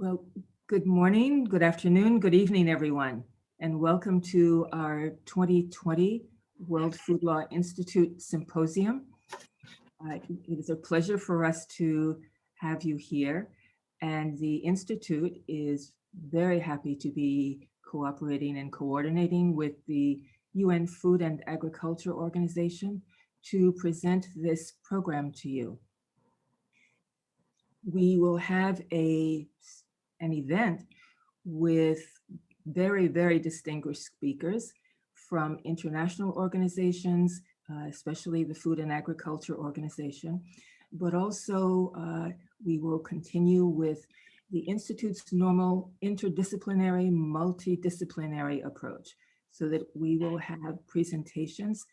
Well, good morning, good afternoon, good evening, everyone, and welcome to our 2020 World Food Law Institute Symposium. It is a pleasure for us to have you here, and the Institute is very happy to be cooperating and coordinating with the UN Food and Agriculture Organization to present this program to you. We will have an event with very distinguished speakers from international organizations, especially the Food and Agriculture Organization, but also we will continue with the Institute's normal interdisciplinary, multidisciplinary approach, so that we will have presentations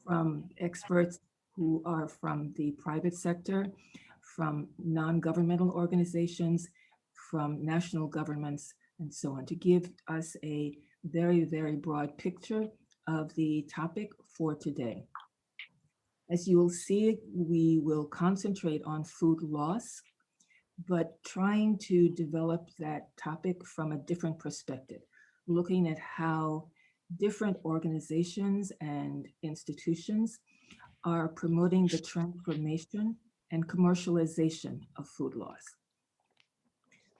from experts who are from the private sector, from non-governmental organizations, from national governments, and so on, to give us a very broad picture of the topic for today. As you will see, we will concentrate on food loss, but trying to develop that topic from a different perspective, looking at how different organizations and institutions are promoting the transformation and commercialization of food loss.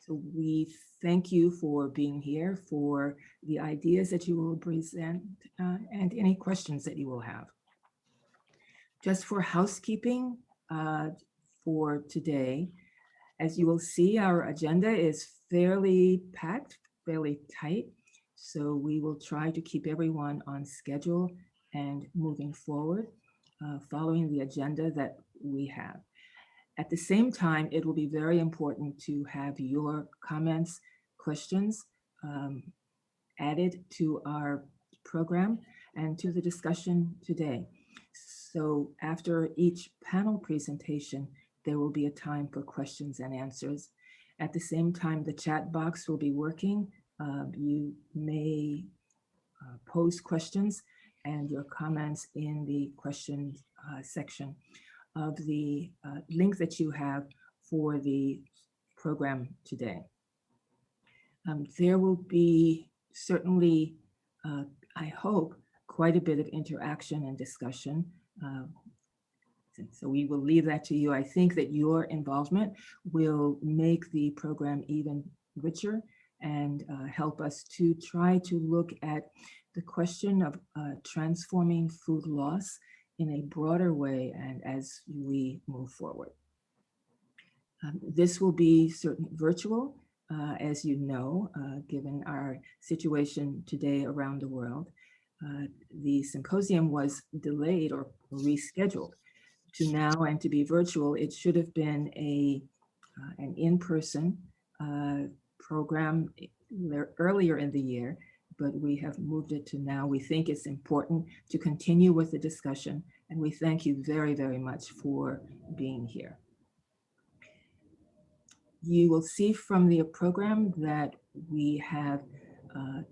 So we thank you for being here, for the ideas that you will present, and any questions that you will have. Just for housekeeping for today, as you will see, our agenda is fairly packed, fairly tight. So we will try to keep everyone on schedule and moving forward, following the agenda that we have. At the same time, it will be very important to have your comments, questions added to our program and to the discussion today. So after each panel presentation, there will be a time for questions and answers. At the same time, the chat box will be working. You may pose questions and your comments in the questions section of the link that you have for the program today. There will be certainly, I hope, quite a bit of interaction and discussion. So we will leave that to you. I think that your involvement will make the program even richer and help us to try to look at the question of transforming food loss in a broader way and as we move forward. This will be certainly virtual, as you know, given our situation today around the world. The symposium was delayed or rescheduled to now and to be virtual. It should have been an in-person program earlier in the year, but we have moved it to now. We think it's important to continue with the discussion, and we thank you very much for being here. You will see from the program that we have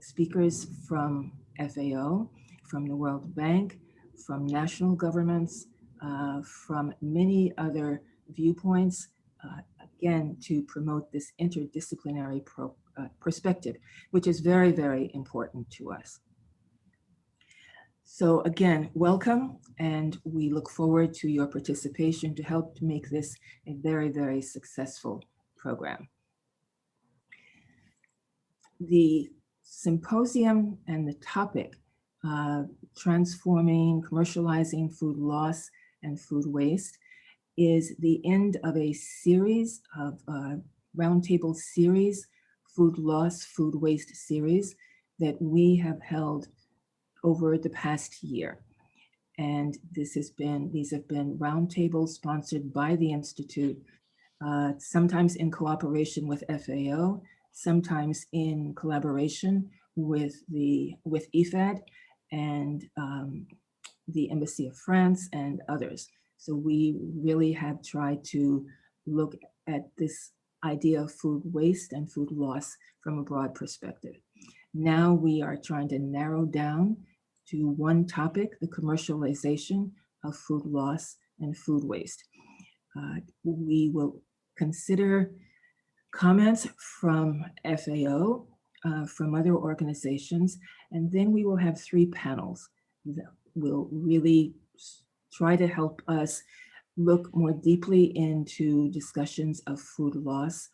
speakers from FAO, from the World Bank, from national governments, from many other viewpoints, again, to promote this interdisciplinary perspective, which is very important to us. So again, welcome, and we look forward to your participation to help to make this a very successful program. The symposium and the topic, transforming, commercializing food loss and food waste, is the end of a series of roundtable series, food loss, food waste series that we have held over the past year. And these have been roundtables sponsored by the Institute, sometimes in cooperation with FAO, sometimes in collaboration with IFAD and the Embassy of France and others. So we really have tried to look at this idea of food waste and food loss from a broad perspective. Now we are trying to narrow down to one topic, the commercialization of food loss and food waste. We will consider comments from FAO, from other organizations, and then we will have 3 panels that will really try to help us look more deeply into discussions of food loss,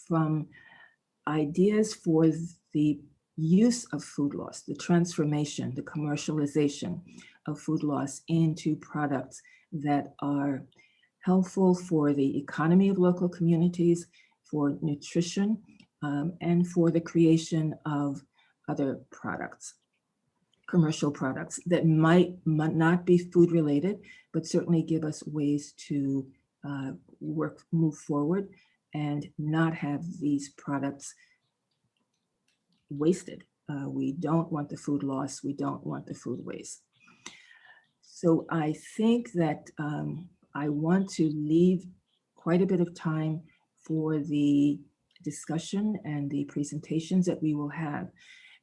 from ideas for the use of food loss, the transformation, the commercialization of food loss into products that are helpful for the economy of local communities, for nutrition, and for the creation of other products, commercial products that might not be food related, but certainly give us ways to move forward and not have these products wasted. We don't want the food loss. We don't want the food waste. So I think that I want to leave quite a bit of time for the discussion and the presentations that we will have,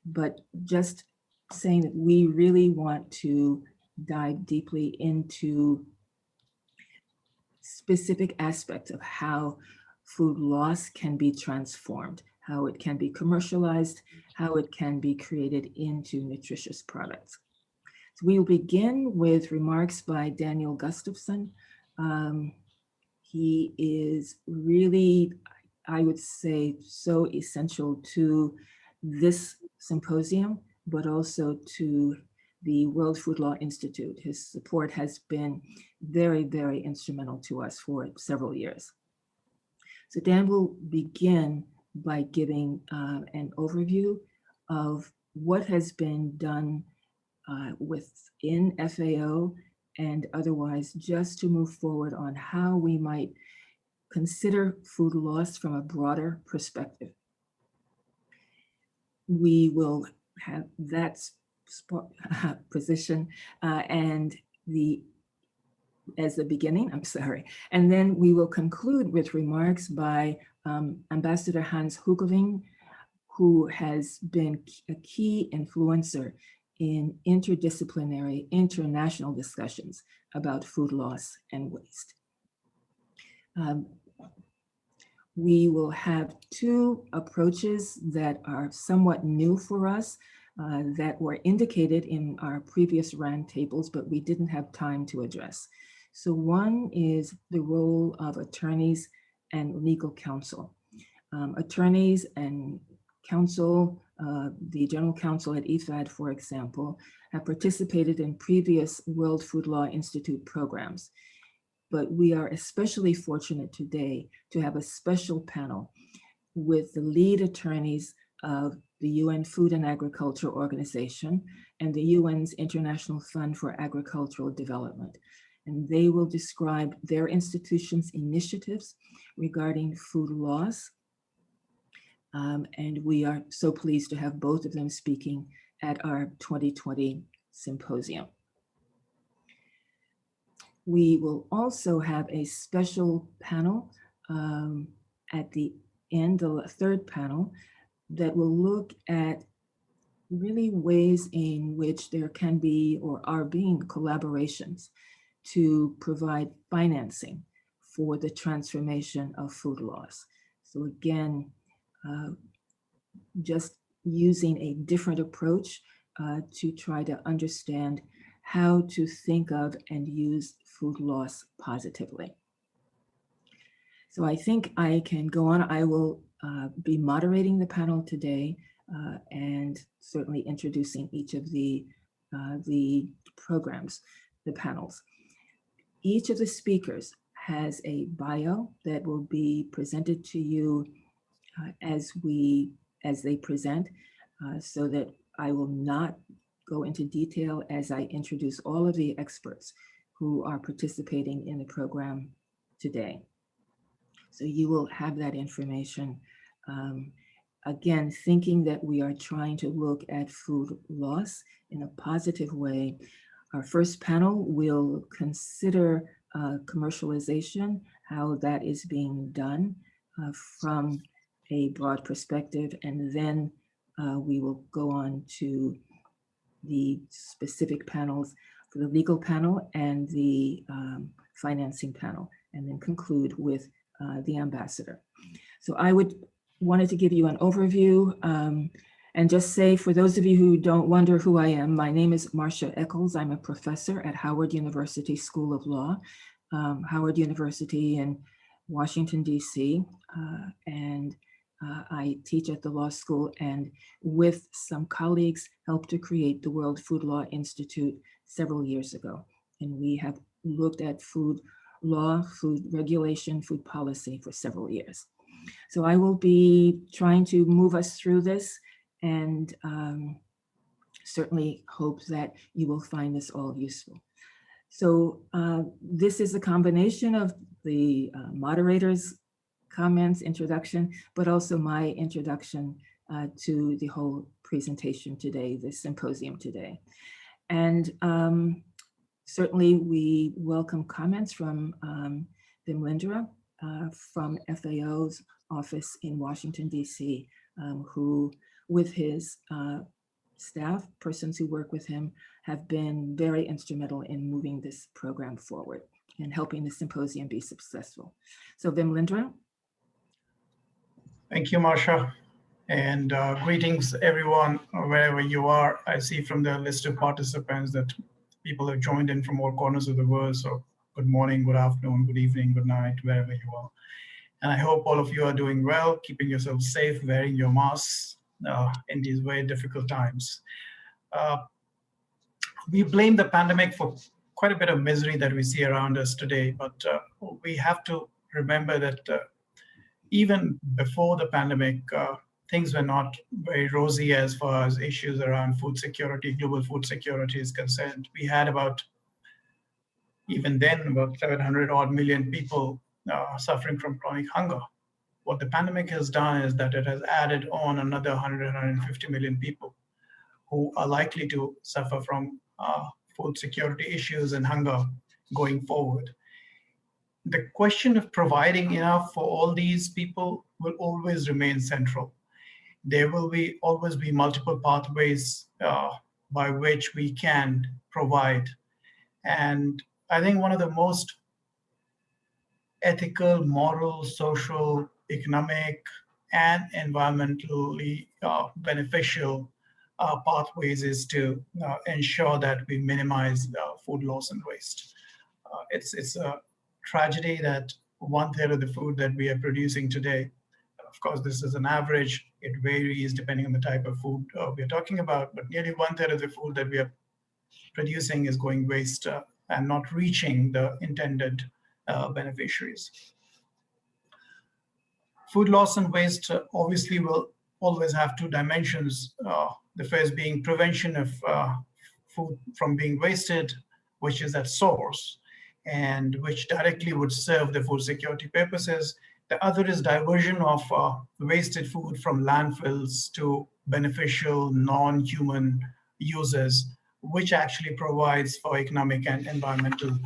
but just saying that we really want to dive deeply into specific aspects of how food loss can be transformed, how it can be commercialized, how it can be created into nutritious products. So we will begin with remarks by Daniel Gustafson. He is really, I would say, so essential to this symposium, but also to the World Food Law Institute. His support has been very, very instrumental to us for several years. So Dan will begin by giving an overview of what has been done within FAO and otherwise, just to move forward on how we might consider food loss from a broader perspective. We will have that position and as the beginning, and then we will conclude with remarks by Ambassador Hans Hugoving, who has been a key influencer in interdisciplinary international discussions about food loss and waste. We will have 2 approaches that are somewhat new for us that were indicated in our previous roundtables, but we didn't have time to address. So one is the role of attorneys and legal counsel. Attorneys and counsel, the General Counsel at IFAD, for example, have participated in previous World Food Law Institute programs. But we are especially fortunate today to have a special panel with the lead attorneys of the UN Food and Agriculture Organization and the UN's International Fund for Agricultural Development. And they will describe their institution's initiatives regarding food loss. And we are so pleased to have both of them speaking at our 2020 symposium. We will also have a special panel at the end, the 3rd panel, that will look at really ways in which there can be or are being collaborations to provide financing for the transformation of food loss. So again, just using a different approach to try to understand how to think of and use food loss positively. So I think I can go on. I will be moderating the panel today and certainly introducing each of the programs, the panels. Each of the speakers has a bio that will be presented to you as they present, so that I will not go into detail as I introduce all of the experts who are participating in the program today. So you will have that information. Again, thinking that we are trying to look at food loss in a positive way. Our first panel will consider commercialization, how that is being done from a broad perspective, and then we will go on to the specific panels for the legal panel and the financing panel, and then conclude with the ambassador. So I wanted to give you an overview and just say, for those of you who don't wonder who I am, my name is Marcia Eccles. I'm a professor at Howard University School of Law, Howard University in Washington, D.C. And I teach at the law school, and with some colleagues helped to create the World Food Law Institute several years ago. And we have looked at food law, food regulation, food policy for several years. So I will be trying to move us through this, and certainly hope that you will find this all useful. So this is a combination of the moderator's comments, introduction, but also my introduction to the whole presentation today, the symposium today. And certainly we welcome comments from Bimlendra from FAO's office in Washington, D.C., who with his staff, persons who work with him, have been very instrumental in moving this program forward and helping the symposium be successful. So Bimlendra. Thank you, Marsha. And greetings, everyone, wherever you are. I see from the list of participants that people have joined in from all corners of the world. So good morning, good afternoon, good evening, good night, wherever you are. And I hope all of you are doing well, keeping yourselves safe, wearing your masks in these very difficult times. We blame the pandemic for quite a bit of misery that we see around us today, but we have to remember that even before the pandemic, things were not very rosy as far as issues around food security, global food security is concerned. We had about 700 odd million people suffering from chronic hunger. What the pandemic has done is that it has added on another 150 million people who are likely to suffer from food security issues and hunger going forward. The question of providing enough for all these people will always remain central. There will always be multiple pathways by which we can provide. And I think one of the most ethical, moral, social, economic, and environmentally beneficial pathways is to ensure that we minimize food loss and waste. It's a tragedy that 1/3 of the food that we are producing today, of course, this is an average, it varies depending on the type of food we are talking about, but nearly 1/3 of the food that we are producing is going waste and not reaching the intended beneficiaries. Food loss and waste obviously will always have two dimensions. The first being prevention of food from being wasted, which is at source, and which directly would serve the food security purposes. The other is diversion of wasted food from landfills to beneficial non-human uses, which actually provides for economic and environmental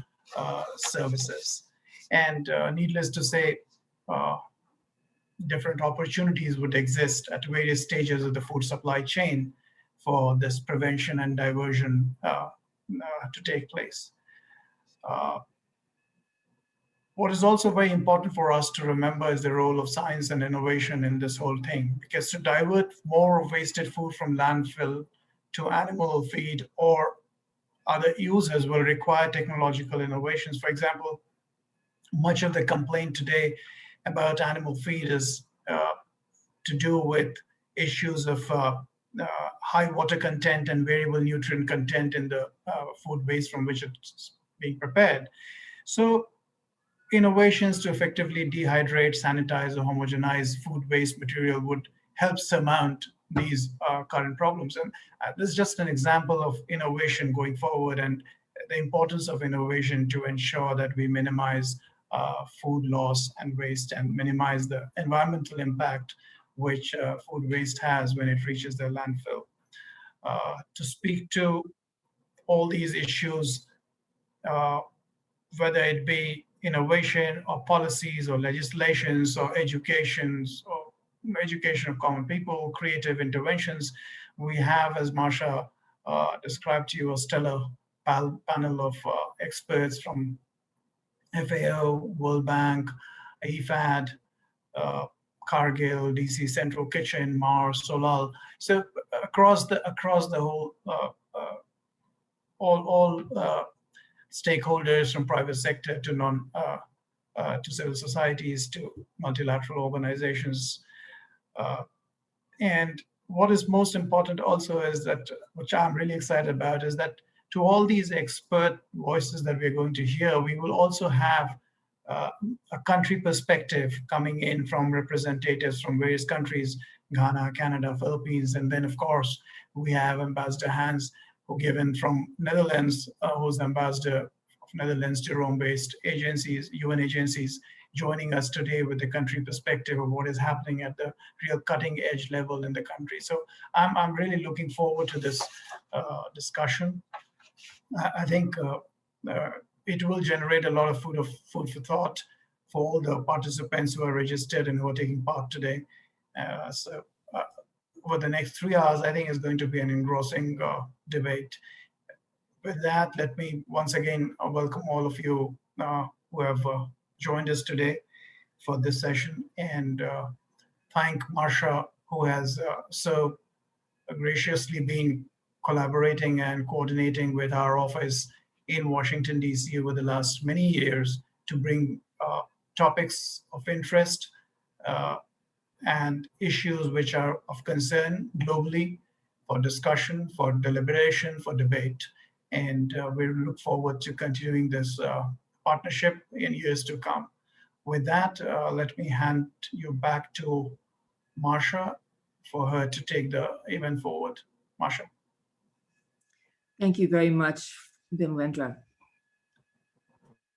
services. And needless to say, different opportunities would exist at various stages of the food supply chain for this prevention and diversion to take place. What is also very important for us to remember is the role of science and innovation in this whole thing, because to divert more wasted food from landfill to animal feed or other uses will require technological innovations. For example, much of the complaint today about animal feed is to do with issues of high water content and variable nutrient content in the food waste from which it's being prepared. So innovations to effectively dehydrate, sanitize, or homogenize food waste material would help surmount these current problems. And this is just an example of innovation going forward and the importance of innovation to ensure that we minimize food loss and waste and minimize the environmental impact which food waste has when it reaches the landfill. To speak to all these issues, whether it be innovation or policies or legislations or educations or education of common people, creative interventions, we have, as Marsha described to you, a stellar panel of experts from FAO, World Bank, IFAD, Cargill, DC Central Kitchen, Mars, Solal. So across the whole all stakeholders from private sector to non to civil societies to multilateral organizations. Uh, and what is most important also is that, which I'm really excited about, is that to all these expert voices that we're going to hear, we will also have uh, a country perspective coming in from representatives from various countries, Ghana, Canada, Philippines, and then of course we have Ambassador Hans, who given from Netherlands, who's ambassador of Netherlands to Rome-based agencies, UN agencies, joining us today with the country perspective of what is happening at the real cutting edge level in the country. So I'm really looking forward to this discussion. I think it will generate a lot of food for thought for all the participants who are registered and who are taking part today. So over the next 3 hours, I think is going to be an engrossing debate. With that, let me once again welcome all of you who have joined us today for this session, and thank Marsha, who has so graciously been collaborating and coordinating with our office in Washington, D.C. over the last many years to bring topics of interest uh, and issues which are of concern globally for discussion, for deliberation, for debate. And we look forward to continuing this partnership in years to come. With that, let me hand you back to Marsha for her to take the event forward. Marsha. Thank you very much, Bimlendra.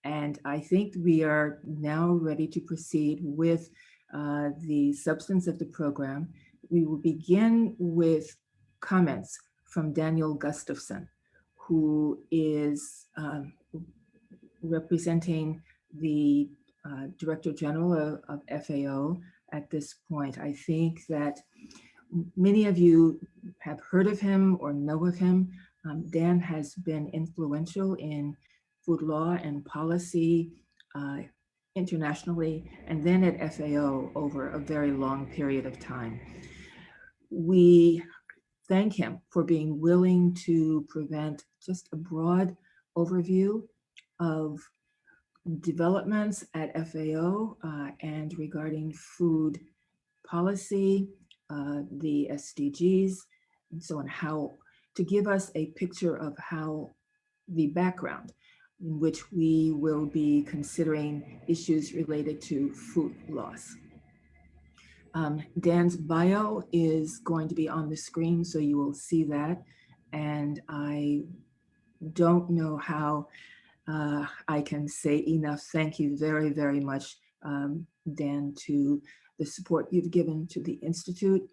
And I think we are now ready to proceed with the substance of the program. We will begin with comments from Daniel Gustafson, who is representing the Director General of FAO at this point. I think that many of you have heard of him or know of him. Dan has been influential in food law and policy internationally, and then at FAO over a very long period of time. We thank him for being willing to present just a broad overview of developments at FAO and regarding food policy, the SDGs, and so on, how to give us a picture of how the background in which we will be considering issues related to food loss. Dan's bio is going to be on the screen, so you will see that. And I don't know how I can say enough. Thank you very, very much, Dan, to the support you've given to the Institute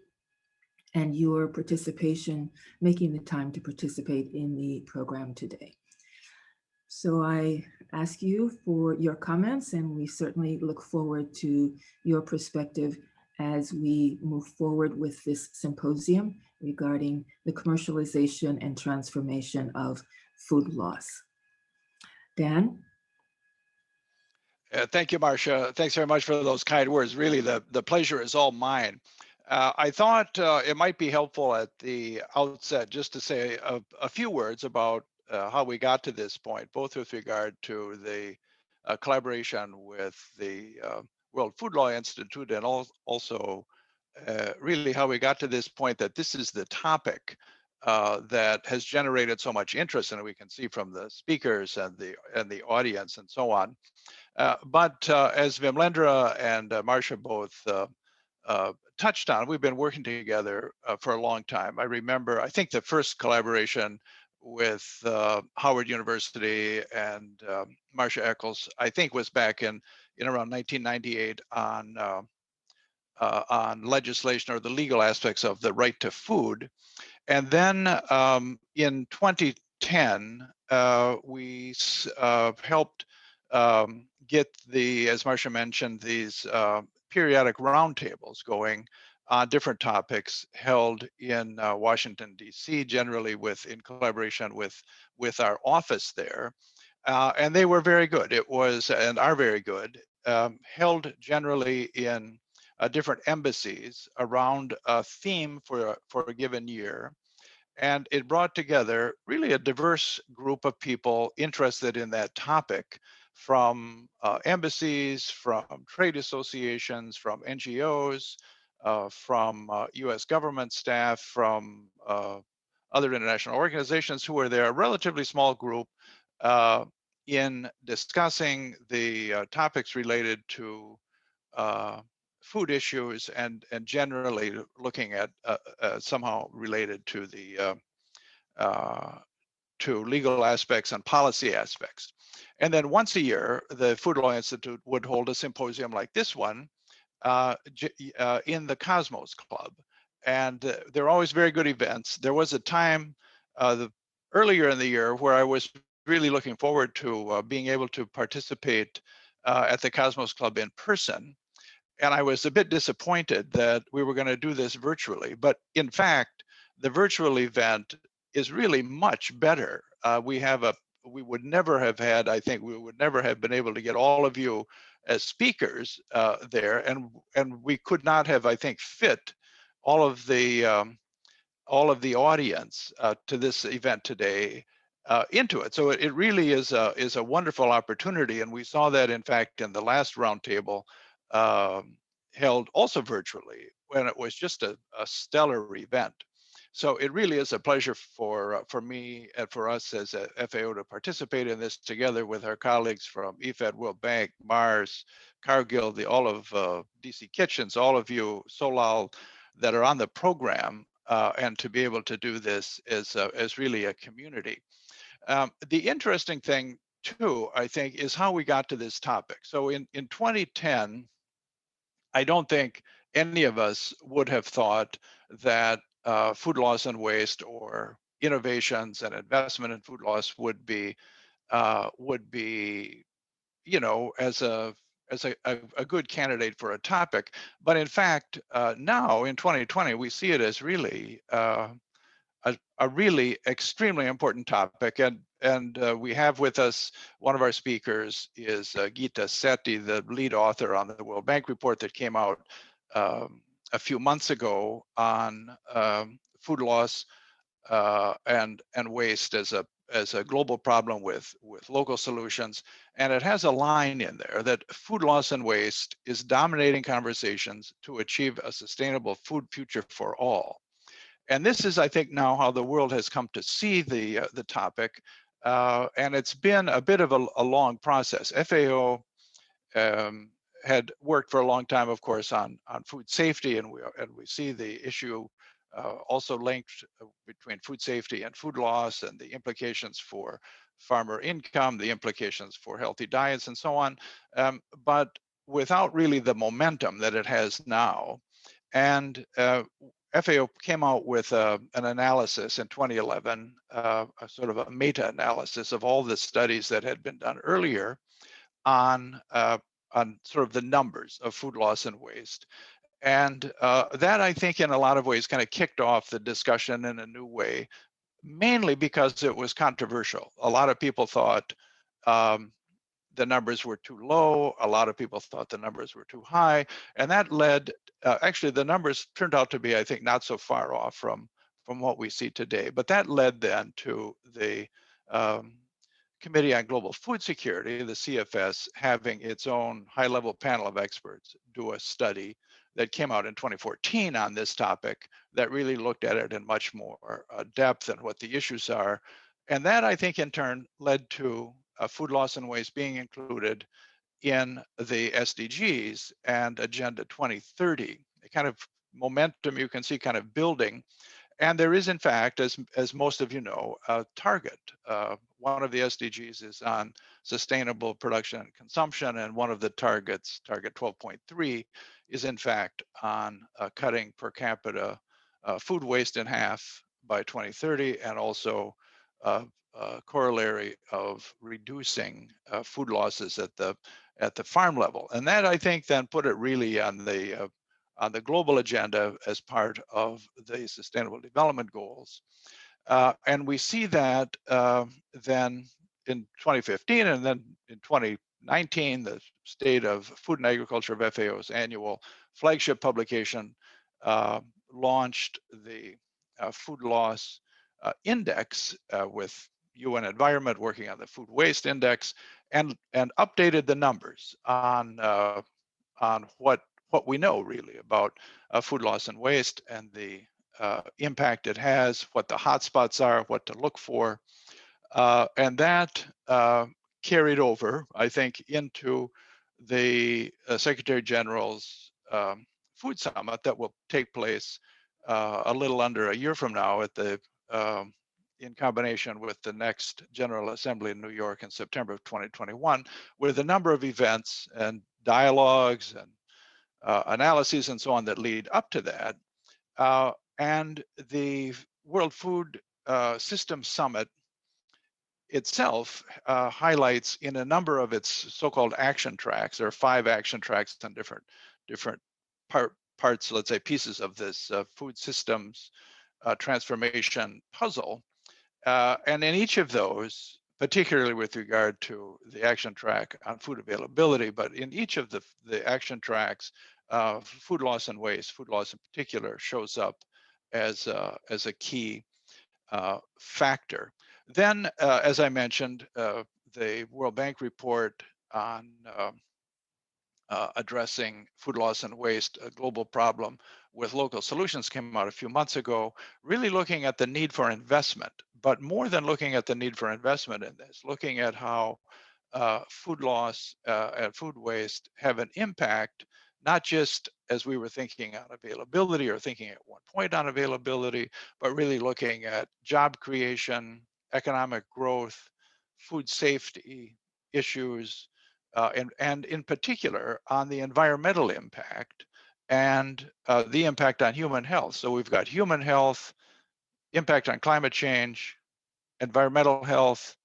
and your participation, making the time to participate in the program today. So I ask you for your comments, and we certainly look forward to your perspective as we move forward with this symposium regarding the commercialization and transformation of food loss. Dan? Thank you, Marcia. Thanks very much for those kind words. Really, the pleasure is all mine. I thought it might be helpful at the outset just to say a few words about how we got to this point, both with regard to the collaboration with the World Food Law Institute and also really how we got to this point that this is the topic that has generated so much interest, and we can see from the speakers and the audience and so on. But as Vimlendra and Marcia both touched on, we've been working together for a long time. I remember, I think the first collaboration with Howard University and Marcia Eccles, I think was back in around 1998 on legislation or the legal aspects of the right to food. And then in 2010, we helped get as Marcia mentioned, these periodic roundtables going on different topics held in Washington, D.C., generally in collaboration with our office there. And they were very good. It was, and are very good, held generally in different embassies around a theme for a given year. And it brought together really a diverse group of people interested in that topic, from embassies, from trade associations, from NGOs, from US government staff, from other international organizations who were there, a relatively small group, in discussing the topics related to uh, food issues and generally looking at somehow related to the uh, to legal aspects and policy aspects. And then once a year, the Food Law Institute would hold a symposium like this one in the Cosmos Club. And they're always very good events. There was a time earlier in the year where I was really looking forward to being able to participate at the Cosmos Club in person. And I was a bit disappointed that we were going to do this virtually. But in fact, the virtual event is really much better. We would never have had, I think we would never have been able to get all of you as speakers there. And we could not have, I think, fit all of the audience to this event today into it. So it really is a wonderful opportunity. And we saw that, in fact, in the last roundtable held also virtually, when it was just a stellar event. So it really is a pleasure for me and for us as a FAO to participate in this together with our colleagues from IFAD, World Bank, Mars, Cargill, all of DC Kitchens, all of you, Solal, that are on the program, and to be able to do this as really a community. The interesting thing too, I think, is how we got to this topic. So in 2010, I don't think any of us would have thought that food loss and waste, or innovations and investment in food loss, would be, as a good candidate for a topic. But in fact, now in 2020, we see it as really a really extremely important topic. And we have with us, one of our speakers is Gita Sethi, the lead author on the World Bank report that came out a few months ago on food loss and waste as a global problem with local solutions. And it has a line in there that food loss and waste is dominating conversations to achieve a sustainable food future for all. And this is, I think, now how the world has come to see the topic. And it's been a bit of a long process. FAO had worked for a long time, of course, on food safety, and we see the issue also linked between food safety and food loss, and the implications for farmer income, the implications for healthy diets, and so on. But without really the momentum that it has now. And FAO came out with an analysis in 2011, a sort of a meta-analysis of all the studies that had been done earlier on sort of the numbers of food loss and waste. And that, I think, in a lot of ways, kind of kicked off the discussion in a new way, mainly because it was controversial. A lot of people thought the numbers were too low. A lot of people thought the numbers were too high. And that led, actually, the numbers turned out to be, I think, not so far off from what we see today. But that led then to the Committee on Global Food Security, the CFS, having its own high-level panel of experts do a study that came out in 2014 on this topic that really looked at it in much more depth and what the issues are. And that, I think, in turn led to food loss and waste being included in the SDGs and Agenda 2030. A kind of momentum you can see kind of building. And there is, in fact, as most of you know, a target. One of the SDGs is on sustainable production and consumption, and one of the targets, target 12.3, is in fact on cutting per capita food waste in half by 2030, and also corollary of reducing food losses at the farm level. And that, I think, then put it really on the global agenda as part of the Sustainable Development Goals. And we see that then in 2015 and then in 19, the State of Food and Agriculture of FAO's annual flagship publication, launched the food loss index with UN Environment working on the food waste index, and updated the numbers on what we know really about food loss and waste and the impact it has, what the hotspots are, what to look for. And that carried over, I think, into the Secretary General's Food Summit that will take place a little under a year from now at the in combination with the next General Assembly in New York in September of 2021, with a number of events and dialogues and analyses and so on that lead up to that. And the World Food System Summit itself highlights in a number of its so-called action tracks. There are 5 action tracks on different parts, let's say pieces of this food systems transformation puzzle. And in each of those, particularly with regard to the action track on food availability, but in each of the action tracks, food loss and waste, food loss in particular, shows up as a key factor. Then, as I mentioned, the World Bank report on addressing food loss and waste, a global problem with local solutions, came out a few months ago, really looking at the need for investment, but more than looking at the need for investment in this, looking at how food loss and food waste have an impact, not just as we were thinking on availability or thinking at one point on availability, but really looking at job creation, economic growth, food safety issues, and in particular on the environmental impact and the impact on human health. So we've got human health, impact on climate change, environmental health,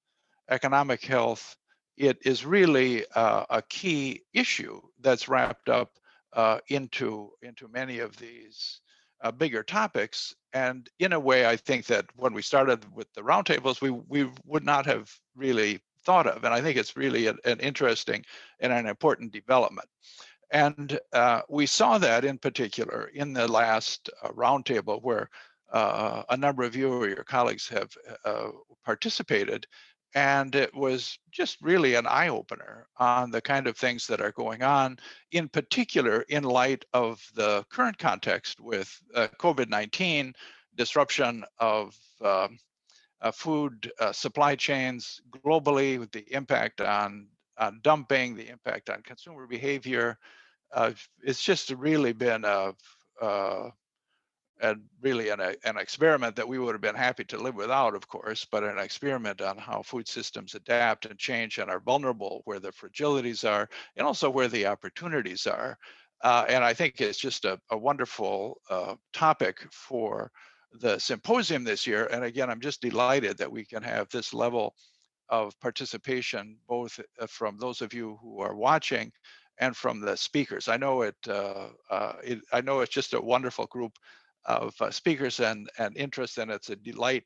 economic health. It is really a key issue that's wrapped up into many of these bigger topics. And in a way, I think that when we started with the roundtables, we would not have really thought of. And I think it's really an interesting and an important development. And we saw that in particular in the last roundtable where a number of you or your colleagues have participated. And it was just really an eye-opener on the kind of things that are going on, in particular in light of the current context with COVID-19, disruption of food supply chains globally, with the impact on dumping, the impact on consumer behavior. It's just really been really an experiment that we would have been happy to live without, of course, but an experiment on how food systems adapt and change and are vulnerable, where the fragilities are, and also where the opportunities are. And I think it's just a wonderful topic for the symposium this year. And again, I'm just delighted that we can have this level of participation, both from those of you who are watching and from the speakers. I know I know it's just a wonderful group of speakers and interest, and it's a delight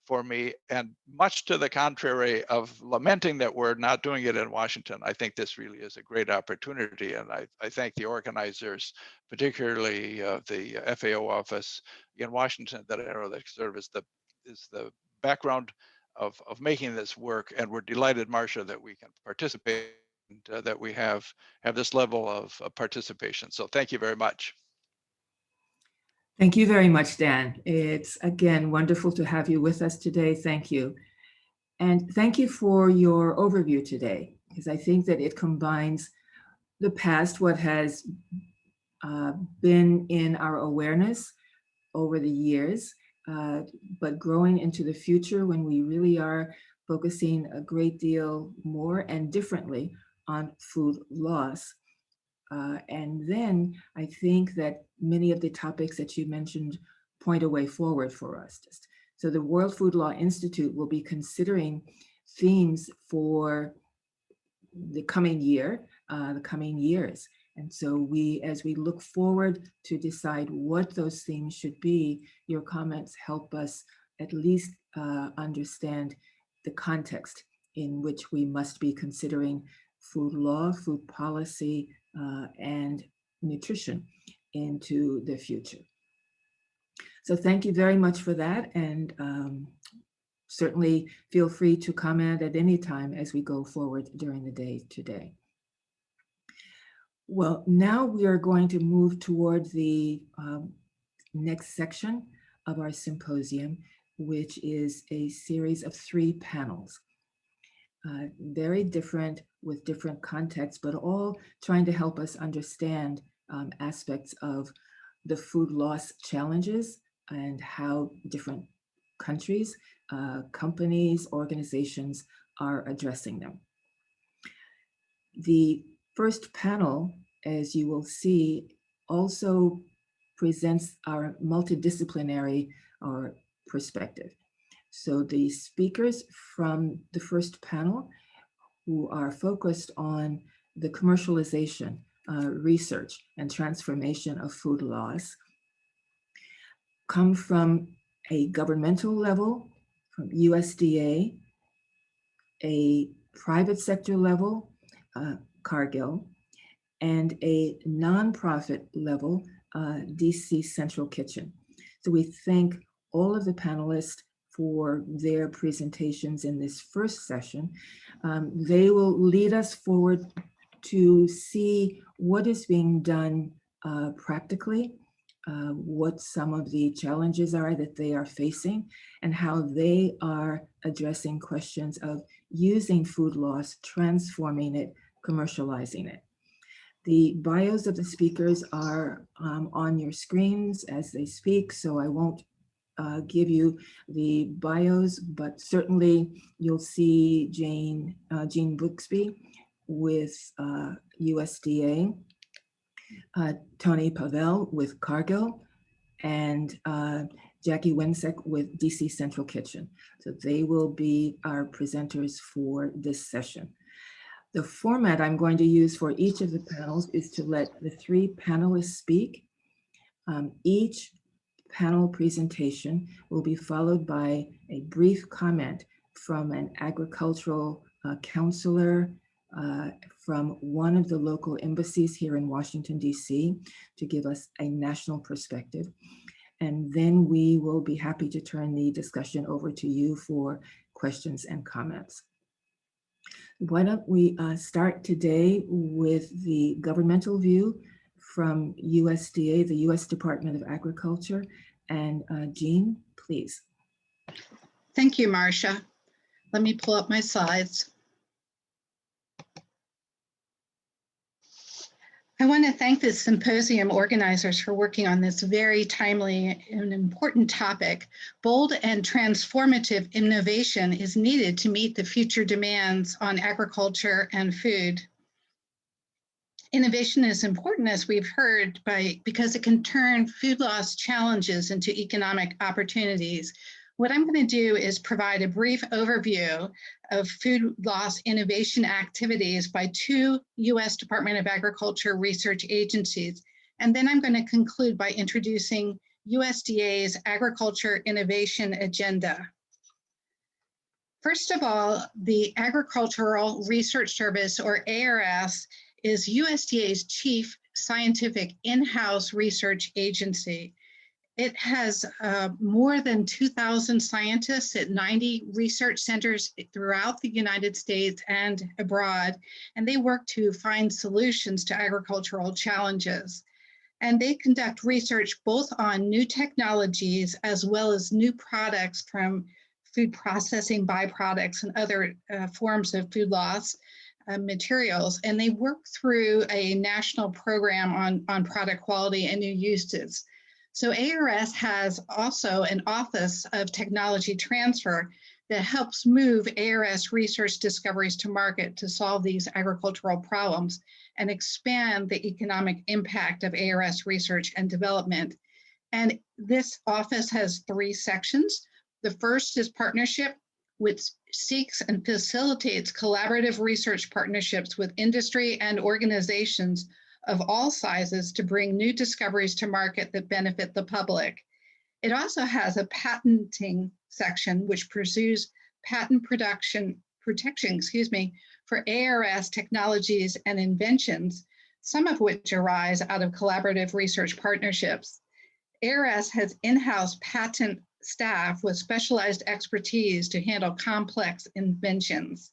for me. And much to the contrary of lamenting that we're not doing it in Washington, I think this really is a great opportunity. And I thank the organizers, particularly the FAO office in Washington, that I know that serve as the background of making this work. And we're delighted, Marcia, that we can participate and that we have this level of participation. So thank you very much. Thank you very much, Dan. It's, again, wonderful to have you with us today. Thank you. And thank you for your overview today, because I think that it combines the past, what has been in our awareness over the years, but growing into the future when we really are focusing a great deal more and differently on food loss. And then I think that many of the topics that you mentioned point a way forward for us. So the World Food Law Institute will be considering themes for the coming year, the coming years. And so as we look forward to decide what those themes should be, your comments help us at least understand the context in which we must be considering food law, food policy, and nutrition into the future. So thank you very much for that, and certainly feel free to comment at any time as we go forward during the day today. Well, now we are going to move toward the next section of our symposium, which is a series of 3 panels. Very different with different contexts, but all trying to help us understand aspects of the food loss challenges and how different countries, companies, organizations are addressing them. The first panel, as you will see, also presents our multidisciplinary perspective. So the speakers from the first panel, who are focused on the commercialization, research, and transformation of food loss, come from a governmental level, from USDA, a private sector level, Cargill, and a nonprofit level, DC Central Kitchen. So we thank all of the panelists for their presentations in this first session. They will lead us forward to see what is being done practically, what some of the challenges are that they are facing, and how they are addressing questions of using food loss, transforming it, commercializing it. The bios of the speakers are on your screens as they speak, so I won't give you the bios, but certainly you'll see Jean Booksby with USDA, Tony Pavel with Cargill, and Jackie Winsek with DC Central Kitchen. So they will be our presenters for this session. The format I'm going to use for each of the panels is to let the 3 panelists speak. Each panel presentation will be followed by a brief comment from an agricultural counselor from one of the local embassies here in Washington, DC, to give us a national perspective. And then we will be happy to turn the discussion over to you for questions and comments. Why don't we start today with the governmental view from USDA, the U.S. Department of Agriculture. And Jean, please. Thank you, Marcia. Let me pull up my slides. I want to thank the symposium organizers for working on this very timely and important topic. Bold and transformative innovation is needed to meet the future demands on agriculture and food. Innovation is important, as we've heard, because it can turn food loss challenges into economic opportunities. What I'm going to do is provide a brief overview of food loss innovation activities by 2 U.S. Department of Agriculture research agencies. And then I'm going to conclude by introducing USDA's Agriculture Innovation Agenda. First of all, the Agricultural Research Service, or ARS, is USDA's chief scientific in-house research agency. It has more than 2,000 scientists at 90 research centers throughout the United States and abroad, and they work to find solutions to agricultural challenges. And they conduct research both on new technologies as well as new products from food processing byproducts and other forms of food loss materials. And they work through a national program on product quality and new uses. So ARS has also an Office of Technology Transfer that helps move ARS research discoveries to market to solve these agricultural problems and expand the economic impact of ARS research and development. And this office has 3 sections. The first is partnership, which seeks and facilitates collaborative research partnerships with industry and organizations of all sizes to bring new discoveries to market that benefit the public. It also has a patenting section which pursues patent protection protection, for ARS technologies and inventions, some of which arise out of collaborative research partnerships. ARS has in-house patent staff with specialized expertise to handle complex inventions.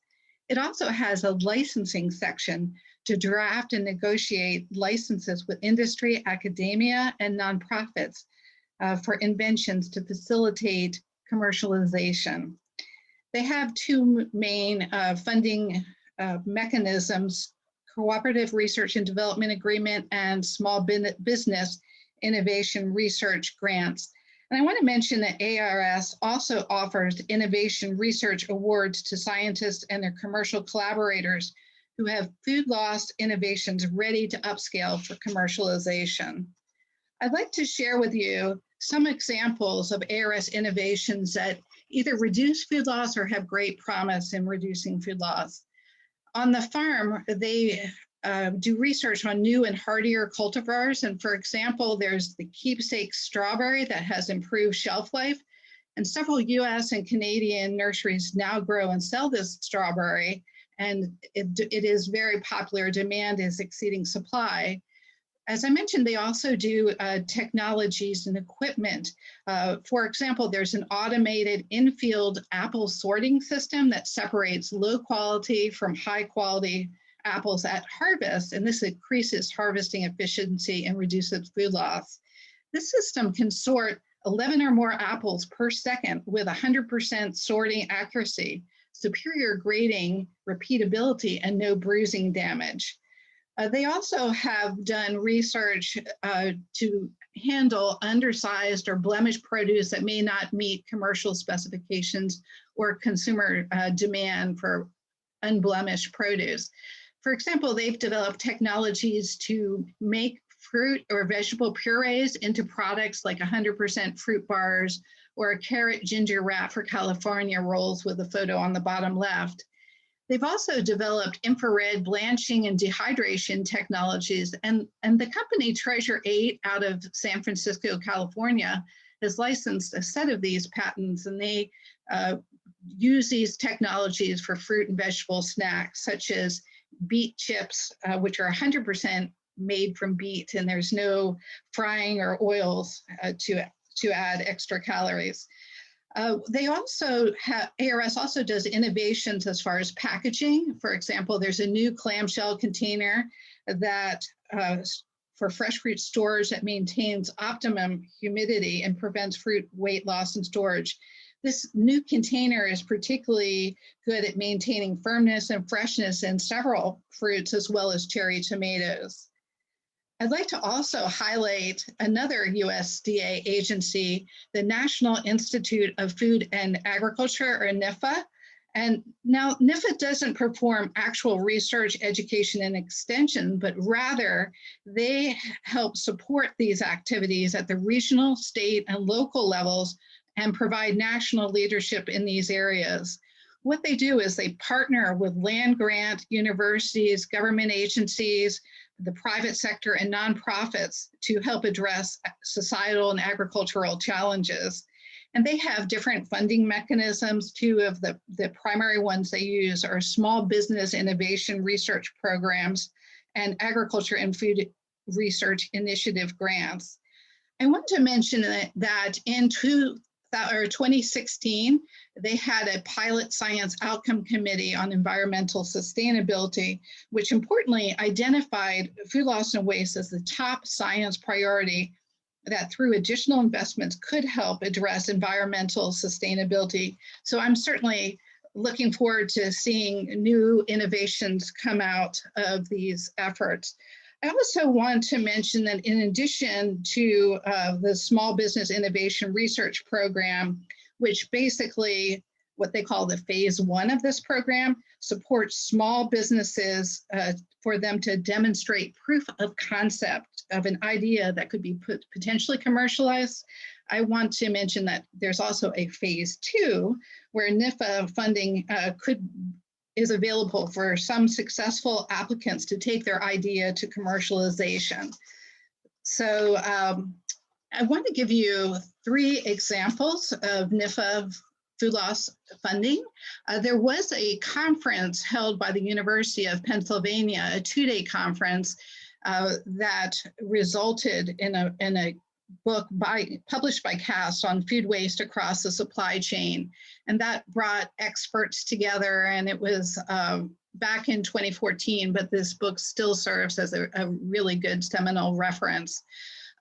It also has a licensing section to draft and negotiate licenses with industry, academia, and nonprofits for inventions to facilitate commercialization. They have two main funding mechanisms: Cooperative Research and Development Agreement and Small Business Innovation Research Grants. And I want to mention that ARS also offers innovation research awards to scientists and their commercial collaborators who have food loss innovations ready to upscale for commercialization. I'd like to share with you some examples of ARS innovations that either reduce food loss or have great promise in reducing food loss. On the farm, they do research on new and hardier cultivars. And for example, there's the keepsake strawberry that has improved shelf life. And several US and Canadian nurseries now grow and sell this strawberry. And it is very popular. Demand is exceeding supply. As I mentioned, they also do technologies and equipment. For example, there's an automated in-field apple sorting system that separates low quality from high quality apples at harvest, and this increases harvesting efficiency and reduces food loss. This system can sort 11 or more apples per second with 100% sorting accuracy, superior grading, repeatability, and no bruising damage. They also have done research to handle undersized or blemished produce that may not meet commercial specifications or consumer demand for unblemished produce. For example, they've developed technologies to make fruit or vegetable purees into products like 100% fruit bars or a carrot ginger wrap for California rolls with a photo on the bottom left. They've also developed infrared blanching and dehydration technologies, and the company Treasure 8 out of San Francisco, California, has licensed a set of these patents, and they use these technologies for fruit and vegetable snacks, such as beet chips, which are 100% made from beet, and there's no frying or oils to add extra calories. They also have, ARS also does innovations as far as packaging. For example, there's a new clamshell container that for fresh fruit stores that maintains optimum humidity and prevents fruit weight loss in storage. This new container is particularly good at maintaining firmness and freshness in several fruits as well as cherry tomatoes. I'd like to also highlight another USDA agency, the National Institute of Food and Agriculture, or NIFA. And now NIFA doesn't perform actual research, education, and extension, but rather they help support these activities at the regional, state, and local levels and provide national leadership in these areas. What they do is they partner with land grant, universities, government agencies, the private sector, and nonprofits to help address societal and agricultural challenges. And they have different funding mechanisms. Two of the primary ones they use are small business innovation research programs and agriculture and food research initiative grants. I want to mention that in 2016, they had a pilot science outcome committee on environmental sustainability, which importantly identified food loss and waste as the top science priority that through additional investments could help address environmental sustainability. So I'm certainly looking forward to seeing new innovations come out of these efforts. I also want to mention that in addition to the Small Business Innovation Research Program, which basically what they call the phase 1 of this program, supports small businesses for them to demonstrate proof of concept of an idea that could be potentially commercialized. I want to mention that there's also a phase 2 where NIFA funding is available for some successful applicants to take their idea to commercialization. So I want to give you 3 examples of NIFA food loss funding. There was a conference held by the University of Pennsylvania, a 2-day conference that resulted in a book published by CAST on food waste across the supply chain. And that brought experts together, and it was back in 2014, but this book still serves as a really good seminal reference.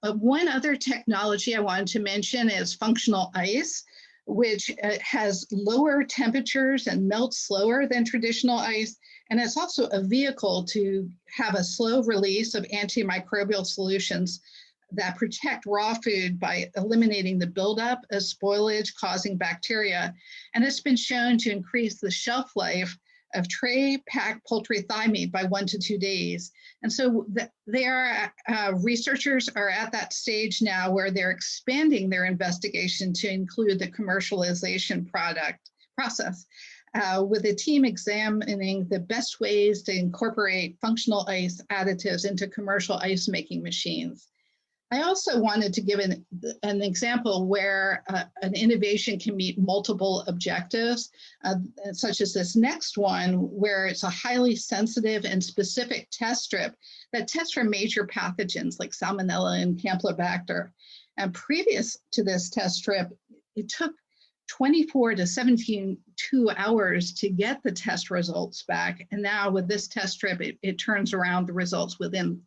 One other technology I wanted to mention is functional ice, which has lower temperatures and melts slower than traditional ice. And it's also a vehicle to have a slow release of antimicrobial solutions that protect raw food by eliminating the buildup of spoilage causing bacteria. And it's been shown to increase the shelf life of tray packed poultry thigh meat by 1 to 2 days. And so researchers are at that stage now where they're expanding their investigation to include the commercialization process, with a team examining the best ways to incorporate functional ice additives into commercial ice making machines. I also wanted to give an example where an innovation can meet multiple objectives, such as this next one, where it's a highly sensitive and specific test strip that tests for major pathogens like Salmonella and Campylobacter. And previous to this test strip, it took 24 to 72 hours to get the test results back. And now with this test strip, it turns around the results within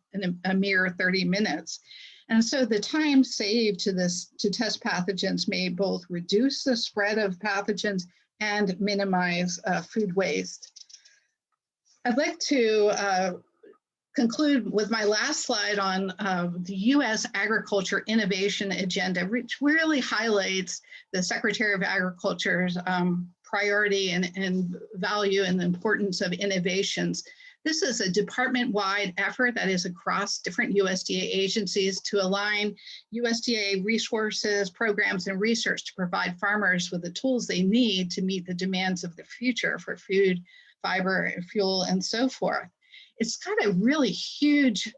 a mere 30 minutes. And so the time saved to test pathogens may both reduce the spread of pathogens and minimize food waste. I'd like to conclude with my last slide on the U.S. agriculture innovation agenda, which really highlights the Secretary of Agriculture's priority and value and the importance of innovations. This is a department-wide effort that is across different USDA agencies to align USDA resources, programs, and research to provide farmers with the tools they need to meet the demands of the future for food, fiber, fuel, and so forth. It's got a really huge,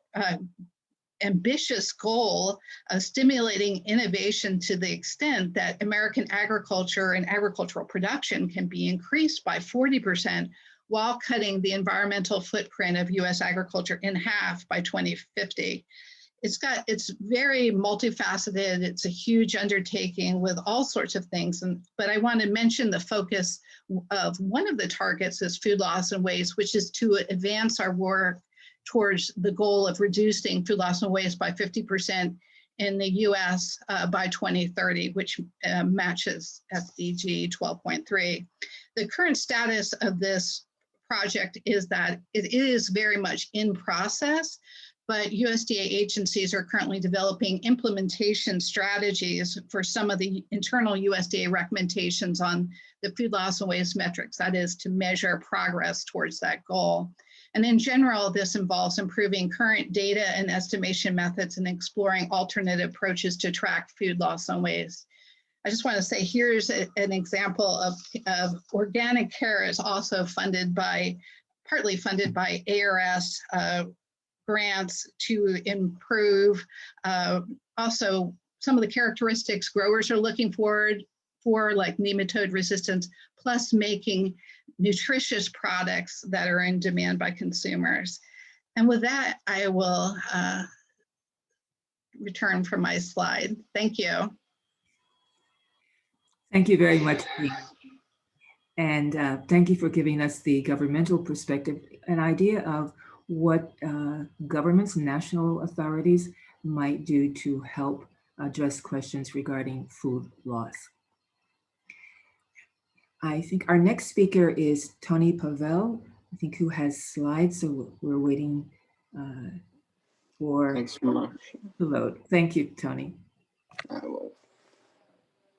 ambitious goal of stimulating innovation to the extent that American agriculture and agricultural production can be increased by 40%, while cutting the environmental footprint of US agriculture in half by 2050. It's very multifaceted. It's a huge undertaking with all sorts of things. But I want to mention the focus of one of the targets is food loss and waste, which is to advance our work towards the goal of reducing food loss and waste by 50% in the US by 2030, which matches SDG 12.3. The current status of this project is that it is very much in process, but USDA agencies are currently developing implementation strategies for some of the internal USDA recommendations on the food loss and waste metrics, that is to measure progress towards that goal. And in general, this involves improving current data and estimation methods and exploring alternative approaches to track food loss and waste. I just want to say, here's an example of organic carrots, also partly funded by ARS grants to improve also some of the characteristics growers are looking for, like nematode resistance, plus making nutritious products that are in demand by consumers. And with that, I will return from my slide. Thank you. Thank you very much, Jean. And thank you for giving us the governmental perspective, an idea of what governments and national authorities might do to help address questions regarding food loss. I think our next speaker is Tony Pavel, I think, who has slides, so we're waiting for Thanks so much. the load. Thank you, Tony. I will.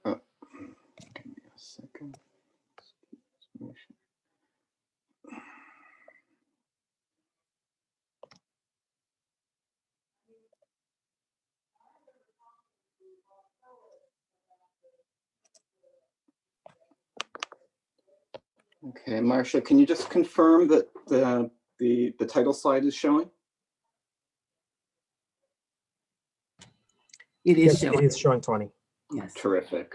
Oh, give me a second. Okay, Marcia, can you just confirm that the title slide is showing? It is Yes, showing. it is showing 20. Yes. Terrific.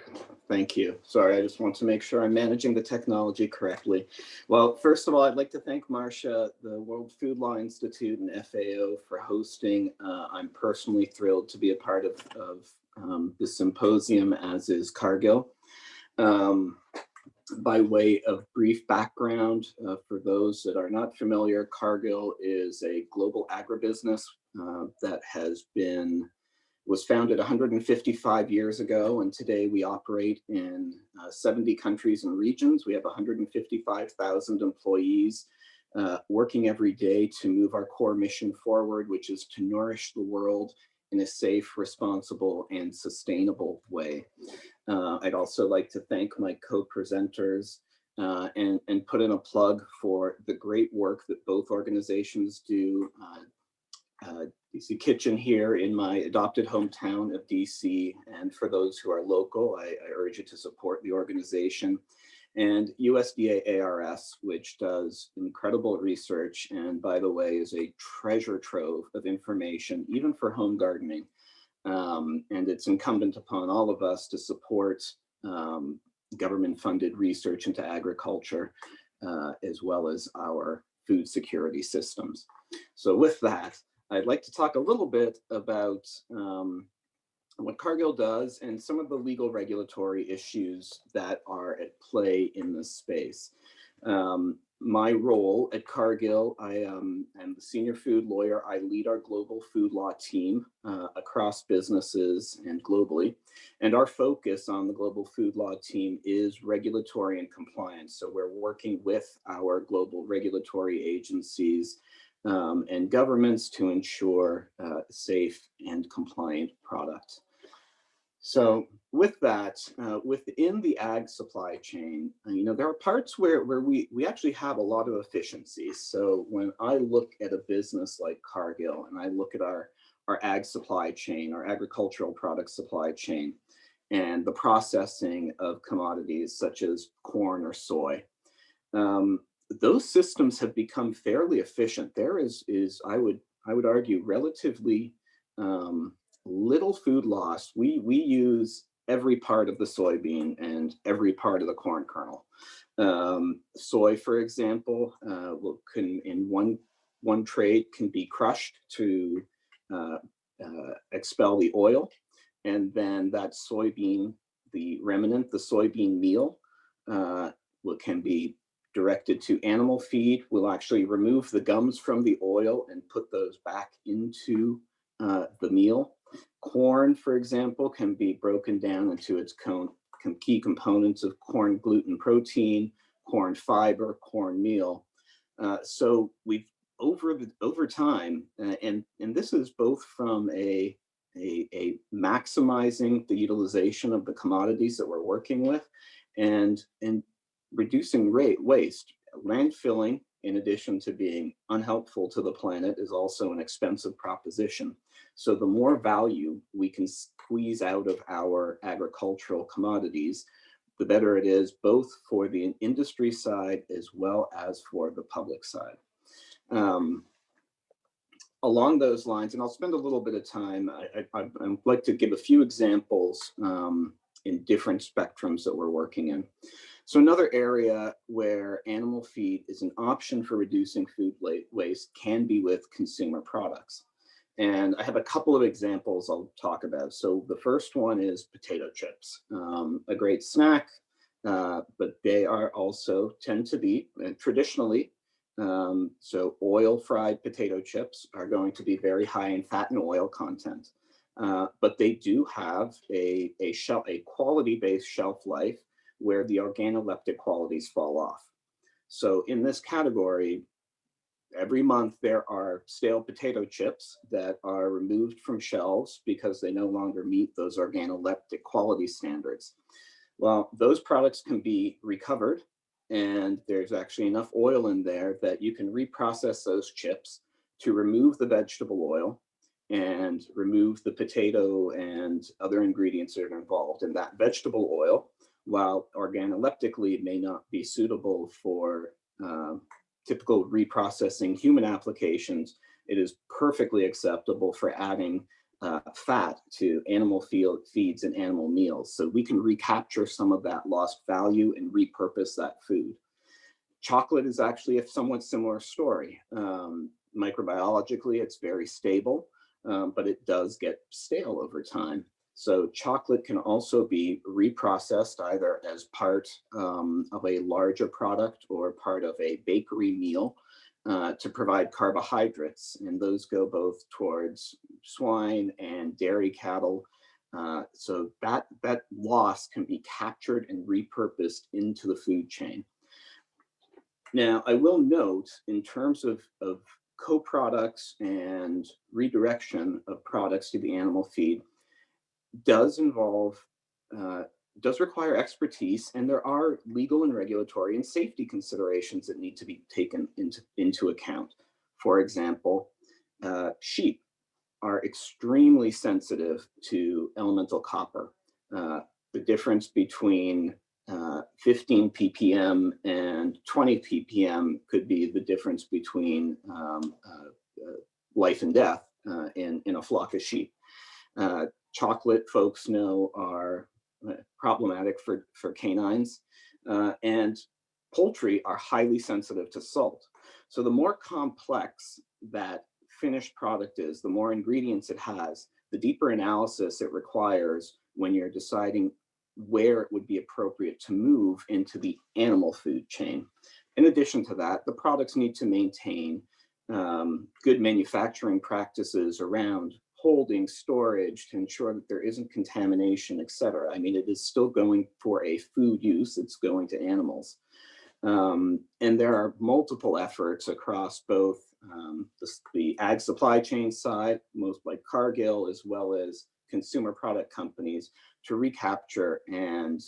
Thank you. Sorry, I just want to make sure I'm managing the technology correctly. Well, first of all, I'd like to thank Marcia, the World Food Law Institute, and FAO for hosting. I'm personally thrilled to be a part of this symposium, as is Cargill. By way of brief background, for those that are not familiar, Cargill is a global agribusiness that was founded 155 years ago, and today we operate in 70 countries and regions. We have 155,000 employees working every day to move our core mission forward, which is to nourish the world in a safe, responsible, and sustainable way. I'd also like to thank my co-presenters and put in a plug for the great work that both organizations do. DC Kitchen here in my adopted hometown of DC, and for those who are local, I urge you to support the organization. And USDA ARS, which does incredible research and, by the way, is a treasure trove of information, even for home gardening. And it's incumbent upon all of us to support government-funded research into agriculture, as well as our food security systems. So with that, I'd like to talk a little bit about what Cargill does and some of the legal regulatory issues that are at play in this space. My role at Cargill, I am the senior food lawyer. I lead our global food law team across businesses and globally. And our focus on the global food law team is regulatory and compliance. So we're working with our global regulatory agencies and governments to ensure safe and compliant product. So with that, within the ag supply chain, there are parts where we actually have a lot of efficiencies. So when I look at a business like Cargill and I look at our ag supply chain, our agricultural product supply chain, and the processing of commodities such as corn or soy, those systems have become fairly efficient. There is I would argue, relatively little food loss. We use every part of the soybean and every part of the corn kernel. Soy, for example, can in one trade can be crushed to expel the oil, and then that soybean, the remnant, the soybean meal, can be directed to animal feed. We'll actually remove the gums from the oil and put those back into the meal. Corn, for example, can be broken down into its key components of corn gluten protein, corn fiber, corn meal. So we've over time, and this is both from a maximizing the utilization of the commodities that we're working with, and reducing waste. Landfilling, in addition to being unhelpful to the planet, is also an expensive proposition. So the more value we can squeeze out of our agricultural commodities, the better it is, both for the industry side as well as for the public side. Along those lines, and I'll spend a little bit of time, I'd like to give a few examples in different spectrums that we're working in. So another area where animal feed is an option for reducing food waste can be with consumer products. And I have a couple of examples I'll talk about. So the first one is potato chips, a great snack, but they are also tend to be traditionally, so oil fried potato chips are going to be very high in fat and oil content, but they do have a quality-based shelf life where the organoleptic qualities fall off. So in this category, every month there are stale potato chips that are removed from shelves because they no longer meet those organoleptic quality standards. Well, those products can be recovered, and there's actually enough oil in there that you can reprocess those chips to remove the vegetable oil and remove the potato and other ingredients that are involved in that vegetable oil. While organoleptically may not be suitable for typical reprocessing human applications, it is perfectly acceptable for adding fat to animal feeds and animal meals. So we can recapture some of that lost value and repurpose that food. Chocolate is actually a somewhat similar story. Microbiologically, it's very stable, but it does get stale over time. So chocolate can also be reprocessed either as part of a larger product or part of a bakery meal to provide carbohydrates. And those go both towards swine and dairy cattle. So that loss can be captured and repurposed into the food chain. Now, I will note in terms of co-products and redirection of products to the animal feed does require expertise, and there are legal and regulatory and safety considerations that need to be taken into account. For example, sheep are extremely sensitive to elemental copper. The difference between 15 ppm and 20 ppm could be the difference between life and death in a flock of sheep. Chocolate, folks know, are problematic for canines, and poultry are highly sensitive to salt. So the more complex that finished product is, the more ingredients it has, the deeper analysis it requires when you're deciding where it would be appropriate to move into the animal food chain. In addition to that, the products need to maintain good manufacturing practices around holding, storage, to ensure that there isn't contamination, et cetera. I mean, it is still going for a food use, it's going to animals. And there are multiple efforts across both the ag supply chain side, most like Cargill, as well as consumer product companies, to recapture and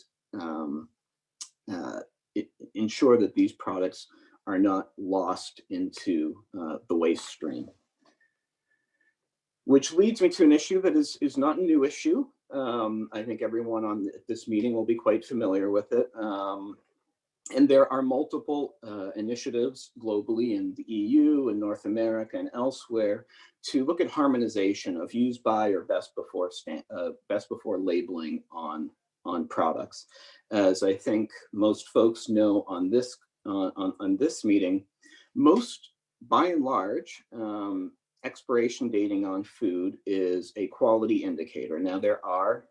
ensure that these products are not lost into the waste stream. Which leads me to an issue that is not a new issue. I think everyone on this meeting will be quite familiar with it. And there are multiple initiatives globally in the EU and North America and elsewhere to look at harmonization of use by or best before labeling on products. As I think most folks know on this meeting, most, by and large, expiration dating on food is a quality indicator. Now there are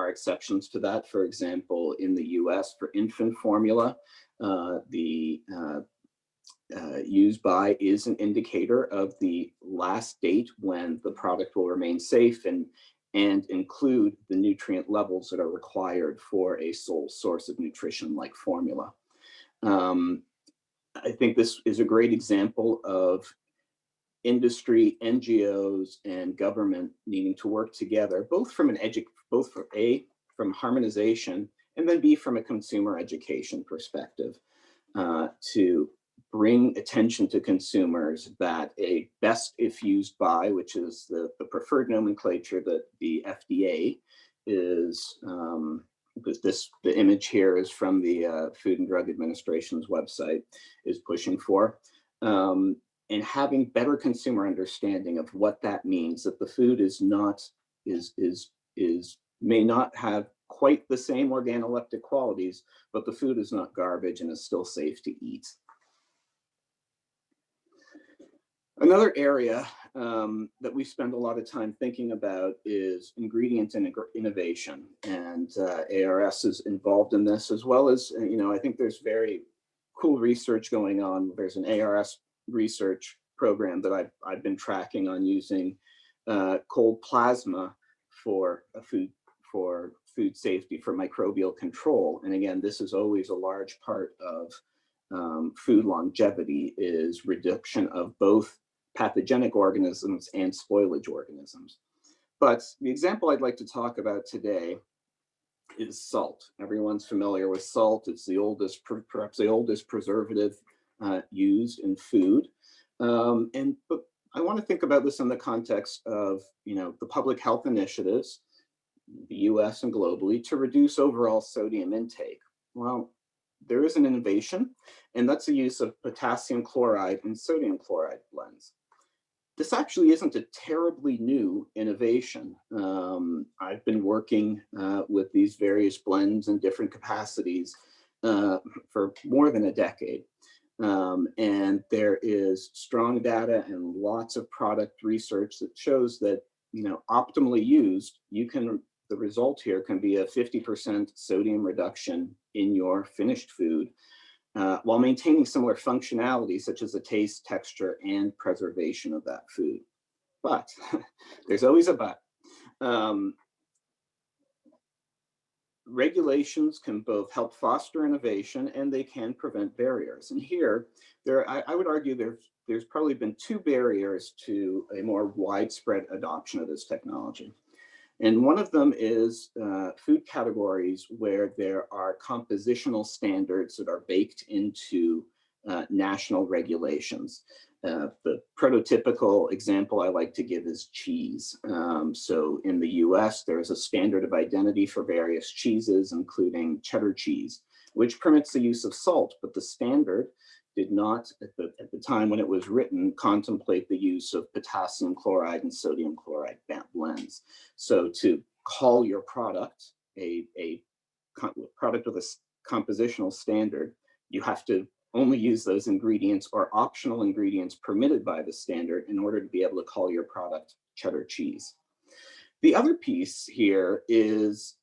exceptions to that. For example, in the US for infant formula, the use by is an indicator of the last date when the product will remain safe and include the nutrient levels that are required for a sole source of nutrition like formula. I think this is a great example of industry, NGOs, and government needing to work together, both from from harmonization, and then B, from a consumer education perspective, to bring attention to consumers that a best if used by, which is the preferred nomenclature that the FDA is, the image here is from the Food and Drug Administration's website, is pushing for. And having better consumer understanding of what that means, that the food may not have quite the same organoleptic qualities, but the food is not garbage and is still safe to eat. Another area that we spend a lot of time thinking about is ingredient innovation, and ARS is involved in this, as well as, I think there's very cool research going on. There's an ARS research program that I've been tracking on using cold plasma for food safety, for microbial control. And again, this is always a large part of food longevity, is reduction of both pathogenic organisms and spoilage organisms. But the example I'd like to talk about today is salt. Everyone's familiar with salt. It's the oldest, perhaps the oldest preservative used in food. But I want to think about this in the context of, the public health initiatives, the US and globally, to reduce overall sodium intake. Well, there is an innovation, and that's the use of potassium chloride and sodium chloride blends. this actually isn't a terribly new innovation. I've been working with these various blends in different capacities for more than a decade. And there is strong data and lots of product research that shows that, optimally used, the result here can be a 50% sodium reduction in your finished food, while maintaining similar functionality such as the taste, texture, and preservation of that food. But there's always a but. Regulations can both help foster innovation and they can prevent barriers. And here, I would argue there's probably been two barriers to a more widespread adoption of this technology. And one of them is food categories where there are compositional standards that are baked into national regulations. The prototypical example I like to give is cheese. So in the US, there is a standard of identity for various cheeses, including cheddar cheese, which permits the use of salt, but the standard did not, at the time when it was written, contemplate the use of potassium chloride and sodium chloride blends. So to call your product a product with a compositional standard, you have to only use those ingredients or optional ingredients permitted by the standard in order to be able to call your product cheddar cheese. The other piece here is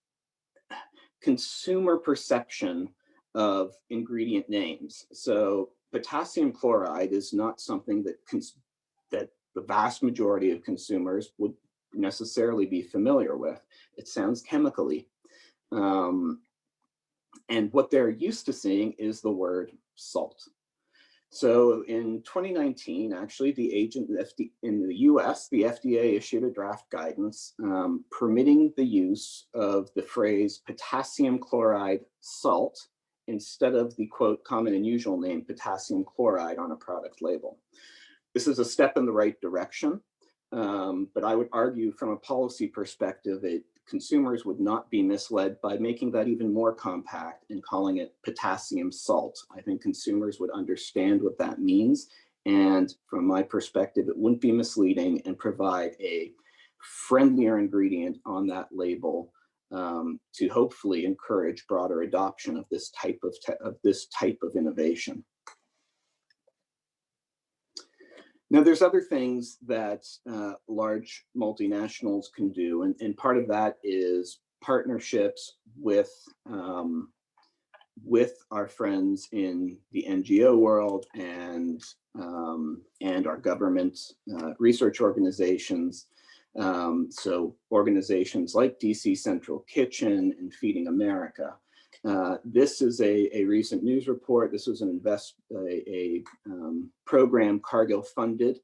consumer perception of ingredient names. So potassium chloride is not something that the vast majority of consumers would necessarily be familiar with. It sounds chemically. And what they're used to seeing is the word salt. So in 2019, actually, in the US, the FDA issued a draft guidance permitting the use of the phrase potassium chloride salt instead of the, quote, common and usual name potassium chloride on a product label. This is a step in the right direction, but I would argue from a policy perspective, consumers would not be misled by making that even more compact and calling it potassium salt. I think consumers would understand what that means. And from my perspective, it wouldn't be misleading and provide a friendlier ingredient on that label to hopefully encourage broader adoption of this type of innovation. Now, there's other things that large multinationals can do, and part of that is partnerships with our friends in the NGO world and our government research organizations. So organizations like DC Central Kitchen and Feeding America. This is a recent news report. This was a program Cargill funded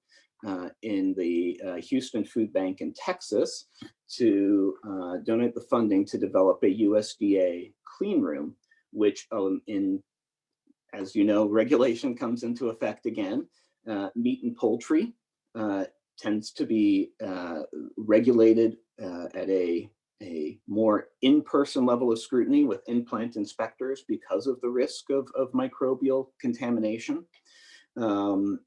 in the Houston Food Bank in Texas to donate the funding to develop a USDA clean room, which as you know, regulation comes into effect again. Meat and poultry tends to be regulated at a more in-person level of scrutiny with in-plant inspectors because of the risk of microbial contamination. And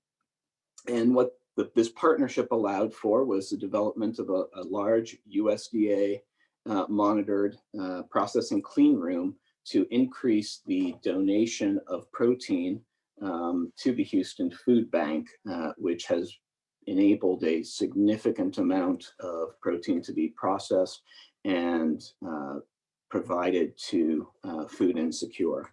what this partnership allowed for was the development of a large USDA monitored processing clean room to increase the donation of protein to the Houston Food Bank, which has enabled a significant amount of protein to be processed and provided to food insecure.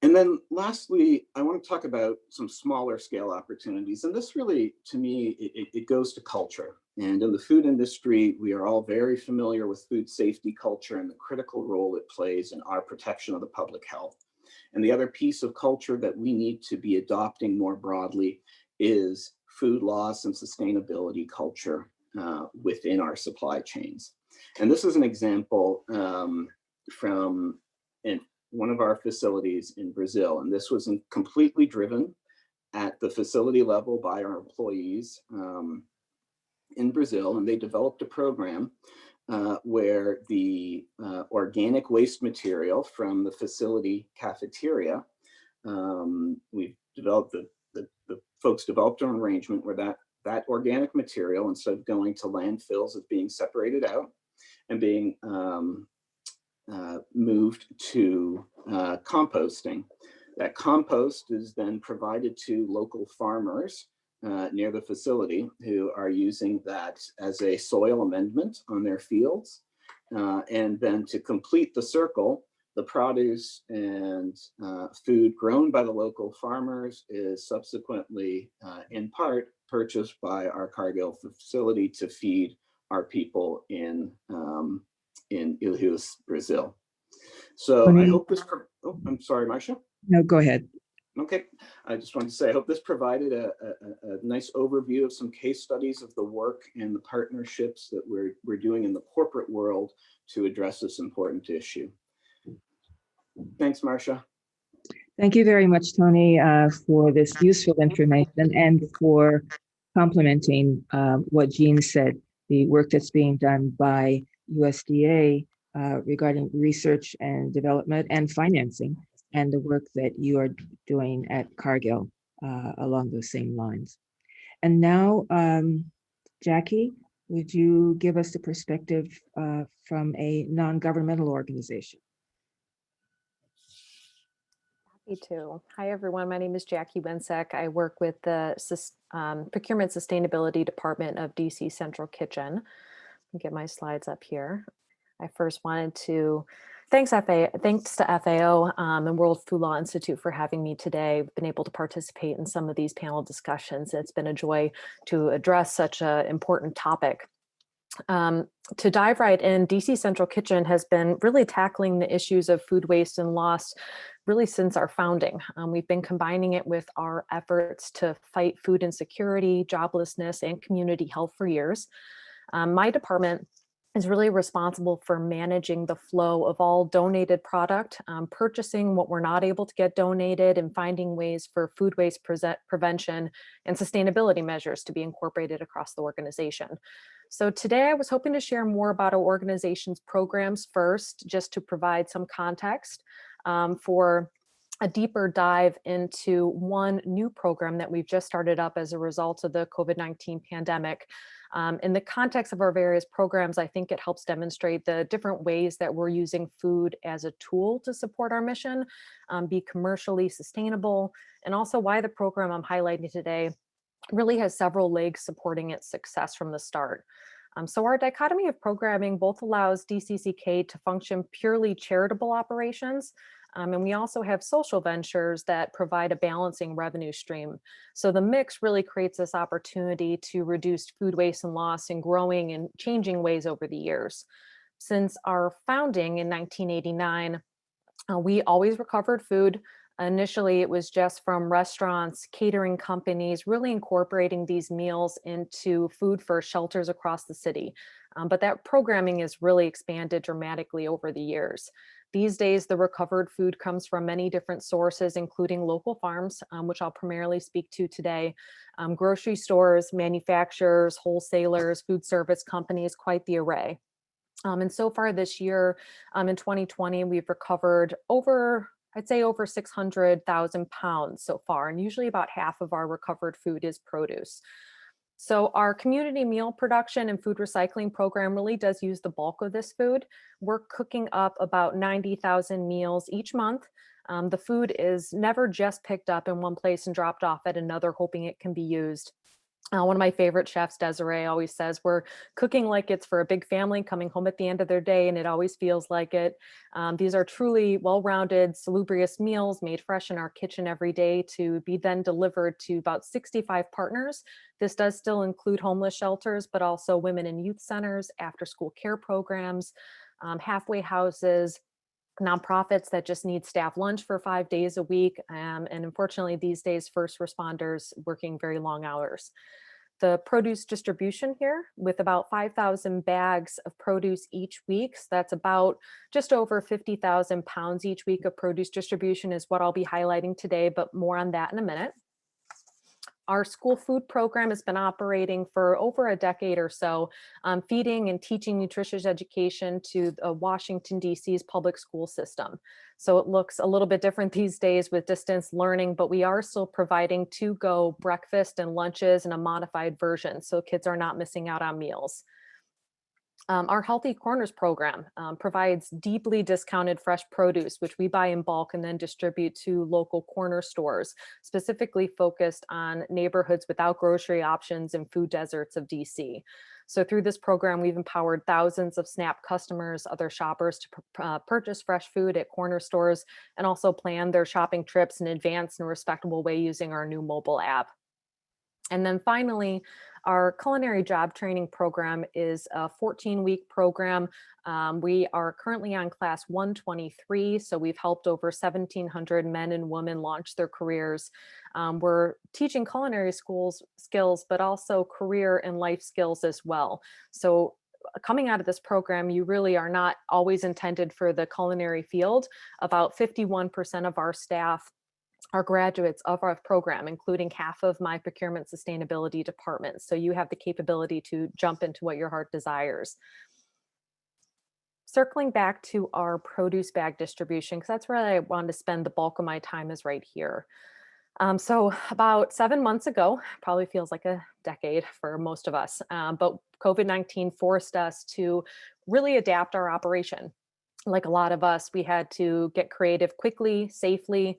And then lastly, I want to talk about some smaller scale opportunities. And this really, to me, it goes to culture. And in the food industry, we are all very familiar with food safety culture and the critical role it plays in our protection of the public health. And the other piece of culture that we need to be adopting more broadly is food loss and sustainability culture within our supply chains. And this is an example from one of our facilities in Brazil. And this was completely driven at the facility level by our employees in Brazil. And they developed a program where the organic waste material from the facility cafeteria, we've developed the folks developed an arrangement where that organic material, instead of going to landfills, is being separated out and being moved to composting. That compost is then provided to local farmers near the facility who are using that as a soil amendment on their fields. And then to complete the circle, the produce and food grown by the local farmers is subsequently, in part, purchased by our Cargill facility to feed our people in Ilhéus, Brazil. So I hope this, I'm sorry, Marcia. No, go ahead. Okay, I just wanted to say, I hope this provided a nice overview of some case studies of the work and the partnerships that we're doing in the corporate world to address this important issue. Thanks, Marcia. Thank you very much, Tony, for this useful information and for complementing what Jean said, the work that's being done by USDA regarding research and development and financing, and the work that you are doing at Cargill along those same lines. And now, Jackie, would you give us the perspective from a non-governmental organization? Happy to. Hi, everyone. My name is Jackie Wensek. I work with the Procurement Sustainability Department of DC Central Kitchen. Let me get my slides up here. I first wanted to thanks to FAO and World Food Law Institute for having me today. I've been able to participate in some of these panel discussions. It's been a joy to address such an important topic. To dive right in, DC Central Kitchen has been really tackling the issues of food waste and loss really since our founding. We've been combining it with our efforts to fight food insecurity, joblessness, and community health for years. My department is really responsible for managing the flow of all donated product, purchasing what we're not able to get donated, and finding ways for food waste prevention and sustainability measures to be incorporated across the organization. So today I was hoping to share more about our organization's programs first, just to provide some context for a deeper dive into one new program that we've just started up as a result of the COVID-19 pandemic. In the context of our various programs, I think it helps demonstrate the different ways that we're using food as a tool to support our mission, be commercially sustainable, and also why the program I'm highlighting today really has several legs supporting its success from the start. So our dichotomy of programming both allows DCCK to function purely charitable operations, and we also have social ventures that provide a balancing revenue stream. So the mix really creates this opportunity to reduce food waste and loss in growing and changing ways over the years. Since our founding in 1989, we always recovered food. Initially, it was just from restaurants, catering companies, really incorporating these meals into food for shelters across the city. But that programming has really expanded dramatically over the years. These days, the recovered food comes from many different sources, including local farms, which I'll primarily speak to today, grocery stores, manufacturers, wholesalers, food service companies, quite the array. And so far this year, in 2020, we've recovered I'd say over 600,000 pounds so far, and usually about half of our recovered food is produce. So our community meal production and food recycling program really does use the bulk of this food. We're cooking up about 90,000 meals each month. The food is never just picked up in one place and dropped off at another, hoping it can be used. One of my favorite chefs, Desiree, always says we're cooking like it's for a big family coming home at the end of their day, and it always feels like it. These are truly well-rounded, salubrious meals made fresh in our kitchen every day to be then delivered to about 65 partners. This does still include homeless shelters, but also women and youth centers, after-school care programs, halfway houses, nonprofits that just need staff lunch for 5 days a week. And unfortunately, these days, first responders working very long hours. The produce distribution here with about 5,000 bags of produce each week. So that's about just over 50,000 pounds each week of produce distribution is what I'll be highlighting today, but more on that in a minute. Our school food program has been operating for over a decade or so, feeding and teaching nutritious education to Washington, D.C.'s public school system. So it looks a little bit different these days with distance learning, but we are still providing to-go breakfast and lunches in a modified version, so kids are not missing out on meals. Our Healthy Corners program provides deeply discounted fresh produce, which we buy in bulk and then distribute to local corner stores, specifically focused on neighborhoods without grocery options and food deserts of DC. So through this program, we've empowered thousands of SNAP customers, other shoppers to purchase fresh food at corner stores and also plan their shopping trips in advance in a respectable way using our new mobile app. And then finally, our culinary job training program is a 14-week program. We are currently on class 123, so we've helped over 1,700 men and women launch their careers. We're teaching culinary skills, but also career and life skills as well. So coming out of this program, you really are not always intended for the culinary field. About 51% of our staff are graduates of our program, including half of my procurement sustainability department. So you have the capability to jump into what your heart desires. Circling back to our produce bag distribution, because that's where I wanted to spend the bulk of my time is right here. So about 7 months ago, probably feels like a decade for most of us, but COVID-19 forced us to really adapt our operation. Like a lot of us, we had to get creative quickly, safely.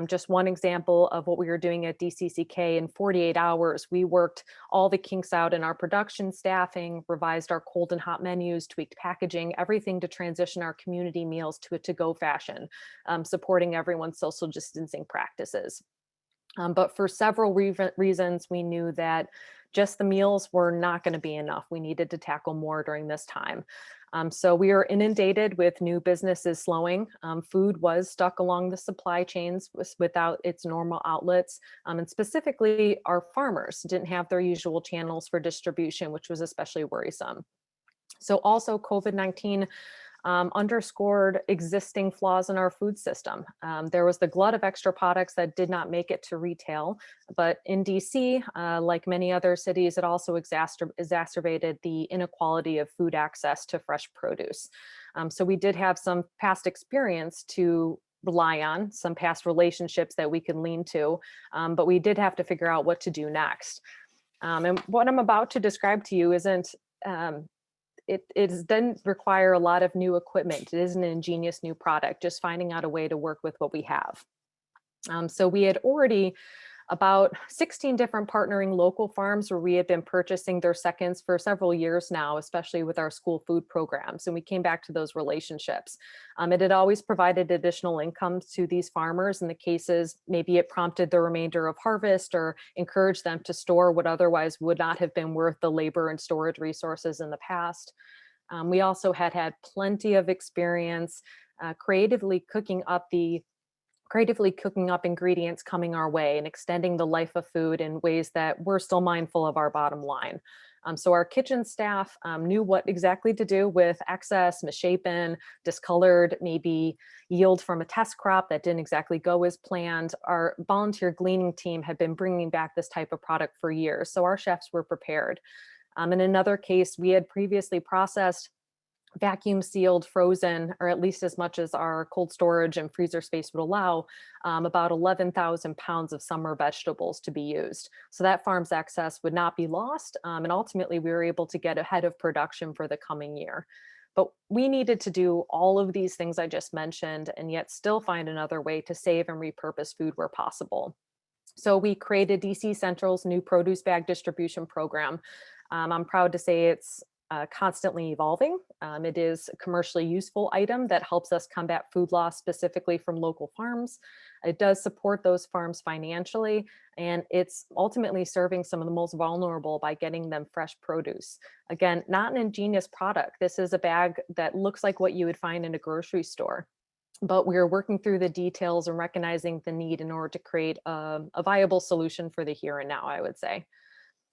Just one example of what we were doing at DCCK in 48 hours, we worked all the kinks out in our production staffing, revised our cold and hot menus, tweaked packaging, everything to transition our community meals to a to-go fashion, supporting everyone's social distancing practices. But for several reasons, we knew that just the meals were not going to be enough. We needed to tackle more during this time. So we are inundated with new businesses slowing. Food was stuck along the supply chains without its normal outlets. And specifically, our farmers didn't have their usual channels for distribution, which was especially worrisome. So also COVID-19 underscored existing flaws in our food system. There was the glut of extra products that did not make it to retail, but in DC, like many other cities, it also exacerbated the inequality of food access to fresh produce. So we did have some past experience to rely on, some past relationships that we could lean to, but we did have to figure out what to do next. And what I'm about to describe to you isn't it doesn't require a lot of new equipment. It is an ingenious new product, just finding out a way to work with what we have. So we had already about 16 different partnering local farms where we had been purchasing their seconds for several years now, especially with our school food programs. And we came back to those relationships. It had always provided additional income to these farmers. In the cases, maybe it prompted the remainder of harvest or encouraged them to store what otherwise would not have been worth the labor and storage resources in the past. We also had plenty of experience creatively cooking up ingredients coming our way and extending the life of food in ways that we're still mindful of our bottom line. So our kitchen staff knew what exactly to do with excess, misshapen, discolored, maybe yield from a test crop that didn't exactly go as planned. Our volunteer gleaning team had been bringing back this type of product for years, so our chefs were prepared. In another case, we had previously processed vacuum sealed, frozen, or at least as much as our cold storage and freezer space would allow, about 11,000 pounds of summer vegetables to be used. So that farm's excess would not be lost. And ultimately we were able to get ahead of production for the coming year. But we needed to do all of these things I just mentioned, and yet still find another way to save and repurpose food where possible. So we created DC Central's new produce bag distribution program. I'm proud to say it's constantly evolving. It is a commercially useful item that helps us combat food loss specifically from local farms. It does support those farms financially, and it's ultimately serving some of the most vulnerable by getting them fresh produce. Again, not an ingenious product. This is a bag that looks like what you would find in a grocery store, but we're working through the details and recognizing the need in order to create a viable solution for the here and now, I would say.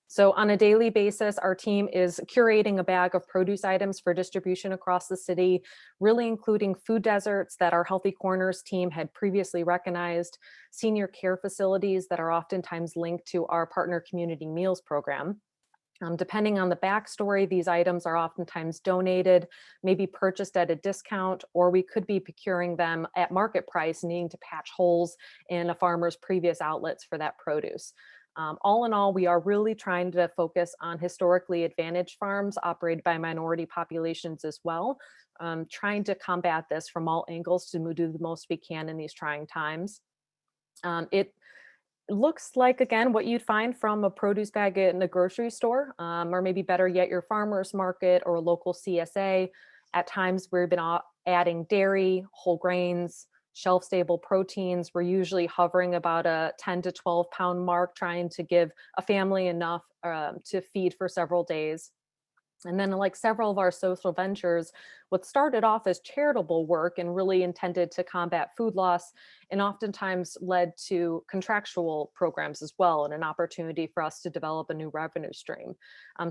So on a daily basis, our team is curating a bag of produce items for distribution across the city, really including food deserts that our Healthy Corners team had previously recognized, senior care facilities that are oftentimes linked to our partner community meals program. Depending on the backstory, these items are oftentimes donated, maybe purchased at a discount, or we could be procuring them at market price, needing to patch holes in a farmer's previous outlets for that produce. All in all, we are really trying to focus on historically advantaged farms operated by minority populations as well, trying to combat this from all angles to do the most we can in these trying times. It looks like, again, what you'd find from a produce bag in a grocery store, or maybe better yet, your farmer's market or a local CSA. At times, we've been adding dairy, whole grains, shelf-stable proteins. We're usually hovering about a 10 to 12 pound mark, trying to give a family enough to feed for several days. And then, like several of our social ventures, what started off as charitable work and really intended to combat food loss, and oftentimes led to contractual programs as well, and an opportunity for us to develop a new revenue stream.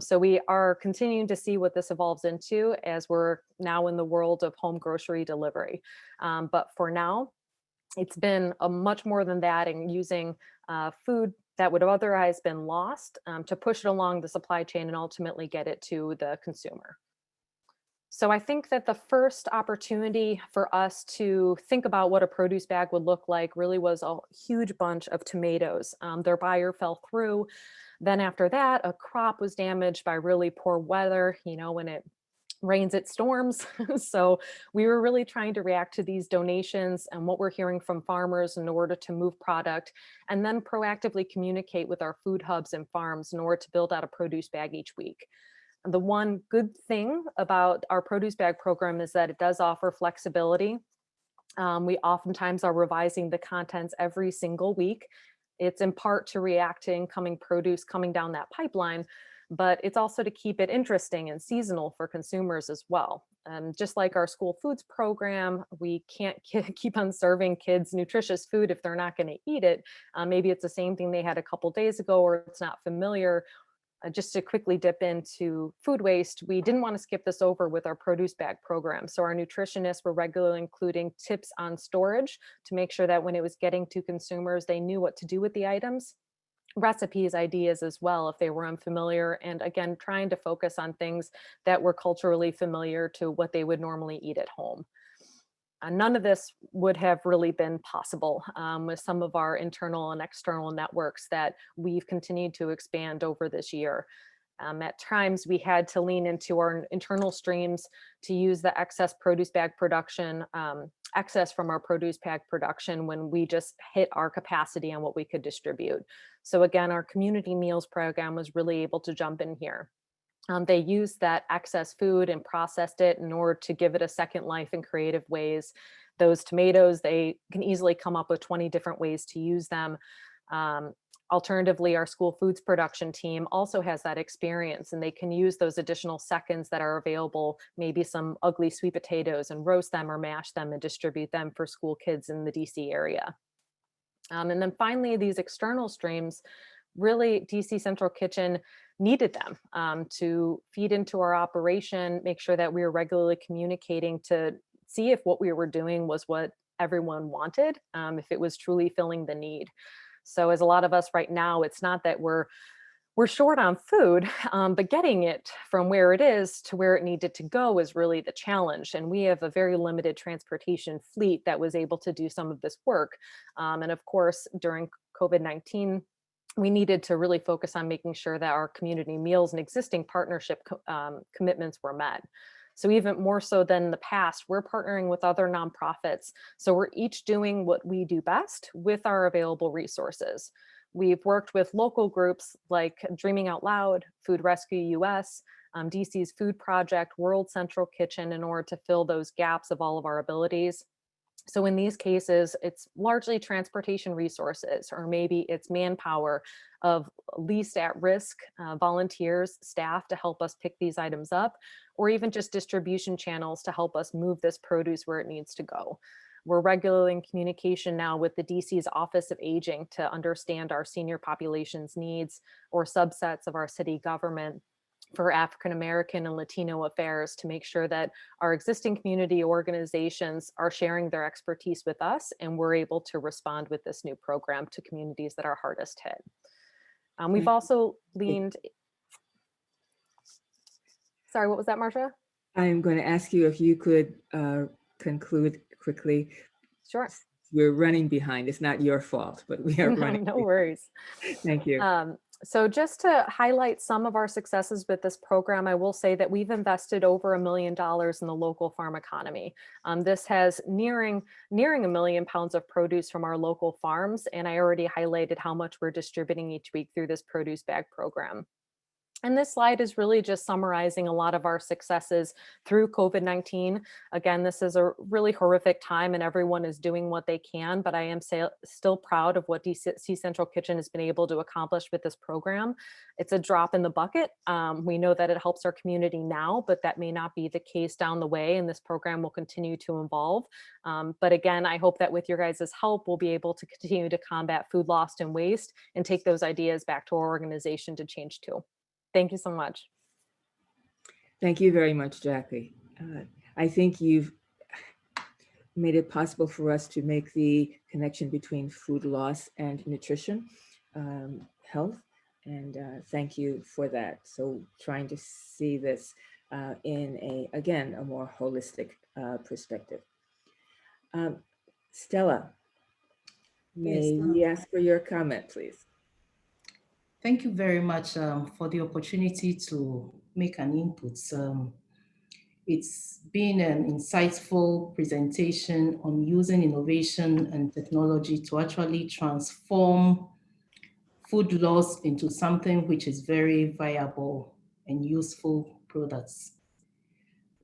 So we are continuing to see what this evolves into as we're now in the world of home grocery delivery. But for now, it's been a much more than that, and using food that would have otherwise been lost to push it along the supply chain and ultimately get it to the consumer. So I think that the first opportunity for us to think about what a produce bag would look like really was a huge bunch of tomatoes. Their buyer fell through. Then after that, a crop was damaged by really poor weather. When it rains, it storms. So we were really trying to react to these donations and what we're hearing from farmers in order to move product, and then proactively communicate with our food hubs and farms in order to build out a produce bag each week. And the one good thing about our produce bag program is that it does offer flexibility. We oftentimes are revising the contents every single week. It's in part to react to incoming produce coming down that pipeline, but it's also to keep it interesting and seasonal for consumers as well. Just like our school foods program, we can't keep on serving kids nutritious food if they're not going to eat it. Maybe it's the same thing they had a couple days ago, or it's not familiar. Just to quickly dip into food waste, we didn't want to skip this over with our produce bag program. So our nutritionists were regularly including tips on storage to make sure that when it was getting to consumers, they knew what to do with the items. Recipes, ideas as well, if they were unfamiliar, and again, trying to focus on things that were culturally familiar to what they would normally eat at home. None of this would have really been possible with some of our internal and external networks that we've continued to expand over this year. At times, we had to lean into our internal streams to use the excess produce bag production, excess from our produce bag production when we just hit our capacity on what we could distribute. So again, our community meals program was really able to jump in here. They used that excess food and processed it in order to give it a second life in creative ways. Those tomatoes, they can easily come up with 20 different ways to use them. Alternatively, our school foods production team also has that experience, and they can use those additional seconds that are available, maybe some ugly sweet potatoes, and roast them or mash them and distribute them for school kids in the DC area. And then finally, these external streams, really DC Central Kitchen needed them to feed into our operation, make sure that we were regularly communicating to see if what we were doing was what everyone wanted, if it was truly filling the need. So as a lot of us right now, it's not that we're short on food, but getting it from where it is to where it needed to go is really the challenge. And we have a very limited transportation fleet that was able to do some of this work. And of course, during COVID-19, we needed to really focus on making sure that our community meals and existing partnership commitments were met. So even more so than in the past, we're partnering with other nonprofits. So we're each doing what we do best with our available resources. We've worked with local groups like Dreaming Out Loud, Food Rescue US, DC's Food Project, World Central Kitchen, in order to fill those gaps of all of our abilities. So in these cases, it's largely transportation resources, or maybe it's manpower of least at risk volunteers, staff to help us pick these items up, or even just distribution channels to help us move this produce where it needs to go. We're regularly in communication now with the DC's Office of Aging to understand our senior population's needs or subsets of our city government for African American and Latino affairs to make sure that our existing community organizations are sharing their expertise with us, and we're able to respond with this new program to communities that are hardest hit. We've also leaned, sorry, what was that, Marcia? I'm going to ask you if you could conclude quickly. Sure. We're running behind. It's not your fault, but we are running. No worries. Thank you. So just to highlight some of our successes with this program, I will say that we've invested over $1 million in the local farm economy. This has nearing £1 million of produce from our local farms, and I already highlighted how much we're distributing each week through this produce bag program. And this slide is really just summarizing a lot of our successes through COVID-19. Again, this is a really horrific time and everyone is doing what they can, but I am still proud of what DC Central Kitchen has been able to accomplish with this program. It's a drop in the bucket. We know that it helps our community now, but that may not be the case down the way, and this program will continue to evolve. But again, I hope that with your guys' help, we'll be able to continue to combat food loss and waste and take those ideas back to our organization to change too. Thank you so much. Thank you very much, Jackie. I think you've made it possible for us to make the connection between food loss and nutrition, health, and thank you for that. So trying to see this in a more holistic perspective. Stella, may we ask for your comment, please? Thank you very much for the opportunity to make an input. It's been an insightful presentation on using innovation and technology to actually transform food loss into something which is very viable and useful products.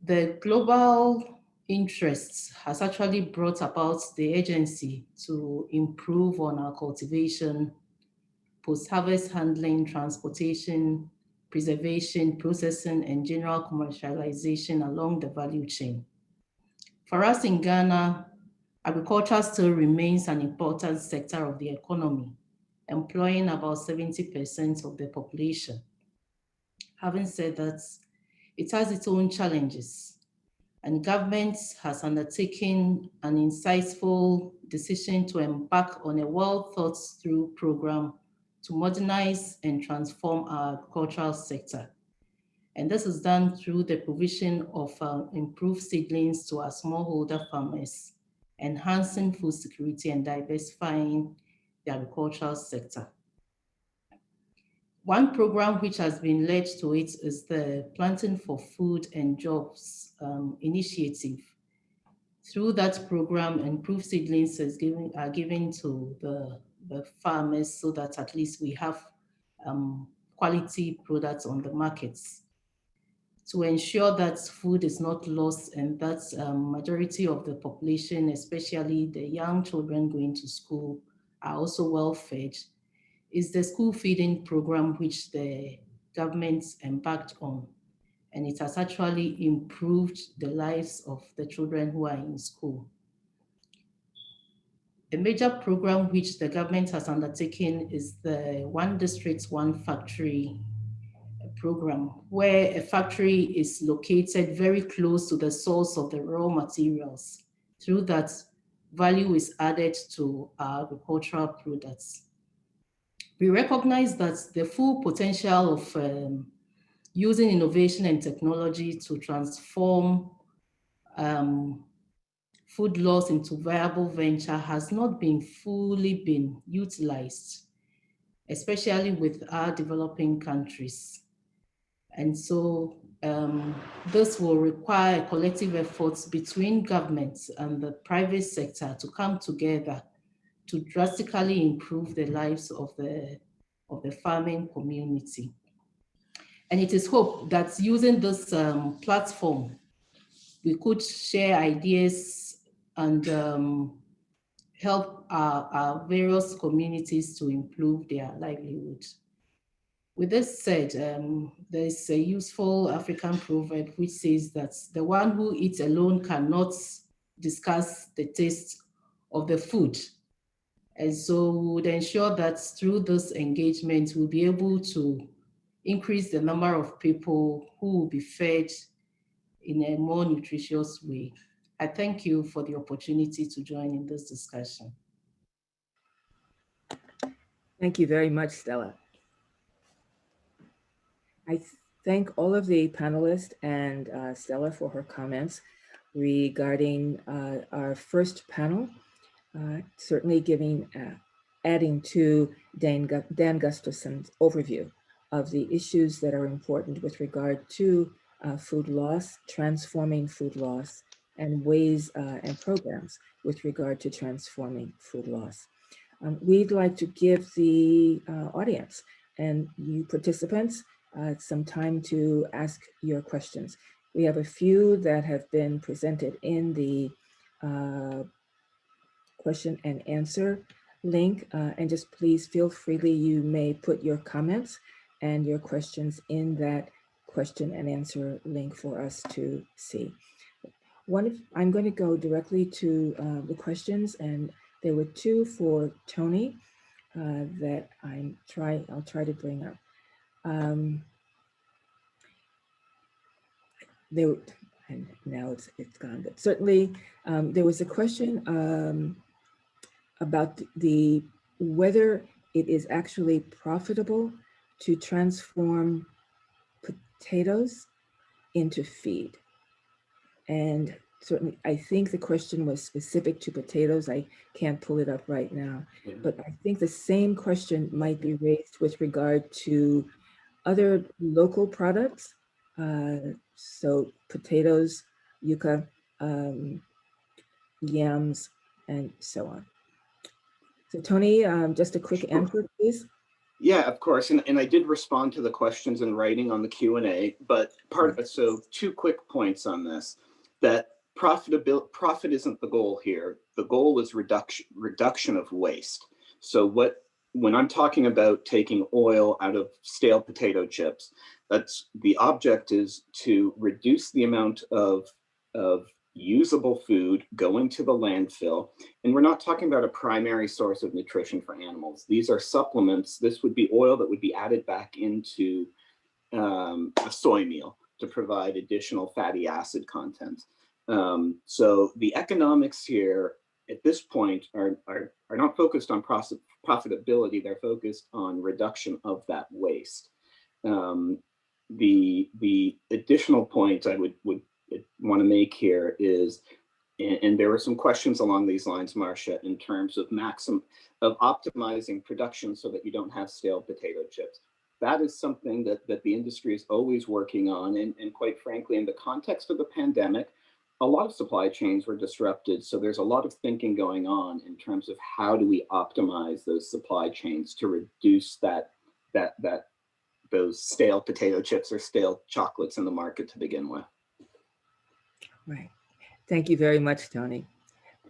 The global interests has actually brought about the agency to improve on our cultivation, post-harvest handling, transportation, preservation, processing, and general commercialization along the value chain. For us in Ghana, agriculture still remains an important sector of the economy, employing about 70% of the population. Having said that, it has its own challenges, and government has undertaken an insightful decision to embark on a well-thought-through program to modernize and transform our agricultural sector. And this is done through the provision of improved seedlings to our smallholder farmers, enhancing food security and diversifying the agricultural sector. One program which has been led to it is the Planting for Food and Jobs initiative. Through that program, improved seedlings are given to the farmers so that at least we have quality products on the markets, to ensure that food is not lost and that majority of the population, especially the young children going to school, are also well fed, is the school feeding program which the government embarked on. And it has actually improved the lives of the children who are in school. A major program which the government has undertaken is the One District, One Factory program, where a factory is located very close to the source of the raw materials. Through that, value is added to our agricultural products. We recognize that the full potential of using innovation and technology to transform food loss into viable venture has not been fully utilized, especially with our developing countries. And so this will require collective efforts between governments and the private sector to come together to drastically improve the lives of the farming community. And it is hoped that using this platform, we could share ideas and help our various communities to improve their livelihood. With this said, there's a useful African proverb which says that the one who eats alone cannot discuss the taste of the food. And so we would ensure that through this engagement, we'll be able to increase the number of people who will be fed in a more nutritious way. I thank you for the opportunity to join in this discussion. Thank you very much, Stella. I thank all of the panelists and Stella for her comments regarding our first panel, certainly adding to Dan Gustafson's overview of the issues that are important with regard to food loss, transforming food loss, and ways and programs with regard to transforming food loss. We'd like to give the audience and you participants some time to ask your questions. We have a few that have been presented in the question and answer link, and just please feel freely, you may put your comments and your questions in that question and answer link for us to see. I'm going to go directly to the questions, and there were two for Tony that I'll try to bring up. And now it's gone, but certainly there was a question about whether it is actually profitable to transform potatoes into feed. And certainly, I think the question was specific to potatoes. I can't pull it up right now, but I think the same question might be raised with regard to other local products. So potatoes, yucca, yams, and so on. So Tony, just a quick answer, please. Yeah, of course. And I did respond to the questions in writing on the Q&A, but so 2 quick points on this, that profit isn't the goal here. The goal is reduction of waste. So when I'm talking about taking oil out of stale potato chips, that's the object is to reduce the amount of usable food going to the landfill. And we're not talking about a primary source of nutrition for animals. These are supplements. This would be oil that would be added back into a soy meal to provide additional fatty acid content. So the economics here at this point are not focused on profitability. They're focused on reduction of that waste. The additional point I would want to make here is, and there were some questions along these lines, Marcia, in terms of optimizing production so that you don't have stale potato chips. That is something that the industry is always working on. And quite frankly, in the context of the pandemic, a lot of supply chains were disrupted. So there's a lot of thinking going on in terms of how do we optimize those supply chains to reduce those stale potato chips or stale chocolates in the market to begin with. Right. Thank you very much, Tony.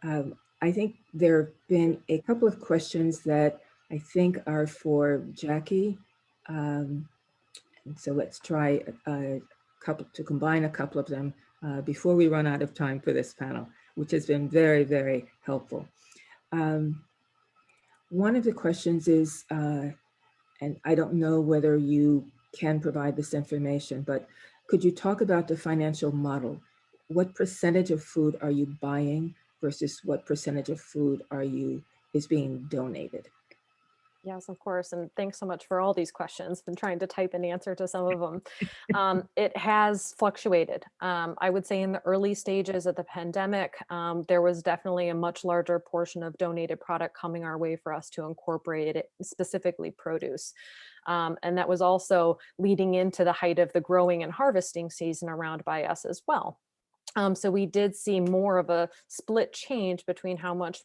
I think there have been a couple of questions that I think are for Jackie. And so let's try to combine a couple of them before we run out of time for this panel, which has been very, very helpful. One of the questions is, and I don't know whether you can provide this information, but could you talk about the financial model? What percentage of food are you buying versus what percentage of food is being donated? Yes, of course. And thanks so much for all these questions. Been trying to type an answer to some of them. It has fluctuated. I would say in the early stages of the pandemic, there was definitely a much larger portion of donated product coming our way for us to incorporate it, specifically produce. And that was also leading into the height of the growing and harvesting season around by us as well. So we did see more of a split change between how much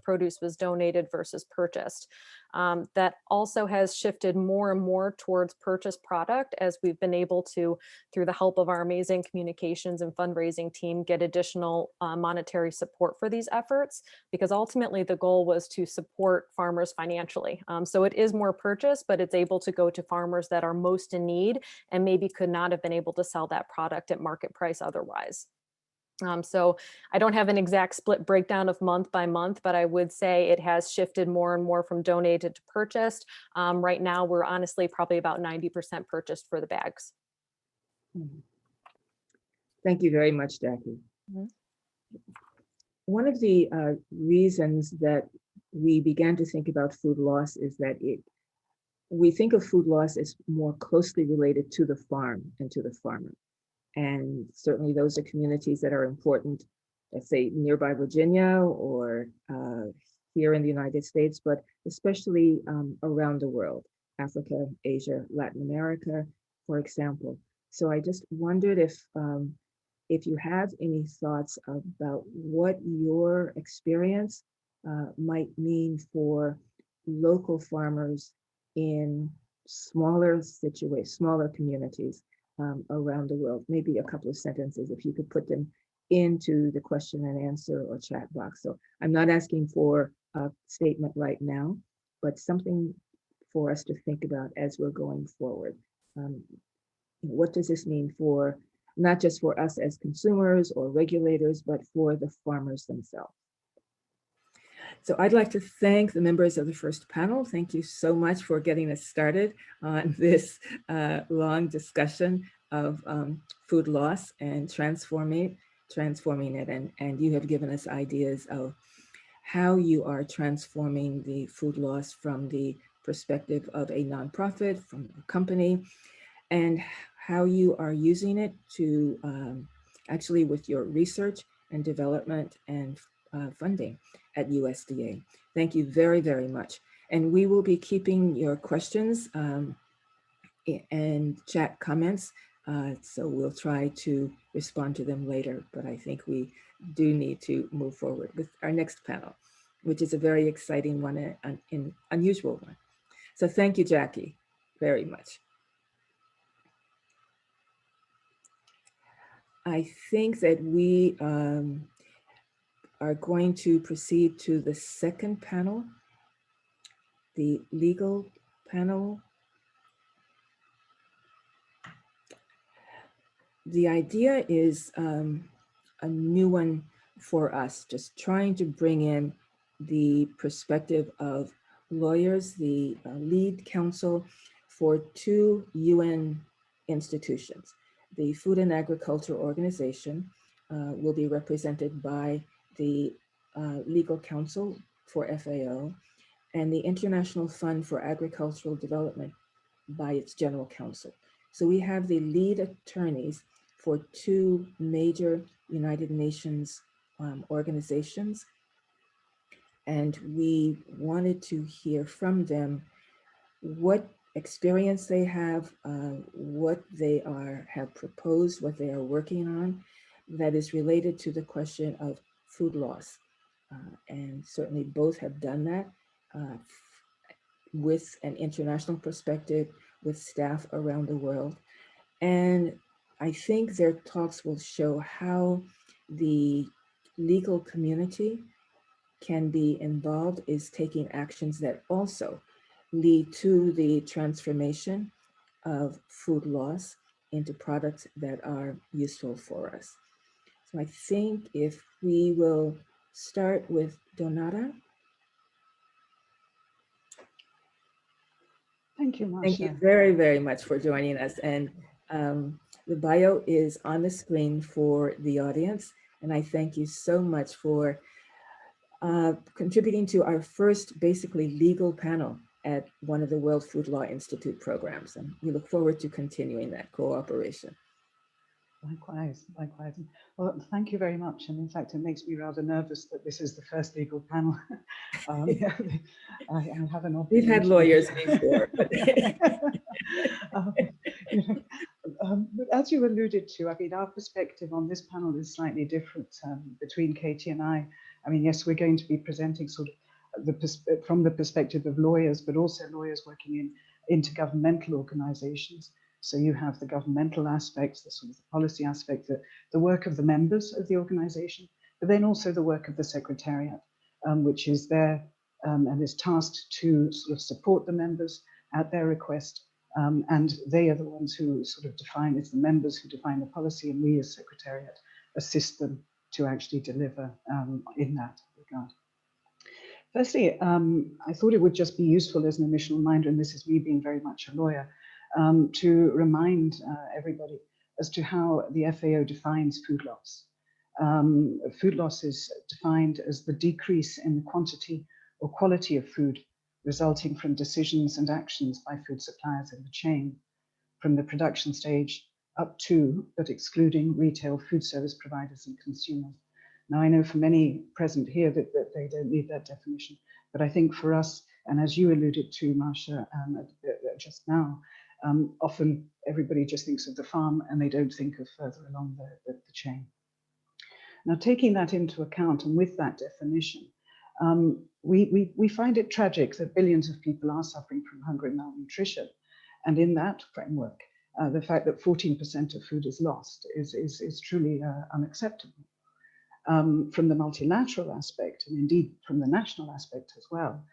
produce was donated versus purchased. That also has shifted more and more towards purchased product as we've been able to, through the help of our amazing communications and fundraising team, get additional monetary support for these efforts, because ultimately the goal was to support farmers financially. So it is more purchased, but it's able to go to farmers that are most in need and maybe could not have been able to sell that product at market price otherwise. So I don't have an exact split breakdown of month by month, but I would say it has shifted more and more from donated to purchased. Right now, we're honestly probably about 90% purchased for the bags. Thank you very much, Jackie. Mhm. One of the reasons that we began to think about food loss is that we think of food loss as more closely related to the farm and to the farmer. And certainly those are communities that are important, let's say nearby Virginia or here in the United States, but especially around the world, Africa, Asia, Latin America, for example. So I just wondered if you have any thoughts about what your experience might mean for local farmers in smaller situations, smaller communities around the world. Maybe a couple of sentences, if you could put them into the question and answer or chat box. So I'm not asking for a statement right now, but something for us to think about as we're going forward. What does this mean for not just for us as consumers or regulators, but for the farmers themselves? So I'd like to thank the members of the first panel. Thank you so much for getting us started on this long discussion of food loss and transforming it. And you have given us ideas of how you are transforming the food loss from the perspective of a nonprofit, from a company, and how you are using it to actually with your research and development and funding at USDA. Thank you very, very much. And we will be keeping your questions and chat comments. So we'll try to respond to them later, but I think we do need to move forward with our next panel, which is a very exciting one and unusual one. So thank you, Jackie, very much. I think that we are going to proceed to the second panel, the legal panel. The idea is a new one for us, just trying to bring in the perspective of lawyers, the lead counsel for two UN institutions. The Food and Agriculture Organization will be represented by the legal counsel for FAO and the International Fund for Agricultural Development by its general counsel. So we have the lead attorneys for two major United Nations organizations. And we wanted to hear from them what experience they have, what they have proposed, what they are working on that is related to the question of food loss. And certainly both have done that with an international perspective, with staff around the world. And I think their talks will show how the legal community can be involved, is taking actions that also lead to the transformation of food loss into products that are useful for us. So I think if we will start with Donata. Thank you, Marsha. Thank you very, very much for joining us. And the bio is on the screen for the audience. And I thank you so much for contributing to our first basically legal panel at one of the World Food Law Institute programs. And we look forward to continuing that cooperation. Likewise, likewise. Well, thank you very much. And in fact, it makes me rather nervous that this is the first legal panel. I have an opportunity. We've had lawyers before. But as you alluded to, I mean, our perspective on this panel is slightly different between Katie and I. I mean, yes, we're going to be presenting sort of from the perspective of lawyers, but also lawyers working in intergovernmental organizations. So you have the governmental aspects, the sort of the policy aspect, the work of the members of the organization, but then also the work of the secretariat, which is there and is tasked to sort of support the members at their request. And they are the ones who sort of define, it's the members who define the policy, and we as secretariat assist them to actually deliver in that regard. Firstly, I thought it would just be useful as an initial reminder, and this is me being very much a lawyer, to remind everybody as to how the FAO defines food loss. Food loss is defined as the decrease in the quantity or quality of food resulting from decisions and actions by food suppliers in the chain, from the production stage up to, but excluding, retail food service providers and consumers. Now, I know for many present here that they don't need that definition, but I think for us, and as you alluded to, Marcia, just now, often everybody just thinks of the farm and they don't think of further along the chain. Now, taking that into account and with that definition, we find it tragic that billions of people are suffering from hunger and malnutrition. And in that framework, the fact that 14% of food is lost is truly unacceptable. From the multilateral aspect, and indeed from the national aspect as well,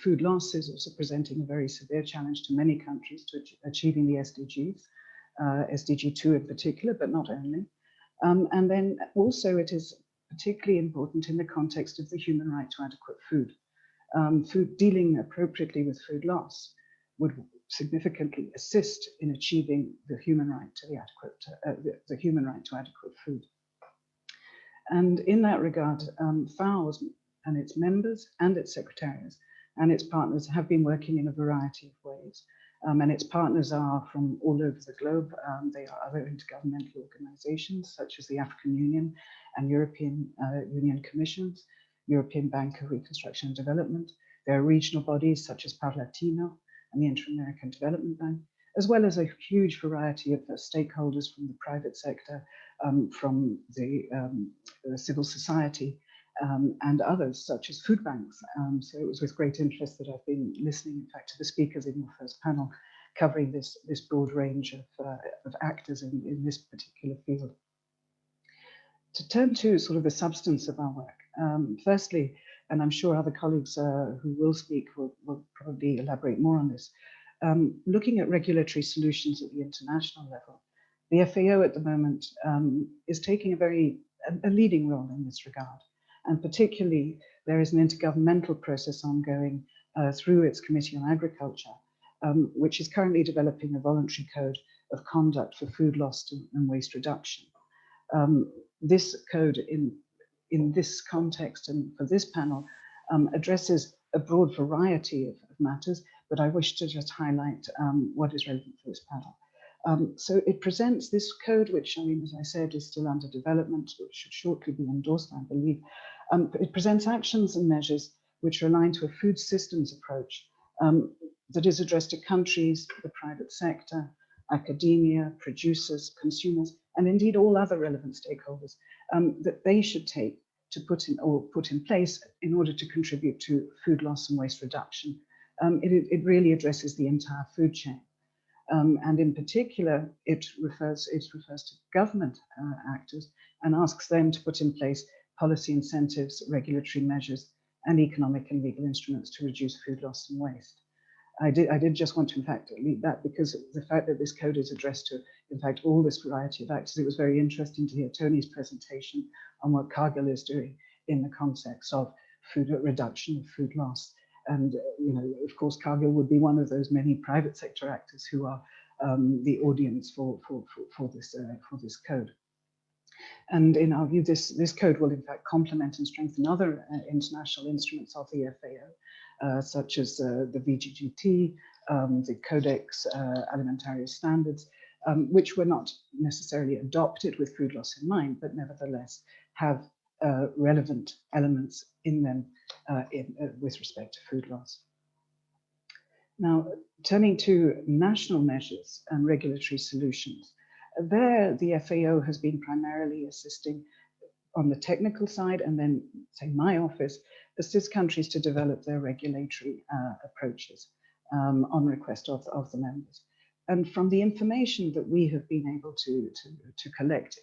food loss is also presenting a very severe challenge to many countries to achieving the SDGs, SDG 2 in particular, but not only. And then also it is particularly important in the context of the human right to adequate food. Food dealing appropriately with food loss would significantly assist in achieving the human right to the human right to adequate food. And in that regard, FAO and its members and its secretariats and its partners have been working in a variety of ways. And its partners are from all over the globe. They are other intergovernmental organizations such as the African Union and European Union Commissions, European Bank for Reconstruction and Development. There are regional bodies such as Latino and the Inter-American Development Bank, as well as a huge variety of stakeholders from the private sector, from the civil society, and others such as food banks. So it was with great interest that I've been listening, in fact, to the speakers in your first panel, covering this broad range of actors in this particular field. To turn to sort of the substance of our work, firstly, and I'm sure other colleagues who will speak will probably elaborate more on this, looking at regulatory solutions at the international level, the FAO at the moment is taking a leading role in this regard. And particularly, there is an intergovernmental process ongoing through its Committee on Agriculture, which is currently developing a voluntary code of conduct for food loss and waste reduction. This code in this context and for this panel addresses a broad variety of matters, but I wish to just highlight what is relevant for this panel. So it presents this code, which, I mean, as I said, is still under development, which should shortly be endorsed, I believe. It presents actions and measures which are aligned to a food systems approach that is addressed to countries, the private sector, academia, producers, consumers, and indeed all other relevant stakeholders that they should take to put in place in order to contribute to food loss and waste reduction. It really addresses the entire food chain. And in particular, it refers to government actors and asks them to put in place policy incentives, regulatory measures, and economic and legal instruments to reduce food loss and waste. I did just want to, in fact, leave that because the fact that this code is addressed to, in fact, all this variety of actors, it was very interesting to hear Tony's presentation on what Cargill is doing in the context of food reduction of food loss. And, you know, of course, Cargill would be one of those many private sector actors who are the audience for this code. And in our view, this code will in fact complement and strengthen other international instruments of the FAO, such as the VGGT, the Codex Alimentarius Standards, which were not necessarily adopted with food loss in mind, but nevertheless have relevant elements in them with respect to food loss. Now, turning to national measures and regulatory solutions, there the FAO has been primarily assisting on the technical side, and then, say, my office assists countries to develop their regulatory approaches on request of the members. And from the information that we have been able to collect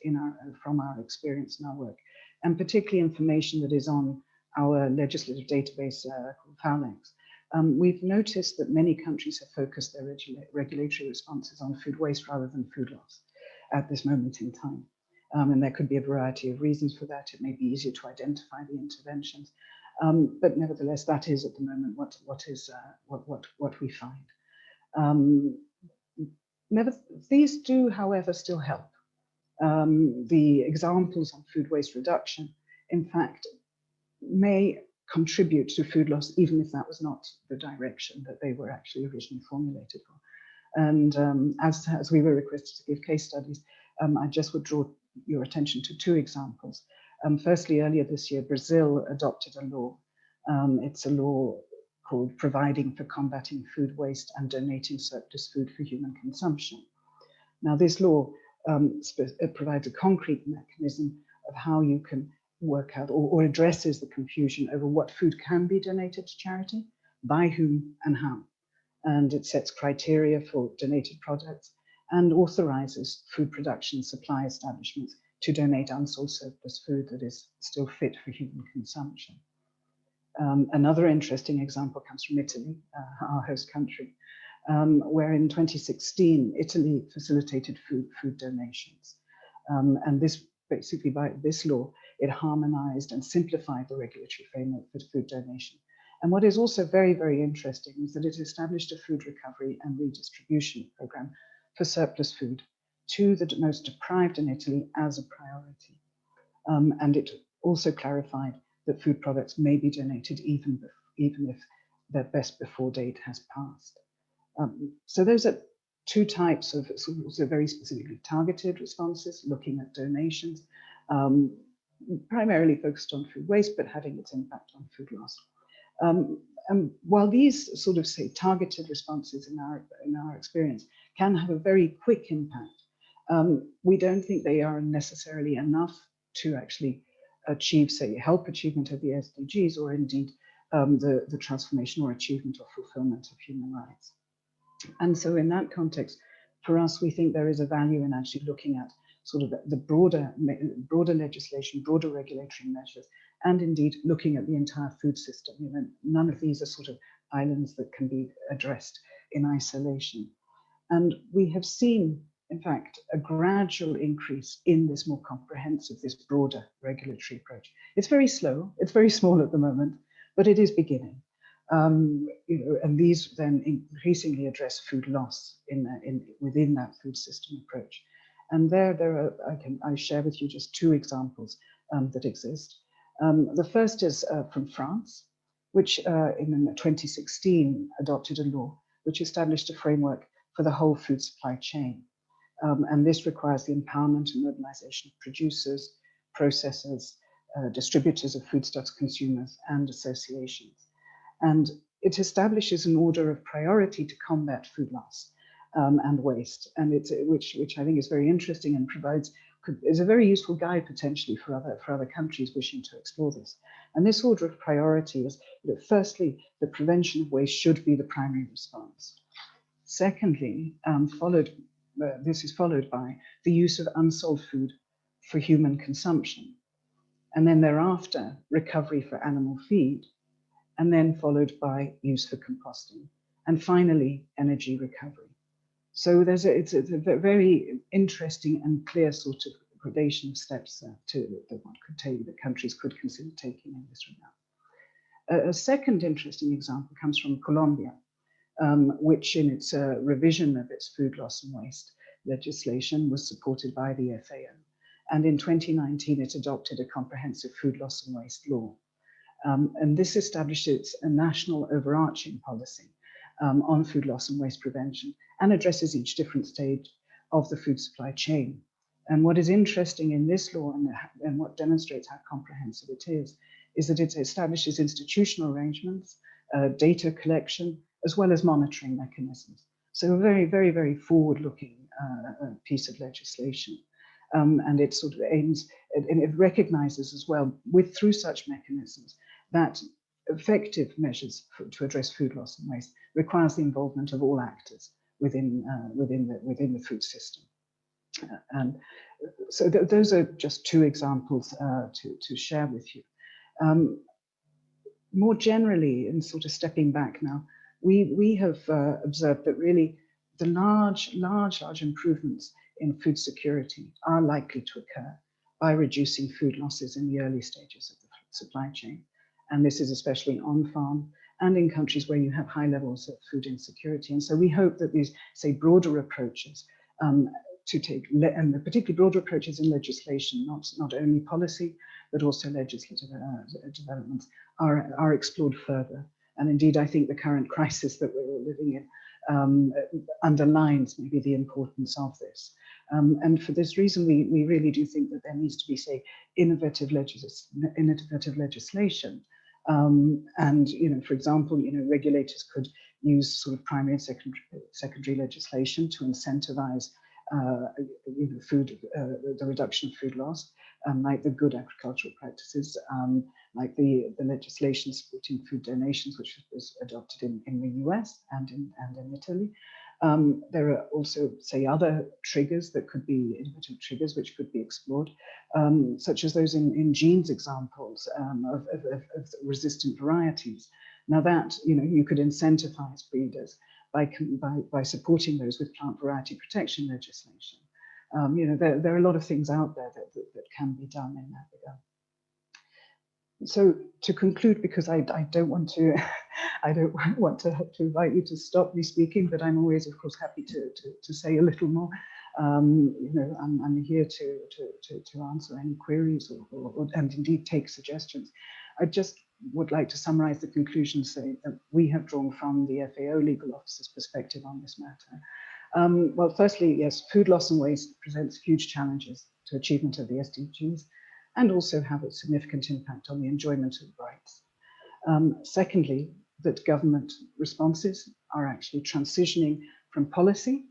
from our experience and our work, and particularly information that is on our legislative database called Phalanx, we've noticed that many countries have focused their regulatory responses on food waste rather than food loss at this moment in time. And there could be a variety of reasons for that. It may be easier to identify the interventions. But nevertheless, that is at the moment what we find. These do, however, still help. The examples on food waste reduction, in fact, may contribute to food loss, even if that was not the direction that they were actually originally formulated for. And as we were requested to give case studies, I just would draw your attention to two examples. Firstly, earlier this year, Brazil adopted a law. It's a law called Providing for Combating Food Waste and Donating Surplus Food for Human Consumption. Now, this law provides a concrete mechanism of how you can work out or addresses the confusion over what food can be donated to charity, by whom and how. And it sets criteria for donated products and authorizes food production supply establishments to donate unsold surplus food that is still fit for human consumption. Another interesting example comes from Italy, our host country, where in 2016, Italy facilitated food donations. And this basically, by this law, it harmonized and simplified the regulatory framework for food donation. And what is also very, very interesting is that it established a food recovery and redistribution program for surplus food to the most deprived in Italy as a priority. And it also clarified that food products may be donated even if their best before date has passed. So those are two types of very specifically targeted responses, looking at donations, primarily focused on food waste, but having its impact on food loss. And while these sort of say targeted responses in our experience can have a very quick impact, we don't think they are necessarily enough to actually achieve, say, help achievement of the SDGs or indeed the transformation or achievement or fulfillment of human rights. And so in that context, for us, we think there is a value in actually looking at sort of the broader legislation, broader regulatory measures, and indeed looking at the entire food system. You know, none of these are sort of islands that can be addressed in isolation. And we have seen, in fact, a gradual increase in this more comprehensive, this broader regulatory approach. It's very slow, it's very small at the moment, but it is beginning. You know, and these then increasingly address food loss within that food system approach. And there are, I share with you just two examples that exist. The first is from France, which in 2016 adopted a law which established a framework for the whole food supply chain. And this requires the empowerment and mobilization of producers, processors, distributors of foodstuffs, consumers, and associations. And it establishes an order of priority to combat food loss and waste, and which I think is very interesting and is a very useful guide potentially for other countries wishing to explore this. And this order of priority is that firstly, the prevention of waste should be the primary response. Secondly, this is followed by the use of unsold food for human consumption, and then thereafter recovery for animal feed, and then followed by use for composting, and finally energy recovery. So it's a very interesting and clear sort of gradation of steps that countries could consider taking in this regard. A second interesting example comes from Colombia, which in its revision of its food loss and waste legislation was supported by the FAO. And in 2019, it adopted a comprehensive food loss and waste law. And this establishes a national overarching policy on food loss and waste prevention and addresses each different stage of the food supply chain. And what is interesting in this law and what demonstrates how comprehensive it is that it establishes institutional arrangements, data collection, as well as monitoring mechanisms. So a very, very, very forward-looking piece of legislation. And it sort of aims, and it recognizes as well, through such mechanisms, that effective measures to address food loss and waste requires the involvement of all actors within the food system. And so those are just two examples to share with you. More generally, and sort of stepping back now, we have observed that really the large improvements in food security are likely to occur by reducing food losses in the early stages of the supply chain. And this is especially on farm and in countries where you have high levels of food insecurity. And so we hope that these, say, broader approaches to take, and particularly broader approaches in legislation, not only policy, but also legislative developments, are explored further. And indeed, I think the current crisis that we're all living in underlines maybe the importance of this. And for this reason, we really do think that there needs to be, say, innovative legislation. And, for example, regulators could use sort of primary and secondary legislation to incentivize the reduction of food loss, like the good agricultural practices, like the legislation supporting food donations, which was adopted in the US and in Italy. There are also, say, other triggers that could be innovative triggers which could be explored, such as those in genes examples of resistant varieties. Now that, you could incentivize breeders by supporting those with plant variety protection legislation. There are a lot of things out there that can be done in that regard. So to conclude, because I don't want to have to invite you to stop me speaking, but I'm always, of course, happy to say a little more. I'm here to answer any queries and indeed take suggestions. I just would like to summarize the conclusions that we have drawn from the FAO legal officer's perspective on this matter. Well, firstly, yes, food loss and waste presents huge challenges to achievement of the SDGs and also have a significant impact on the enjoyment of rights. Secondly, that government responses are actually transitioning from policy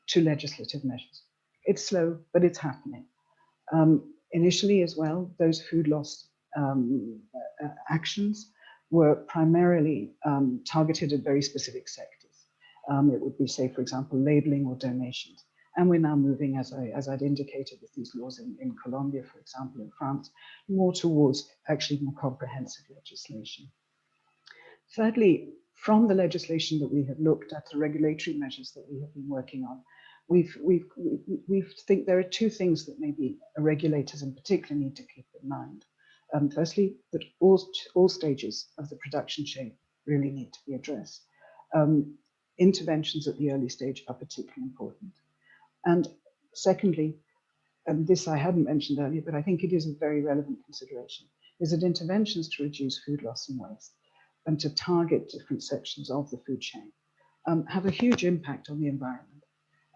to legislative measures. It's slow, but it's happening. Initially as well, those food loss actions were primarily targeted at very specific sectors. It would be, say, for example, labeling or donations. And we're now moving, as I'd indicated with these laws in Colombia, for example, in France, more towards actually more comprehensive legislation. Thirdly, from the legislation that we have looked at, the regulatory measures that we have been working on, we think there are two things that maybe regulators in particular need to keep in mind. Firstly, that all stages of the production chain really need to be addressed. Interventions at the early stage are particularly important. And secondly, and this I hadn't mentioned earlier, but I think it is a very relevant consideration, is that interventions to reduce food loss and waste and to target different sections of the food chain have a huge impact on the environment.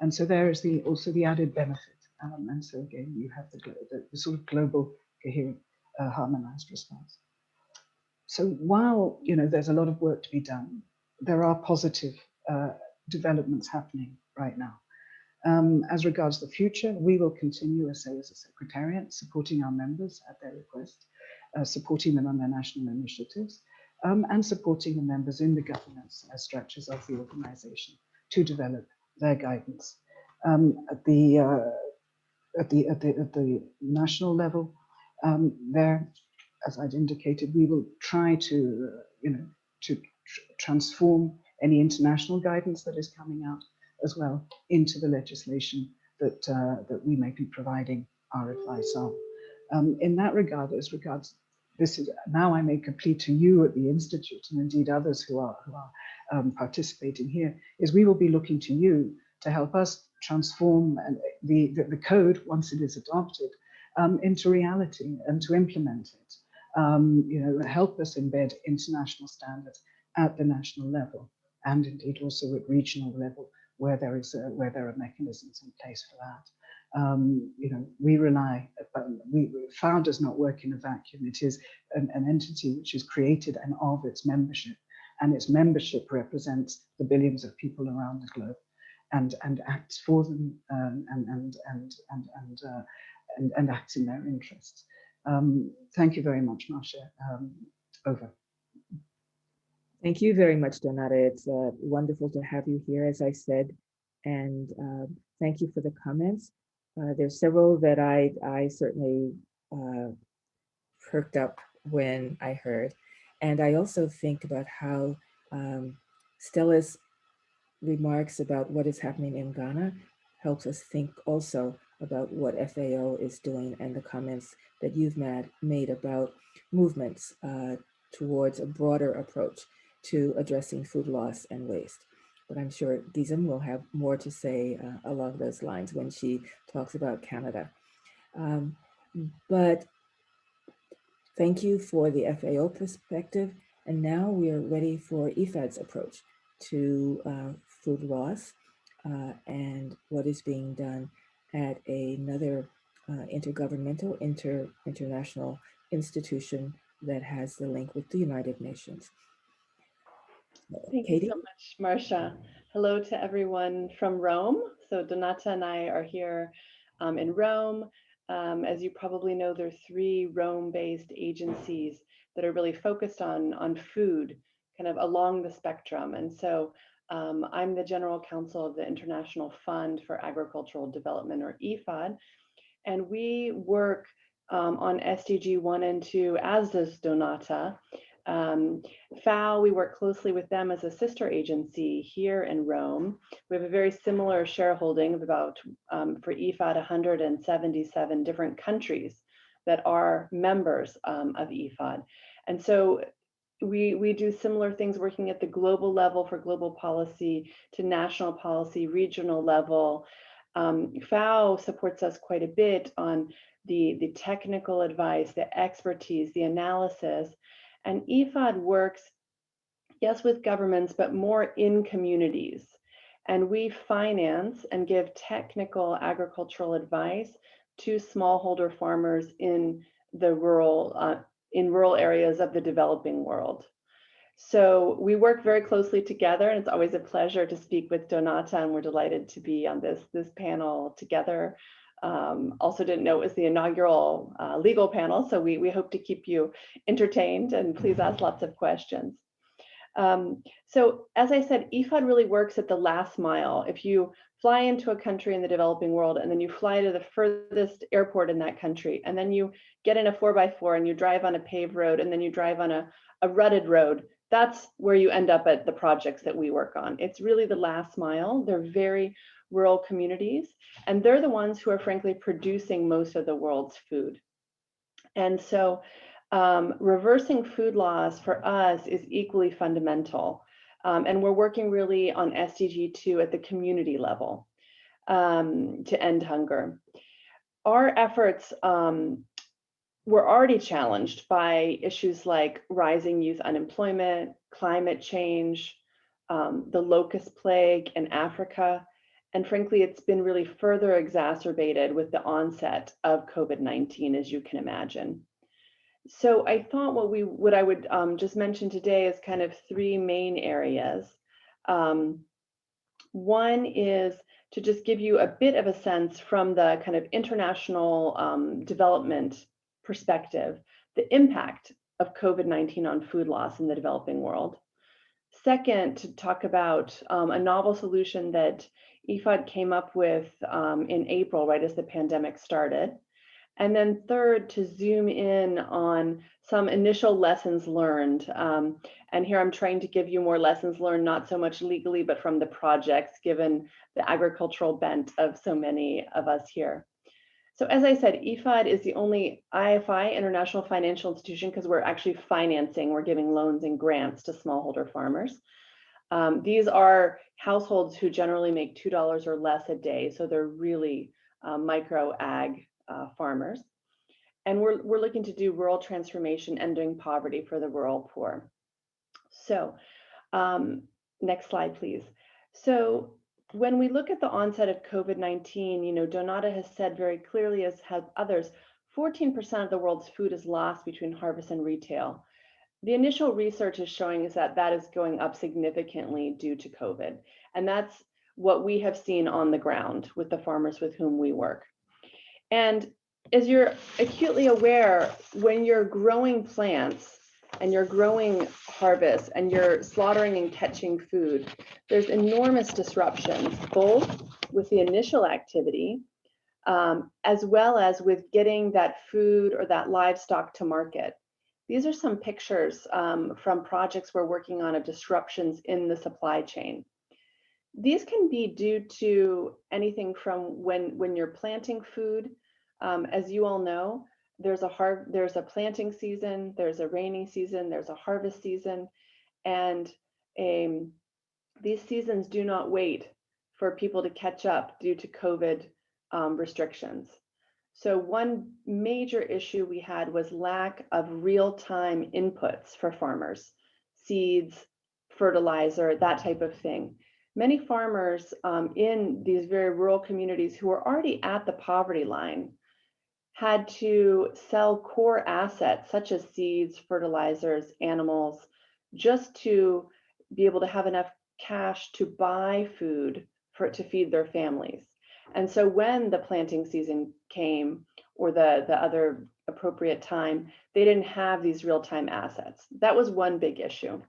And so there is also the added benefit. And so again, you have the sort of global, coherent, harmonized response. So while there's a lot of work to be done, there are positive developments happening right now. As regards the future, we will continue, as a secretariat, supporting our members at their request, supporting them on their national initiatives, and supporting the members in the governance structures of the organization to develop their guidance. At the national level, there, as I'd indicated, we will try to transform any international guidance that is coming out as well into the legislation that we may be providing our advice on. In that regard, as regards this is now I make a plea to you at the Institute and indeed others who are participating here, is we will be looking to you to help us transform the code once it is adopted into reality and to implement it. Help us embed international standards at the national level and indeed also at regional level where there are mechanisms in place for that. We rely, FAO does not work in a vacuum. It is an entity which is created and of its membership, and its membership represents the billions of people around the globe, and acts for them and acts in their interests. Thank you very much, Marcia. Over. Thank you very much, Donata. It's wonderful to have you here, as I said, and thank you for the comments. There's several that I certainly perked up when I heard. And I also think about how Stella's remarks about what is happening in Ghana helps us think also about what FAO is doing, and the comments that you've made about movements towards a broader approach to addressing food loss and waste. But I'm sure Gizem will have more to say along those lines when she talks about Canada. But thank you for the FAO perspective. And now we are ready for IFAD's approach to food loss and what is being done at another intergovernmental, international institution that has the link with the United Nations. Thank Katie? you so much, Marcia. Hello to everyone from Rome. So Donata and I are here in Rome. As you probably know, there are 3 Rome-based agencies that are really focused on food, kind of along the spectrum. And so I'm the general counsel of the International Fund for Agricultural Development, or IFAD, and we work on SDG 1 and 2, as does Donata. FAO, we work closely with them as a sister agency here in Rome. We have a very similar shareholding of about, for IFAD, 177 different countries that are members of IFAD. And so we do similar things, working at the global level for global policy, to national policy, regional level. FAO supports us quite a bit on the technical advice, the expertise, the analysis. And IFAD works, yes, with governments, but more in communities. And we finance and give technical agricultural advice to smallholder farmers in the rural areas of the developing world. So we work very closely together, and it's always a pleasure to speak with Donata, and we're delighted to be on this panel together. Also didn't know it was the inaugural legal panel, so we hope to keep you entertained, and please ask lots of questions. So as I said, IFAD really works at the last mile. If you fly into a country in the developing world, and then you fly to the furthest airport in that country, and then you get in a 4x4 and you drive on a paved road, and then you drive on a rutted road, that's where you end up at the projects that we work on. It's really the last mile. They're very rural communities, and they're the ones who are frankly producing most of the world's food. And so reversing food loss for us is equally fundamental. And we're working really on SDG 2 at the community level to end hunger. Our efforts were already challenged by issues like rising youth unemployment, climate change, the locust plague in Africa. And frankly, it's been really further exacerbated with the onset of COVID-19, as you can imagine. So I thought what I would just mention today is kind of 3 main areas. One is to just give you a bit of a sense from the kind of international development perspective, the impact of COVID-19 on food loss in the developing world. Second, to talk about a novel solution that IFAD came up with in April, right as the pandemic started. And then third, to zoom in on some initial lessons learned. And here I'm trying to give you more lessons learned, not so much legally, but from the projects, given the agricultural bent of so many of us here. So as I said, IFAD is the only IFI, international financial institution, because we're actually financing, we're giving loans and grants to smallholder farmers. These are households who generally make $2 or less a day. So they're really micro ag farmers. And we're looking to do rural transformation, ending poverty for the rural poor. So next slide, please. So when we look at the onset of COVID-19, Donata has said very clearly, as have others, 14% of the world's food is lost between harvest and retail. The initial research is showing is that is going up significantly due to COVID. And that's what we have seen on the ground with the farmers with whom we work. And as you're acutely aware, when you're growing plants and you're growing harvest and you're slaughtering and catching food, there's enormous disruptions, both with the initial activity, as well as with getting that food or that livestock to market. These are some pictures from projects we're working on of disruptions in the supply chain. These can be due to anything from when you're planting food. As you all know, there's a planting season, there's a rainy season, there's a harvest season, and these seasons do not wait for people to catch up due to COVID restrictions. So one major issue we had was lack of real-time inputs for farmers, seeds, fertilizer, that type of thing. Many farmers in these very rural communities who were already at the poverty line had to sell core assets such as seeds, fertilizers, animals, just to be able to have enough cash to buy food to feed their families. And so when the planting season came, or the other appropriate time, they didn't have these real-time assets. That was one big issue.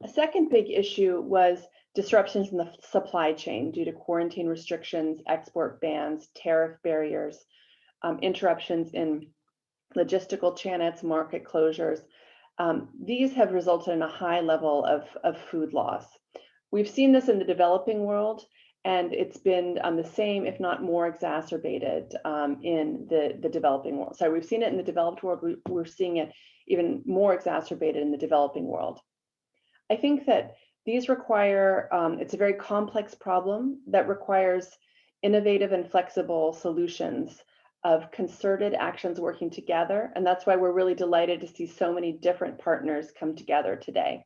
A second big issue was disruptions in the supply chain due to quarantine restrictions, export bans, tariff barriers, interruptions in logistical channels, market closures. These have resulted in a high level of food loss. We've seen this in the developing world, and it's been the same, if not more exacerbated in the developing world. So we've seen it in the developed world, we're seeing it even more exacerbated in the developing world. I think that these require, it's a very complex problem that requires innovative and flexible solutions of concerted actions working together. And that's why we're really delighted to see so many different partners come together today.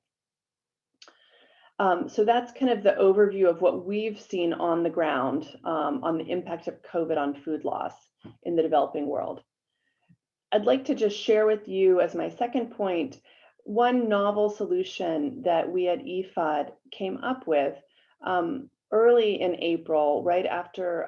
So that's kind of the overview of what we've seen on the ground on the impact of COVID on food loss in the developing world. I'd like to just share with you as my second point, one novel solution that we at IFAD came up with early in April, right after,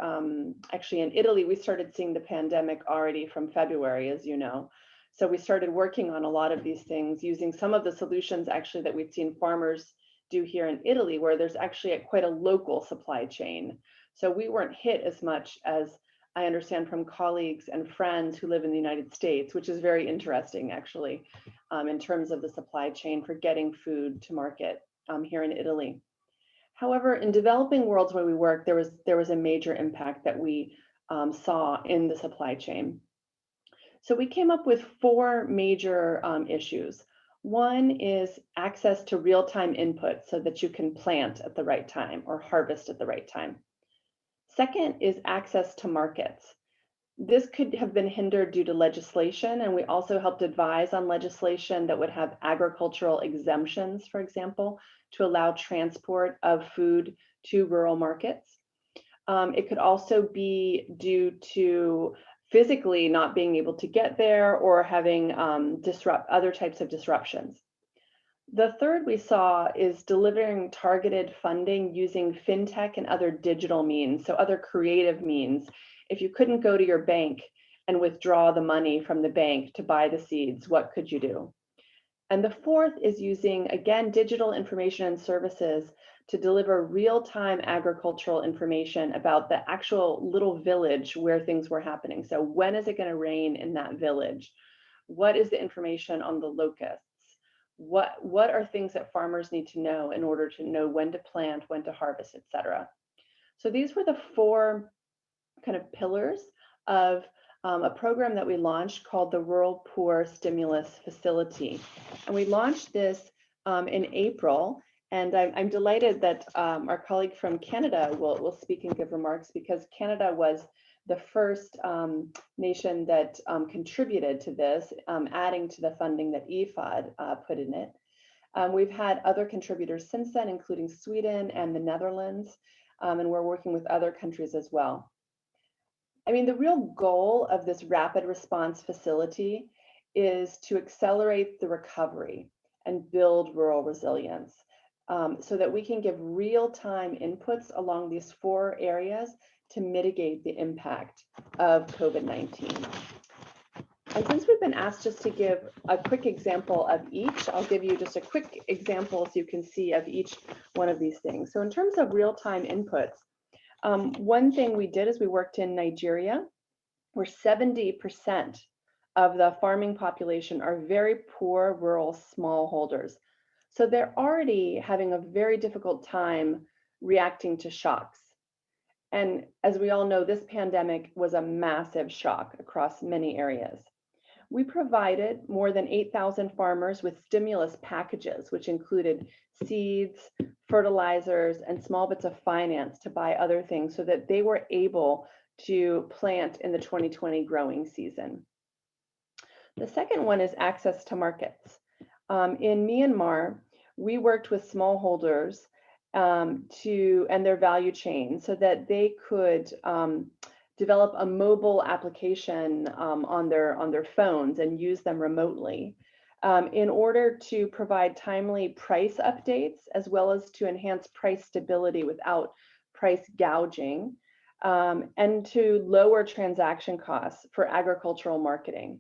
actually in Italy, we started seeing the pandemic already from February, as you know. So we started working on a lot of these things using some of the solutions actually that we'd seen farmers do here in Italy, where there's actually quite a local supply chain. So we weren't hit as much as I understand from colleagues and friends who live in the United States, which is very interesting actually, in terms of the supply chain for getting food to market here in Italy. However, in developing worlds where we work, there was a major impact that we saw in the supply chain. So we came up with 4 major issues. One is access to real-time input so that you can plant at the right time or harvest at the right time. Second is access to markets. This could have been hindered due to legislation, and we also helped advise on legislation that would have agricultural exemptions, for example, to allow transport of food to rural markets. It could also be due to physically not being able to get there or having other types of disruptions. The third we saw is delivering targeted funding using fintech and other digital means, so other creative means. If you couldn't go to your bank and withdraw the money from the bank to buy the seeds, what could you do? And the fourth is using, again, digital information and services to deliver real-time agricultural information about the actual little village where things were happening. So when is it going to rain in that village? What is the information on the locusts? What are things that farmers need to know in order to know when to plant, when to harvest, et cetera? So these were the 4 kind of pillars of a program that we launched called the Rural Poor Stimulus Facility. And we launched this in April. And I'm delighted that our colleague from Canada will speak and give remarks, because Canada was the first nation that contributed to this, adding to the funding that IFAD put in it. We've had other contributors since then, including Sweden and the Netherlands, and we're working with other countries as well. I mean, the real goal of this rapid response facility is to accelerate the recovery and build rural resilience so that we can give real-time inputs along these 4 areas to mitigate the impact of COVID-19. And since we've been asked just to give a quick example of each, I'll give you just a quick example so you can see of each one of these things. So in terms of real-time inputs, one thing we did is we worked in Nigeria, where 70% of the farming population are very poor rural smallholders. So they're already having a very difficult time reacting to shocks. And as we all know, this pandemic was a massive shock across many areas. We provided more than 8,000 farmers with stimulus packages, which included seeds, fertilizers, and small bits of finance to buy other things so that they were able to plant in the 2020 growing season. The second one is access to markets. In Myanmar, we worked with smallholders and their value chain so that they could develop a mobile application on their phones and use them remotely in order to provide timely price updates, as well as to enhance price stability without price gouging, and to lower transaction costs for agricultural marketing.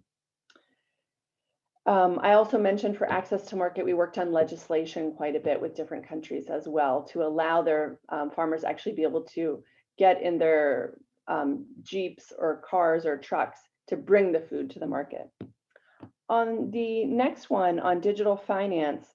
I also mentioned for access to market, we worked on legislation quite a bit with different countries as well to allow their farmers actually be able to get in their Jeeps or cars or trucks to bring the food to the market. On the next one, on digital finance,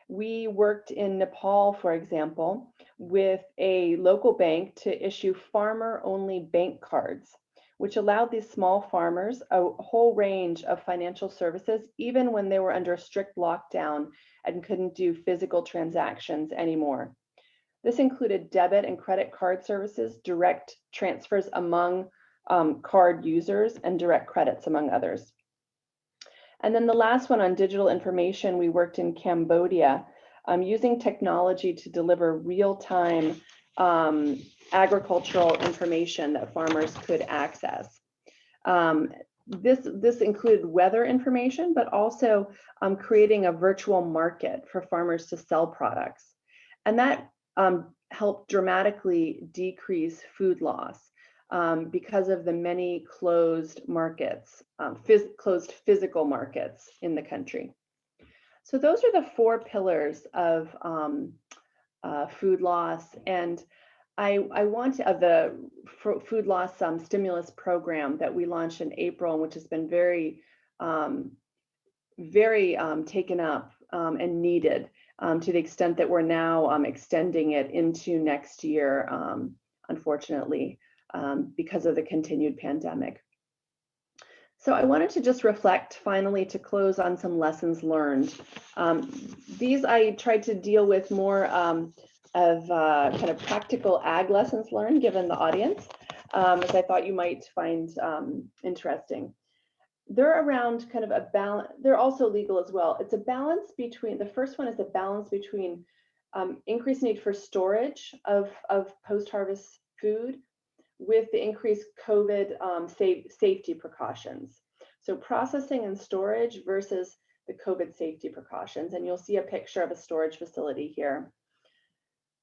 we worked in Nepal, for example, with a local bank to issue farmer-only bank cards, which allowed these small farmers a whole range of financial services, even when they were under a strict lockdown and couldn't do physical transactions anymore. This included debit and credit card services, direct transfers among card users, and direct credits, among others. And then the last one on digital information, we worked in Cambodia using technology to deliver real-time agricultural information that farmers could access. This included weather information, but also creating a virtual market for farmers to sell products. And that helped dramatically decrease food loss because of the many closed markets, closed physical markets in the country. So those are the 4 pillars of food loss. And I want to, of the food loss stimulus program that we launched in April, which has been very taken up and needed to the extent that we're now extending it into next year, unfortunately, because of the continued pandemic. So I wanted to just reflect finally to close on some lessons learned. These I tried to deal with more of kind of practical ag lessons learned given the audience, as I thought you might find interesting. They're around kind of a balance, they're also legal as well. It's a balance between, the first one is a balance between increased need for storage of post-harvest food with the increased COVID safety precautions. So processing and storage versus the COVID safety precautions. And you'll see a picture of a storage facility here.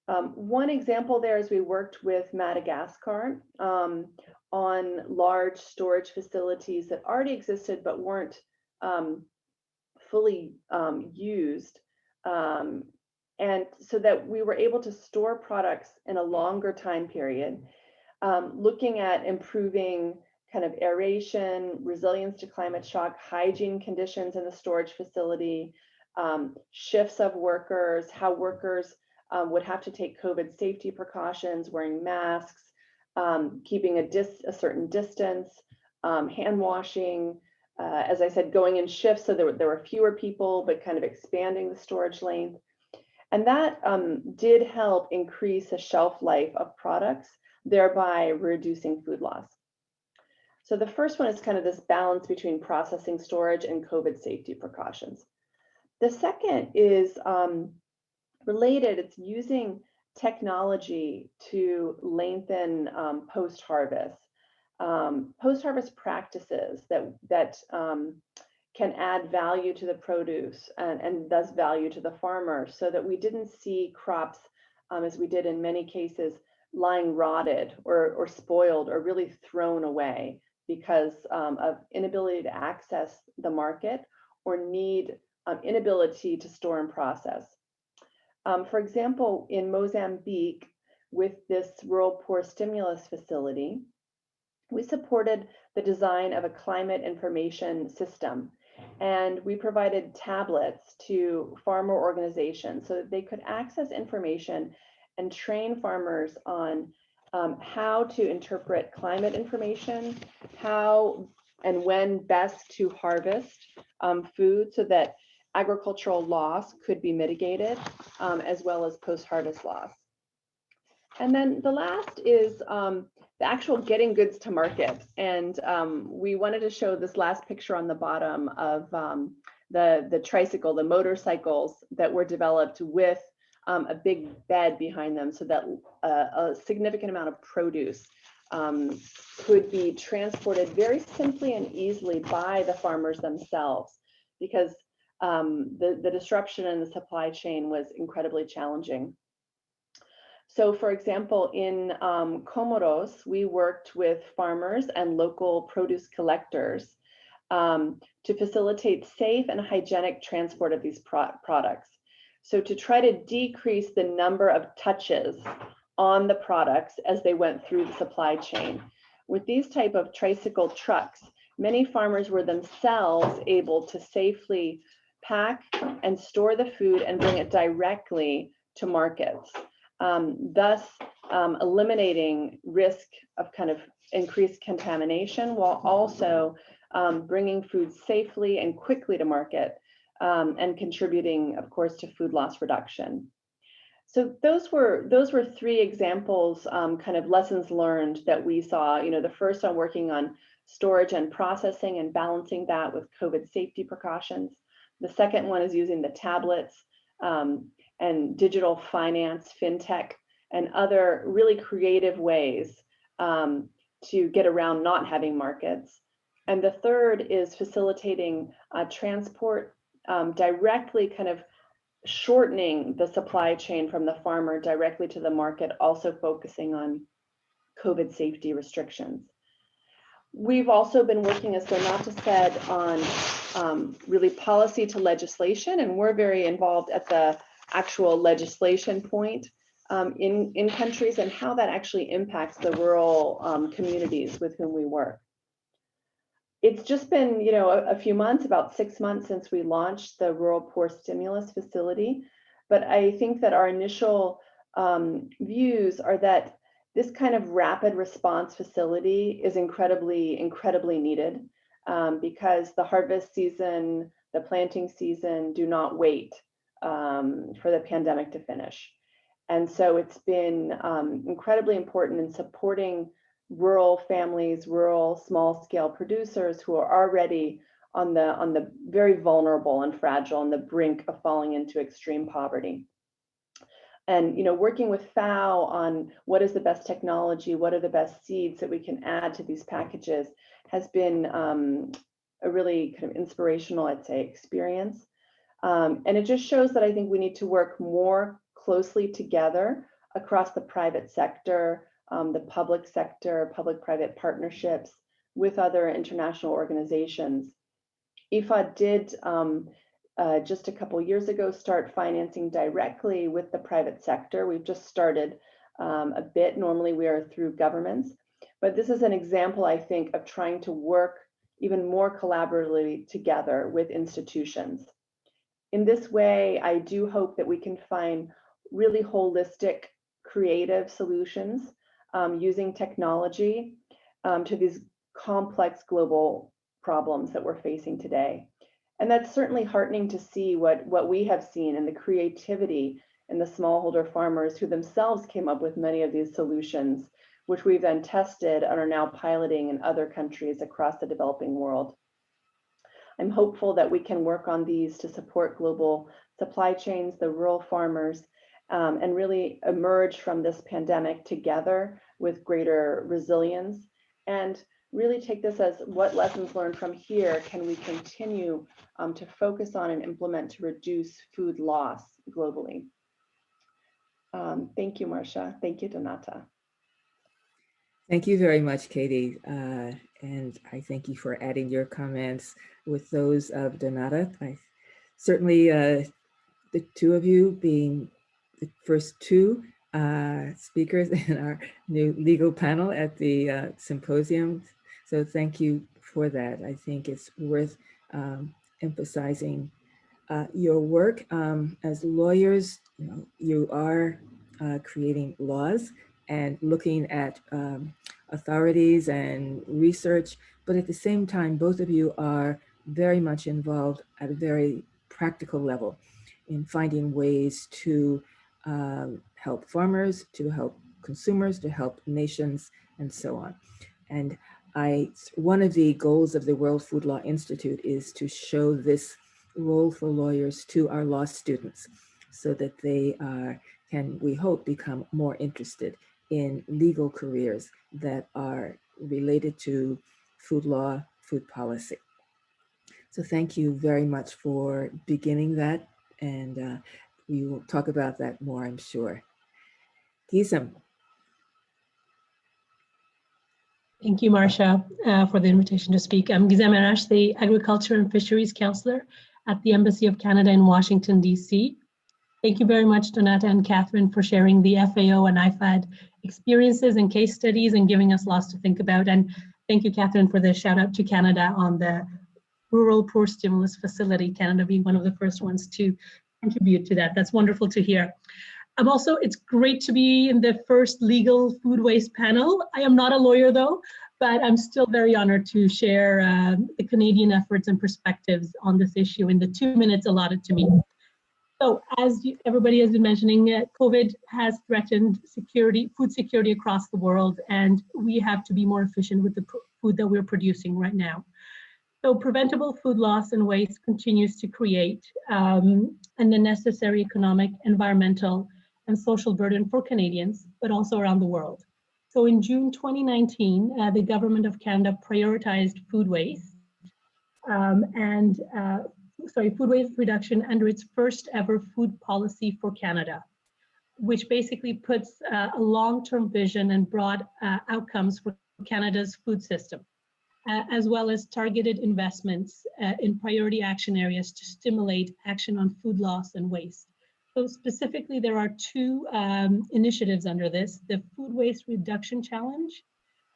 One example there is we worked with Madagascar on large storage facilities that already existed but weren't fully used. And so that we were able to store products in a longer time period, looking at improving kind of aeration, resilience to climate shock, hygiene conditions in the storage facility, shifts of workers, how workers would have to take COVID safety precautions, wearing masks, keeping a certain distance, hand washing, as I said, going in shifts so there were fewer people, but kind of expanding the storage length. And that did help increase the shelf life of products, thereby reducing food loss. So the first one is kind of this balance between processing, storage, and COVID safety precautions. The second is related, it's using technology to lengthen post-harvest. Post-harvest practices that can add value to the produce and thus value to the farmer, so that we didn't see crops, as we did in many cases, lying rotted or spoiled or really thrown away because of inability to access the market or inability to store and process. For example, in Mozambique, with this rural poor stimulus facility, we supported the design of a climate information system, and we provided tablets to farmer organizations so that they could access information and train farmers on how to interpret climate information, how and when best to harvest food so that agricultural loss could be mitigated, as well as post-harvest loss. And then the last is the actual getting goods to market. And we wanted to show this last picture on the bottom of the tricycle, the motorcycles that were developed with a big bed behind them so that a significant amount of produce could be transported very simply and easily by the farmers themselves, because the disruption in the supply chain was incredibly challenging. So for example, in Comoros, we worked with farmers and local produce collectors to facilitate safe and hygienic transport of these products. So to try to decrease the number of touches on the products as they went through the supply chain. With these type of tricycle trucks, many farmers were themselves able to safely pack and store the food and bring it directly to markets, thus eliminating risk of kind of increased contamination while also bringing food safely and quickly to market, and contributing, of course, to food loss reduction. So those were three examples, kind of lessons learned that we saw. You know, the first on working on storage and processing and balancing that with COVID safety precautions. The second one is using the tablets and digital finance, fintech, and other really creative ways to get around not having markets. And the third is facilitating transport directly, kind of shortening the supply chain from the farmer directly to the market, also focusing on COVID safety restrictions. We've also been working, as Donata said, on really policy to legislation, and we're very involved at the actual legislation point in countries and how that actually impacts the rural communities with whom we work. It's just been, you know, a few months, about 6 months since we launched the Rural Poor Stimulus Facility, but I think that our initial views are that this kind of rapid response facility is incredibly needed because the harvest season, the planting season do not wait for the pandemic to finish. And so it's been incredibly important in supporting rural families, rural small-scale producers who are already on the very vulnerable and fragile, on the brink of falling into extreme poverty. And, you know, working with FAO on what is the best technology, what are the best seeds that we can add to these packages has been a really kind of inspirational, I'd say, experience. And it just shows that I think we need to work more closely together across the private sector, the public sector, public-private partnerships with other international organizations. IFA did just a couple years ago start financing directly with the private sector. We've just started a bit. Normally we are through governments, but this is an example, I think, of trying to work even more collaboratively together with institutions. In this way, I do hope that we can find really holistic, creative solutions using technology to these complex global problems that we're facing today. And that's certainly heartening to see what we have seen in the creativity in the smallholder farmers who themselves came up with many of these solutions, which we've then tested and are now piloting in other countries across the developing world. I'm hopeful that we can work on these to support global supply chains, the rural farmers, and really emerge from this pandemic together with greater resilience, and really take this as what lessons learned from here can we continue to focus on and implement to reduce food loss globally. Thank you, Marcia. Thank you, Donata. Thank you very much, Katie. And I thank you for adding your comments with those of Donata. Certainly the two of you being the first two speakers in our new legal panel at the symposium. So thank you for that. I think it's worth emphasizing your work as lawyers. You know, you are creating laws and looking at authorities and research, but at the same time, both of you are very much involved at a very practical level in finding ways to help farmers, to help consumers, to help nations, and so on. And one of the goals of the World Food Law Institute is to show this role for lawyers to our law students so that they can, we hope, become more interested in legal careers that are related to food law, food policy. So thank you very much for beginning that, and we will talk about that more, I'm sure. Gisem. Thank you, Marcia, for the invitation to speak. I'm Gisem Arash, the Agriculture and Fisheries Counselor at the Embassy of Canada in Washington, D.C. Thank you very much, Donata and Catherine, for sharing the FAO and IFAD experiences and case studies and giving us lots to think about. And thank you, Catherine, for the shout out to Canada on the Rural Poor Stimulus Facility, Canada being one of the first ones to contribute to that. That's wonderful to hear. It's great to be in the first legal food waste panel. I am not a lawyer though, but I'm still very honored to share the Canadian efforts and perspectives on this issue in the 2 minutes allotted to me. So as everybody has been mentioning, COVID has threatened food security across the world, and we have to be more efficient with the food that we're producing right now. So preventable food loss and waste continues to create an unnecessary economic, environmental, and social burden for Canadians, but also around the world. So in June 2019, the Government of Canada prioritized food waste food waste reduction under its first ever food policy for Canada, which basically puts a long-term vision and broad outcomes for Canada's food system, as well as targeted investments in priority action areas to stimulate action on food loss and waste. So specifically, there are two initiatives under this, the Food Waste Reduction Challenge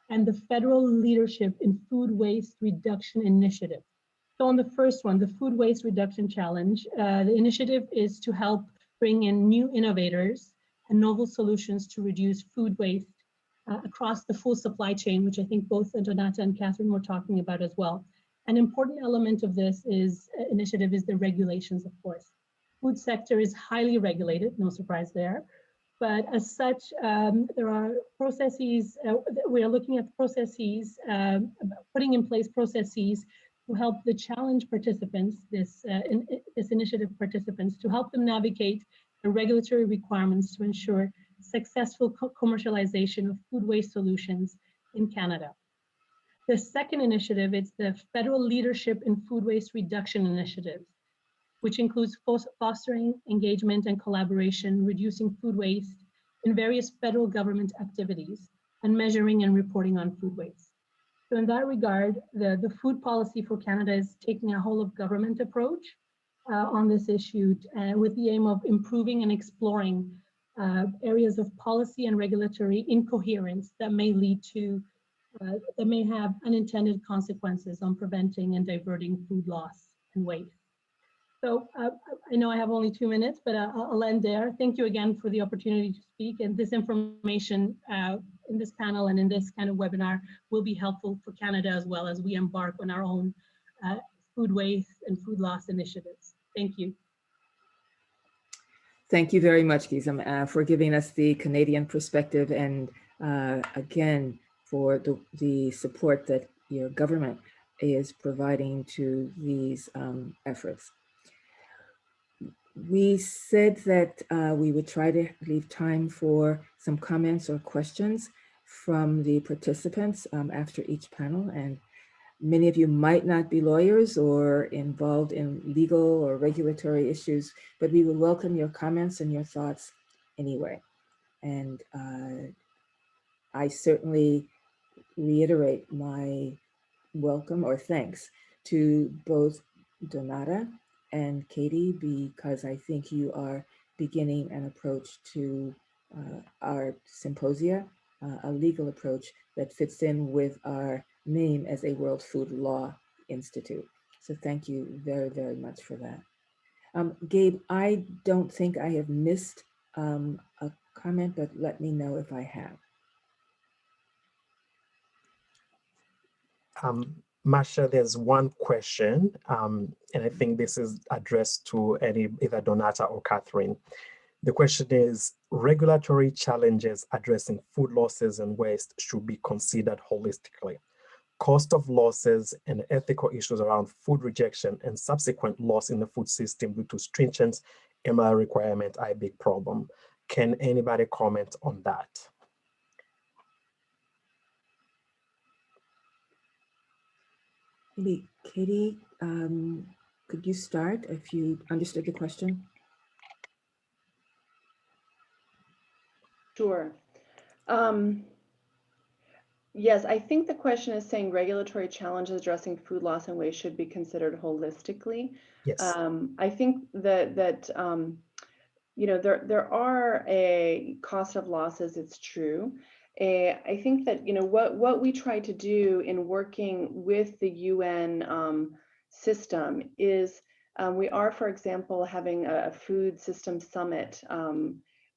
and the Federal Leadership in Food Waste Reduction Initiative. So on the first one, the Food Waste Reduction Challenge, the initiative is to help bring in new innovators and novel solutions to reduce food waste across the full supply chain, which I think both Donata and Catherine were talking about as well. An important element of this initiative is the regulations, of course. Food sector is highly regulated, no surprise there. But as such, there are processes, we are looking at processes, putting in place processes to help the challenge participants, this initiative participants, to help them navigate the regulatory requirements to ensure successful commercialization of food waste solutions in Canada. The second initiative is the Federal Leadership in Food Waste Reduction Initiative, which includes fostering engagement and collaboration, reducing food waste in various federal government activities, and measuring and reporting on food waste. So in that regard, the food policy for Canada is taking a whole of government approach on this issue with the aim of improving and exploring areas of policy and regulatory incoherence that may lead to, that may have unintended consequences on preventing and diverting food loss and waste. So I know I have only 2 minutes, but I'll end there. Thank you again for the opportunity to speak, and this information in this panel and in this kind of webinar will be helpful for Canada as well as we embark on our own food waste and food loss initiatives. Thank you. Thank you very much, Gisem, for giving us the Canadian perspective and again, for the support that your government is providing to these efforts. We said that we would try to leave time for some comments or questions from the participants after each panel. And many of you might not be lawyers or involved in legal or regulatory issues, but we would welcome your comments and your thoughts anyway. And I certainly reiterate my welcome or thanks to both Donata and Katie, because I think you are beginning an approach to our symposia, a legal approach that fits in with our name as a World Food Law Institute. So thank you very, very much for that. Gabe, I don't think I have missed a comment, but let me know if I have. Masha, there's one question, and I think this is addressed to either Donata or Catherine. The question is, regulatory challenges addressing food losses and waste should be considered holistically. Cost of losses and ethical issues around food rejection and subsequent loss in the food system due to stringent MR requirement are a big problem. Can anybody comment on that? Maybe Katie, could you start if you understood the question? Sure. Yes, I think the question is saying regulatory challenges addressing food loss and waste should be considered holistically. Yes. I think that you know, there are a cost of losses. It's true. I think that, you know, what we try to do in working with the UN system is we are, for example, having a food system summit,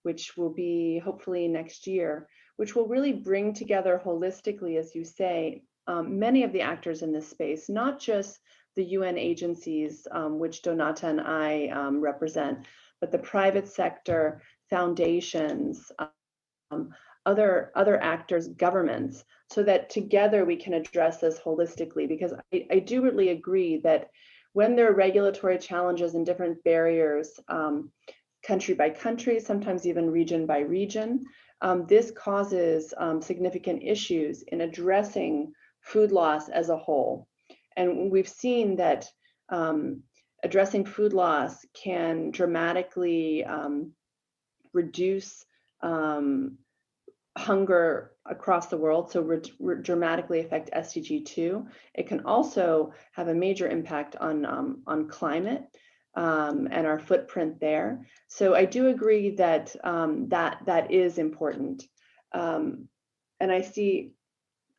which will be hopefully next year, which will really bring together holistically, as you say, many of the actors in this space, not just the UN agencies, which Donata and I represent, but the private sector, foundations, other actors, governments, so that together we can address this holistically. Because I do really agree that when there are regulatory challenges and different barriers, country by country, sometimes even region by region, this causes significant issues in addressing food loss as a whole. And we've seen that addressing food loss can dramatically reduce hunger across the world, so dramatically affect SDG 2. It can also have a major impact on climate and our footprint there. So I do agree that that is important. And I see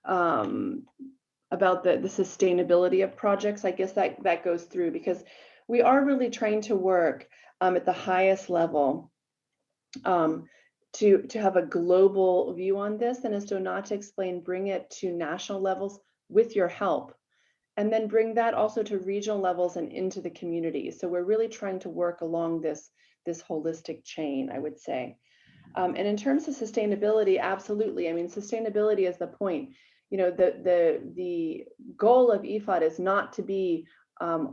about the sustainability of projects, I guess that goes through, because we are really trying to work at the highest level to have a global view on this. And as Donata explained, bring it to national levels with your help, and then bring that also to regional levels and into the community. So we're really trying to work along this holistic chain, I would say. And in terms of sustainability, absolutely. I mean, sustainability is the point. You know, the goal of IFAD is not to be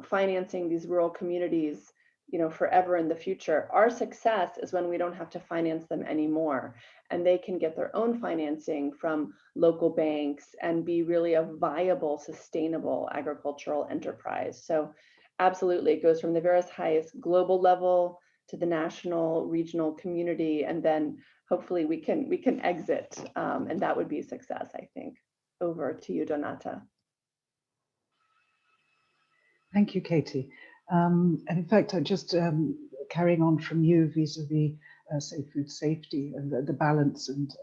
financing these rural communities, you know, forever in the future. Our success is when we don't have to finance them anymore, and they can get their own financing from local banks and be really a viable, sustainable agricultural enterprise. So absolutely, it goes from the very highest global level to the national, regional community, and then hopefully we can exit, and that would be a success, I think. Over to you, Donata. Thank you, Katie. And in fact, I just carrying on from you vis-a-vis, say, food safety and the balance and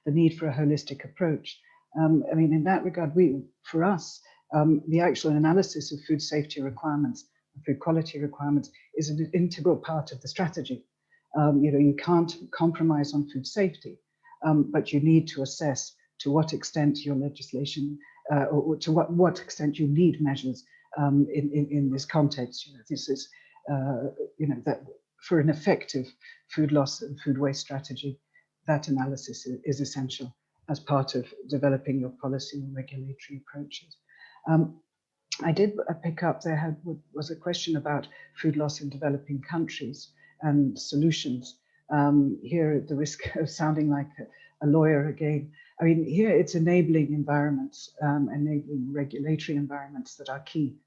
the need for a holistic approach. I mean, in that regard, for us, the actual analysis of food safety requirements, food quality requirements, is an integral part of the strategy. You know, you can't compromise on food safety, but you need to assess to what extent your legislation, or to what extent you need measures in this context. You know, this is, you know, that for an effective food loss and food waste strategy, that analysis is essential as part of developing your policy and regulatory approaches. I did pick up, there was a question about food loss in developing countries and solutions. Here, at the risk of sounding like a lawyer again, I mean, here it's enabling environments, enabling regulatory environments that are key.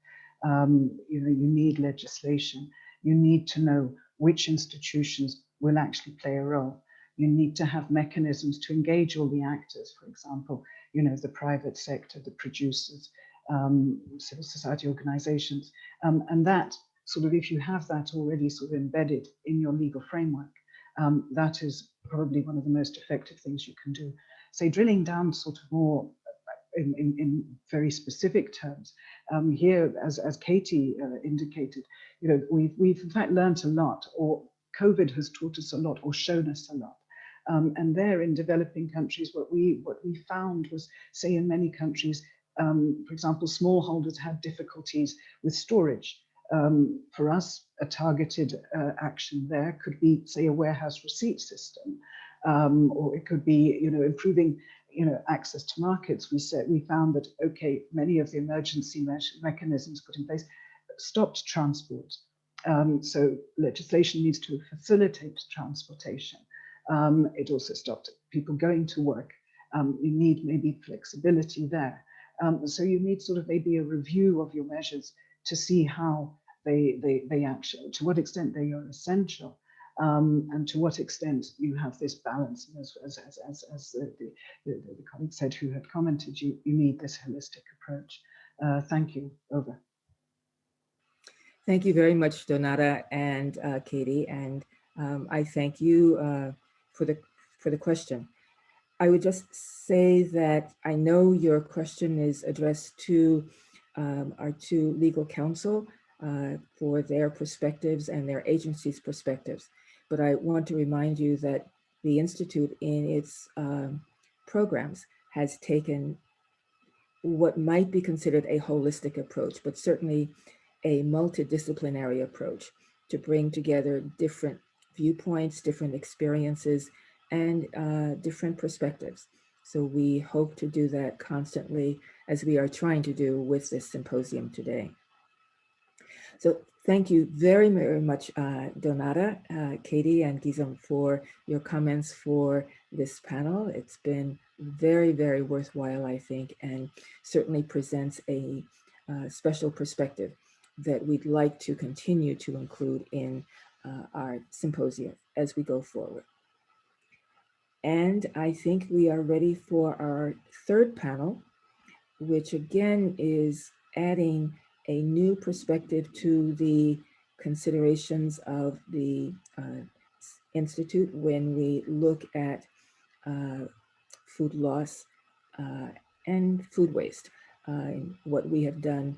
You know, you need legislation. You need to know which institutions will actually play a role. You need to have mechanisms to engage all the actors, for example, you know, the private sector, the producers, civil society organizations. And that sort of, if you have that already sort of embedded in your legal framework, that is probably one of the most effective things you can do. Say, drilling down sort of more in very specific terms, here, as Katie indicated, you know, we've in fact learned a lot, or COVID has taught us a lot or shown us a lot. And there in developing countries, what we found was, say in many countries, for example, smallholders had difficulties with storage. For us, a targeted action there could be, say, a warehouse receipt system, or it could be, improving, access to markets. We found that, okay, many of the emergency mechanisms put in place stopped transport. So legislation needs to facilitate transportation. It also stopped people going to work. You need maybe flexibility there. So you need sort of maybe a review of your measures to see how they actually, to what extent they are essential, and to what extent you have this balance. As the colleague said who had commented, you need this holistic approach. Thank you. Over. Thank you very much, Donata and Katie, and I thank you for the question. I would just say that I know your question is addressed to our two legal counsel for their perspectives and their agency's perspectives. But I want to remind you that the Institute in its programs has taken what might be considered a holistic approach, but certainly a multidisciplinary approach to bring together different viewpoints, different experiences, and different perspectives. So we hope to do that constantly, as we are trying to do with this symposium today. So thank you very, very much, Donata, Katie, and Gizem for your comments for this panel. It's been very, very worthwhile, I think, and certainly presents a special perspective that we'd like to continue to include in our symposium as we go forward. And I think we are ready for our third panel, which again is adding a new perspective to the considerations of the Institute when we look at food loss and food waste, what we have done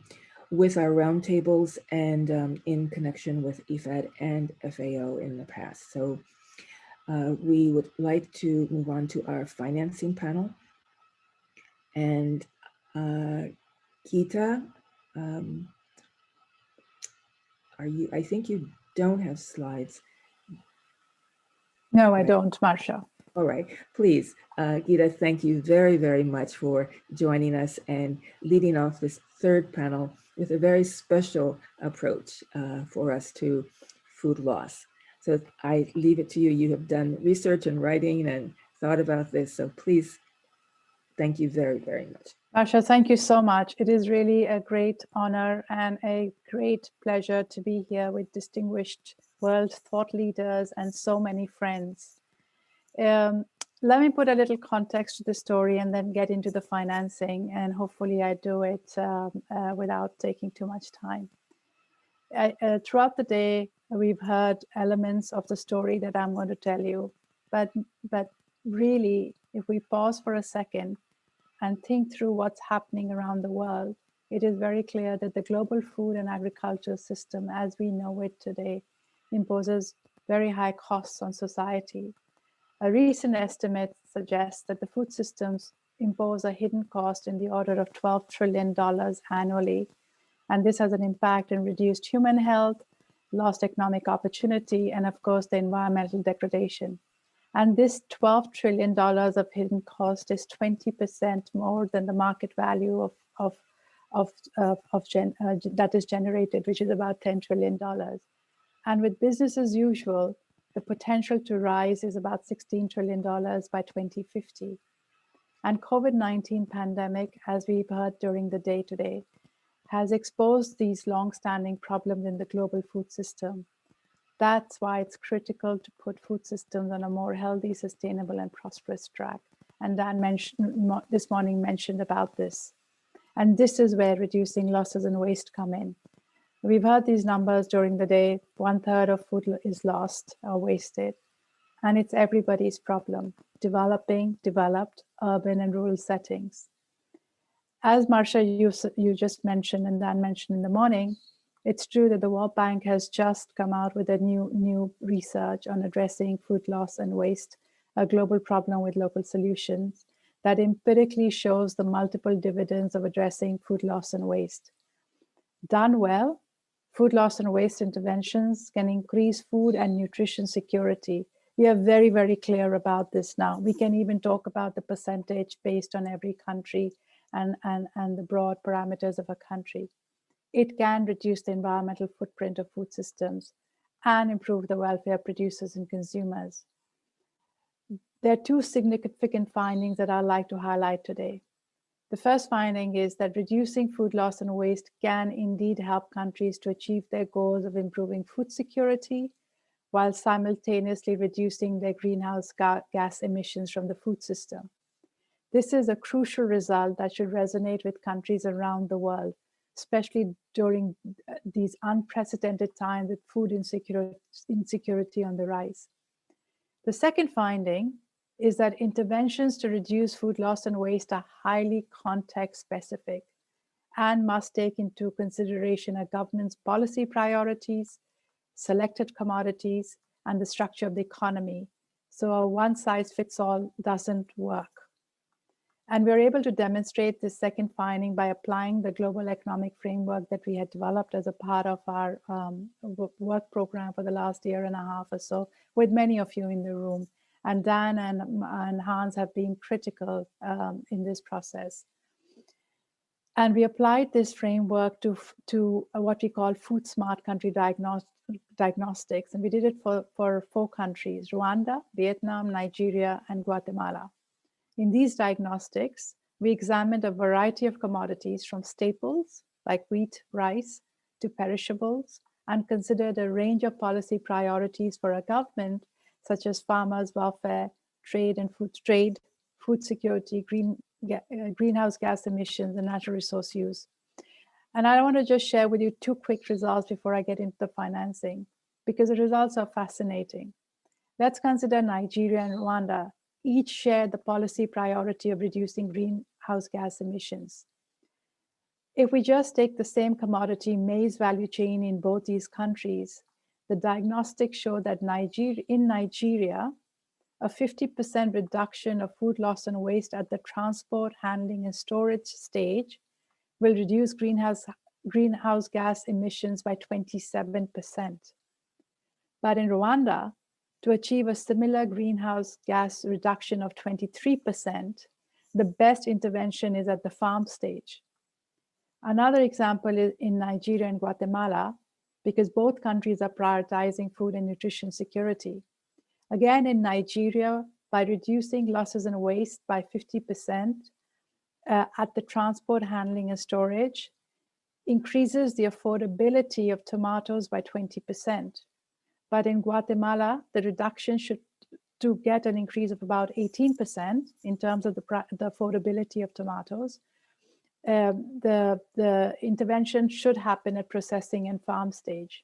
with our roundtables and in connection with IFAD and FAO in the past. So we would like to move on to our financing panel. And Geeta, I think you don't have slides. No, I don't, Marcia. All right, please, Geeta, thank you very, very much for joining us and leading off this third panel with a very special approach for us to food loss. So I leave it to you. You have done research and writing and thought about this, so please, thank you very, very much. Marcia, thank you so much. It is really a great honor and a great pleasure to be here with distinguished world thought leaders and so many friends. Let me put a little context to the story and then get into the financing, and hopefully I do it without taking too much time. Throughout the day, we've heard elements of the story that I'm going to tell you, but really, if we pause for a second and think through what's happening around the world, it is very clear that the global food and agriculture system as we know it today imposes very high costs on society. A recent estimate suggests that the food systems impose a hidden cost in the order of $12 trillion annually. And this has an impact in reduced human health, lost economic opportunity, and of course, the environmental degradation. And this $12 trillion of hidden cost is 20% more than the market value that is generated, which is about $10 trillion. And with business as usual, the potential to rise is about $16 trillion by 2050. And COVID-19 pandemic, as we've heard during the day today, has exposed these long-standing problems in the global food system. That's why it's critical to put food systems on a more healthy, sustainable, and prosperous track. And Dan this morning mentioned about this. And this is where reducing losses and waste come in. We've heard these numbers during the day. 1/3 of food is lost or wasted. And it's everybody's problem, developed, urban, and rural settings. As Marcia, you just mentioned and Dan mentioned in the morning, It's true that the World Bank has just come out with a new research on addressing food loss and waste, a global problem with local solutions, that empirically shows the multiple dividends of addressing food loss and waste. Done well, food loss and waste interventions can increase food and nutrition security. We are very, very clear about this now. We can even talk about the percentage based on every country and the broad parameters of a country. It can reduce the environmental footprint of food systems and improve the welfare of producers and consumers. There are two significant findings that I'd like to highlight today. The first finding is that reducing food loss and waste can indeed help countries to achieve their goals of improving food security while simultaneously reducing their greenhouse gas emissions from the food system. This is a crucial result that should resonate with countries around the world, especially during these unprecedented times with food insecurity on the rise. The second finding is that interventions to reduce food loss and waste are highly context specific and must take into consideration a government's policy priorities, selected commodities, and the structure of the economy. So a one-size-fits-all doesn't work. And we're able to demonstrate this second finding by applying the global economic framework that we had developed as a part of our work program for the last year and a half or so, with many of you in the room. And Dan and Hans have been critical in this process. And we applied this framework to what we call food smart country diagnostics. And we did it for 4 countries: Rwanda, Vietnam, Nigeria, and Guatemala. In these diagnostics, we examined a variety of commodities from staples like wheat, rice, to perishables, and considered a range of policy priorities for a government, such as farmers' welfare, trade, food security, greenhouse gas emissions, and natural resource use. And I want to just share with you 2 quick results before I get into the financing, because the results are fascinating. Let's consider Nigeria and Rwanda. Each share the policy priority of reducing greenhouse gas emissions. If we just take the same commodity maize value chain in both these countries, the diagnostics show that in Nigeria, a 50% reduction of food loss and waste at the transport, handling, and storage stage will reduce greenhouse gas emissions by 27%. But in Rwanda, to achieve a similar greenhouse gas reduction of 23%, the best intervention is at the farm stage. Another example is in Nigeria and Guatemala, because both countries are prioritizing food and nutrition security. Again, in Nigeria, by reducing losses and waste by 50% at the transport, handling, and storage, increases the affordability of tomatoes by 20%. But in Guatemala, the reduction to get an increase of about 18% in terms of the affordability of tomatoes. The intervention should happen at processing and farm stage.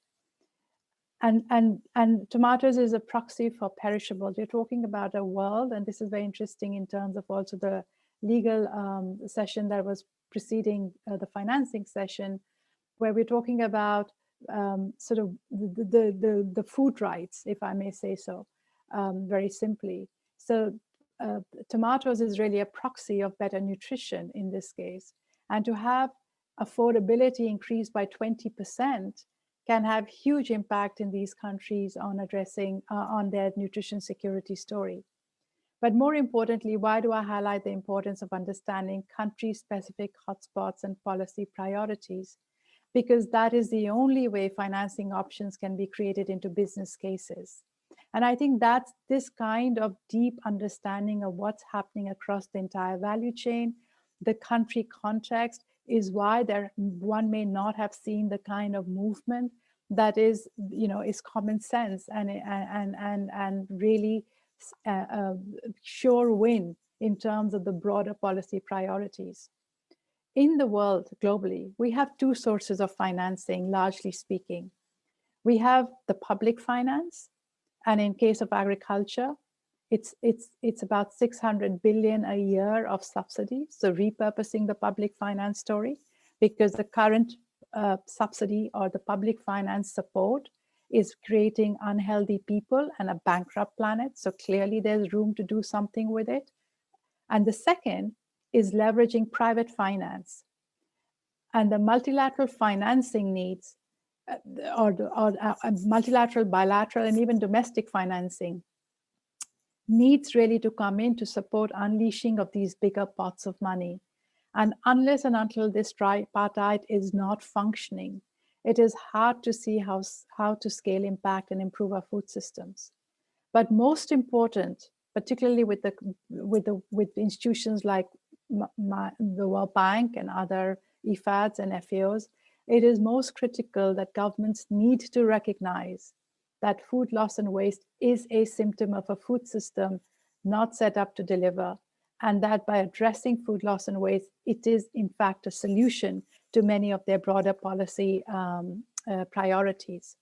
And tomatoes is a proxy for perishables. We're talking about a world, and this is very interesting in terms of also the legal session that was preceding the financing session, where we're talking about sort of the food rights, if I may say so, very simply. So tomatoes is really a proxy of better nutrition in this case. And to have affordability increase by 20% can have huge impact in these countries on addressing on their nutrition security story. But more importantly, why do I highlight the importance of understanding country-specific hotspots and policy priorities? Because that is the only way financing options can be created into business cases. And I think that this kind of deep understanding of what's happening across the entire value chain, the country context, is why one may not have seen the kind of movement that is, is common sense and really sure win in terms of the broader policy priorities. In the world globally, we have 2 sources of financing, largely speaking. We have the public finance, and in case of agriculture, it's about 600 billion a year of subsidies. So repurposing the public finance story, because the current subsidy or the public finance support is creating unhealthy people and a bankrupt planet. So clearly there's room to do something with it. And the second is leveraging private finance. And the multilateral financing needs, or multilateral, bilateral, and even domestic financing needs really to come in to support unleashing of these bigger pots of money. And unless and until this tripartite is not functioning, it is hard to see how to scale impact and improve our food systems. But most important, particularly with institutions like the World Bank and other IFADs and FAOs, it is most critical that governments need to recognize that food loss and waste is a symptom of a food system not set up to deliver, and that by addressing food loss and waste, it is in fact a solution to many of their broader policy priorities.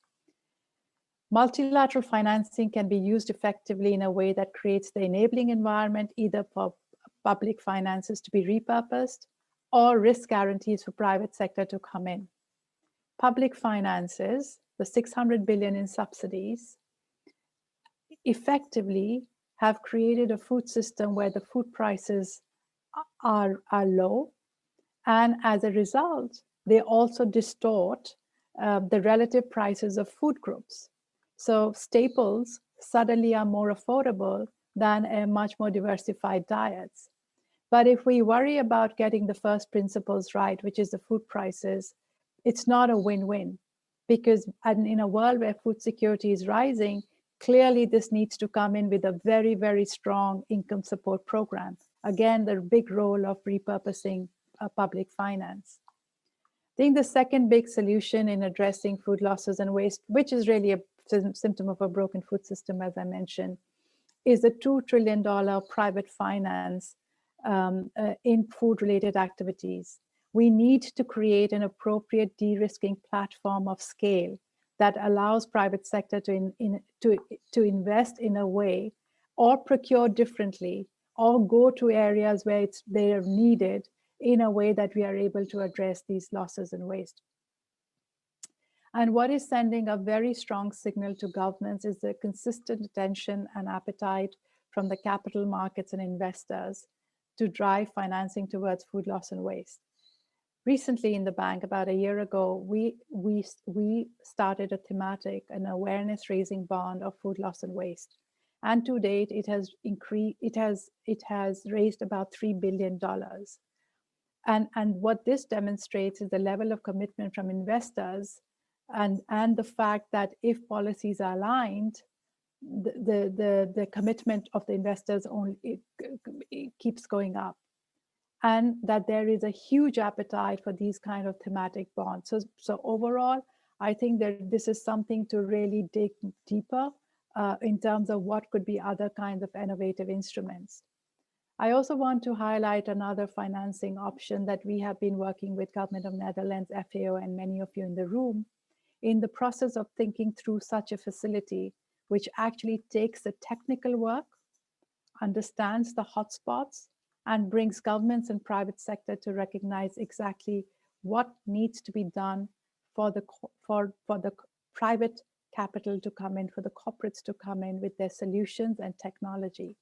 Multilateral financing can be used effectively in a way that creates the enabling environment, either for public finances to be repurposed or risk guarantees for private sector to come in. Public finances, the 600 billion in subsidies, effectively have created a food system where the food prices are low. And as a result, they also distort the relative prices of food groups. So staples suddenly are more affordable than a much more diversified diets. But if we worry about getting the first principles right, which is the food prices, it's not a win-win, because in a world where food security is rising, clearly this needs to come in with a very, very strong income support program. Again, the big role of repurposing public finance. I think the second big solution in addressing food losses and waste, which is really a symptom of a broken food system, as I mentioned, is the $2 trillion private finance in food-related activities. We need to create an appropriate de-risking platform of scale that allows private sector to invest in a way, or procure differently, or go to areas where they are needed in a way that we are able to address these losses and waste. And what is sending a very strong signal to governments is the consistent attention and appetite from the capital markets and investors to drive financing towards food loss and waste. Recently in the bank, about a year ago, we started a thematic, an awareness raising bond of food loss and waste. And to date, it has raised about $3 billion. And what this demonstrates is the level of commitment from investors, and the fact that if policies are aligned, the commitment of the investors it keeps going up, and that there is a huge appetite for these kind of thematic bonds. So overall, I think that this is something to really dig deeper in terms of what could be other kinds of innovative instruments. I also want to highlight another financing option that we have been working with Government of Netherlands, FAO, and many of you in the room in the process of thinking through such a facility, which actually takes the technical work, understands the hotspots, and brings governments and private sector to recognize exactly what needs to be done for the private capital to come in, for the corporates to come in with their solutions and technology.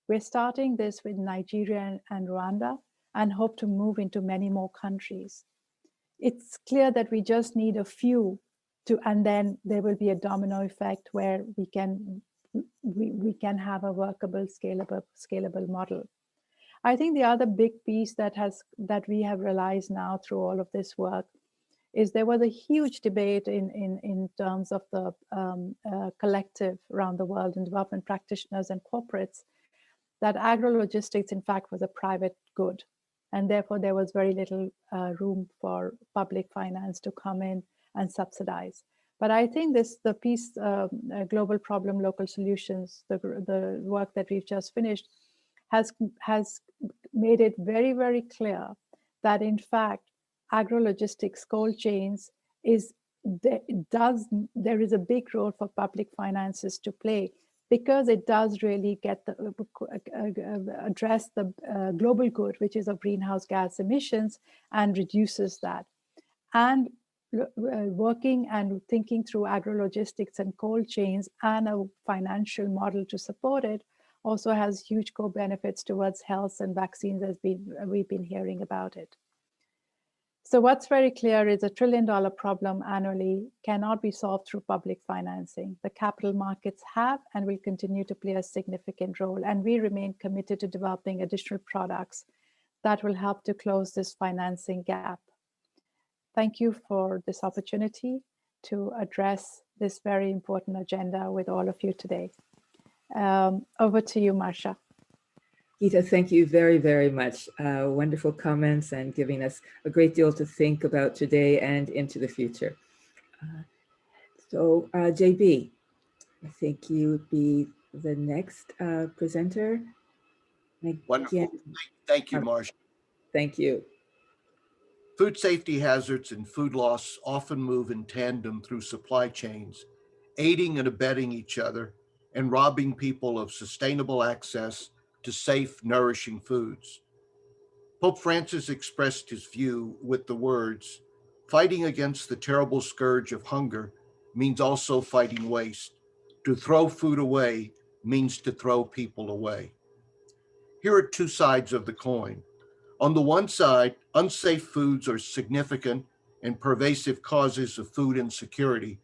We're starting this with Nigeria and Rwanda, and hope to move into many more countries. It's clear that we just need a few and then there will be a domino effect where we can have a workable, scalable model. I think the other big piece that we have realized now through all of this work is there was a huge debate in terms of the collective around the world and development practitioners and corporates that agro-logistics in fact was a private good, and therefore there was very little room for public finance to come in and subsidize. But I think the piece, Global Problem, Local Solutions, the work that we've just finished has made it very, very clear that in fact, agro-logistics, cold chains there is a big role for public finances to play, because it does really get address the global good, which is of greenhouse gas emissions, and reduces that. And working and thinking through agrologistics and cold chains and a financial model to support it also has huge co-benefits towards health and vaccines, as we've been hearing about it. So what's very clear is $1 trillion problem annually cannot be solved through public financing. The capital markets have and will continue to play a significant role, and we remain committed to developing additional products that will help to close this financing gap. Thank you for this opportunity to address this very important agenda with all of you today. Over to you, Marcia. Geeta, thank you very, very much. Wonderful comments and giving us a great deal to think about today and into the future. So JB, I think you would be the next presenter. Wonderful. Thank you, Marcia. Thank you. Food safety hazards and food loss often move in tandem through supply chains, aiding and abetting each other and robbing people of sustainable access to safe, nourishing foods. Pope Francis expressed his view with the words, "Fighting against the terrible scourge of hunger means also fighting waste. To throw food away means to throw people away." Here are two sides of the coin. On the one side, unsafe foods are significant and pervasive causes of food insecurity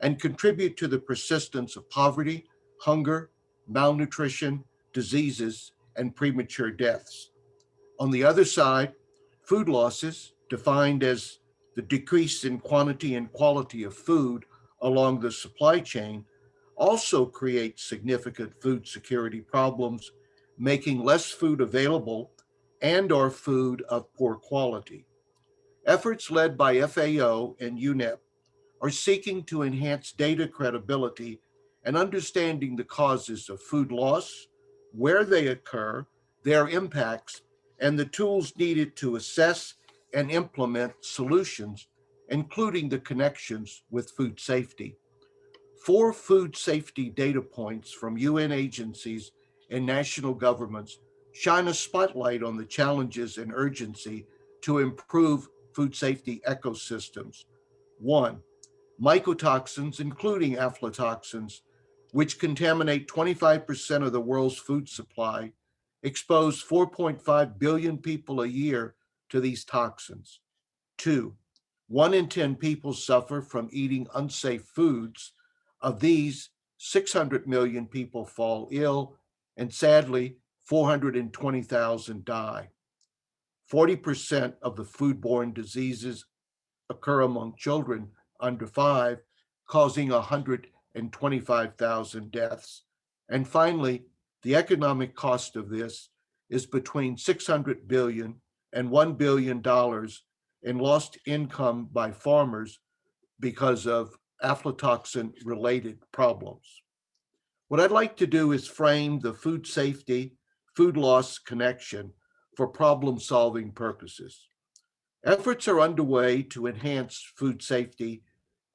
and contribute to the persistence of poverty, hunger, malnutrition, diseases, and premature deaths. On the other side, food losses, defined as the decrease in quantity and quality of food along the supply chain, also create significant food security problems, making less food available and or food of poor quality. Efforts led by FAO and UNEP are seeking to enhance data credibility and understanding the causes of food loss, where they occur, their impacts, and the tools needed to assess and implement solutions, including the connections with food safety. 4 food safety data points from UN agencies and national governments shine a spotlight on the challenges and urgency to improve food safety ecosystems. 1, mycotoxins, including aflatoxins, which contaminate 25% of the world's food supply, expose 4.5 billion people a year to these toxins. 2, 1 in 10 people suffer from eating unsafe foods. Of these, 600 million people fall ill, and sadly, 420,000 die. 40% of the foodborne diseases occur among children under 5, causing 125,000 deaths. And finally, the economic cost of this is between $600 billion and $1 billion in lost income by farmers because of aflatoxin-related problems. What I'd like to do is frame the food safety, food loss connection for problem-solving purposes. Efforts are underway to enhance food safety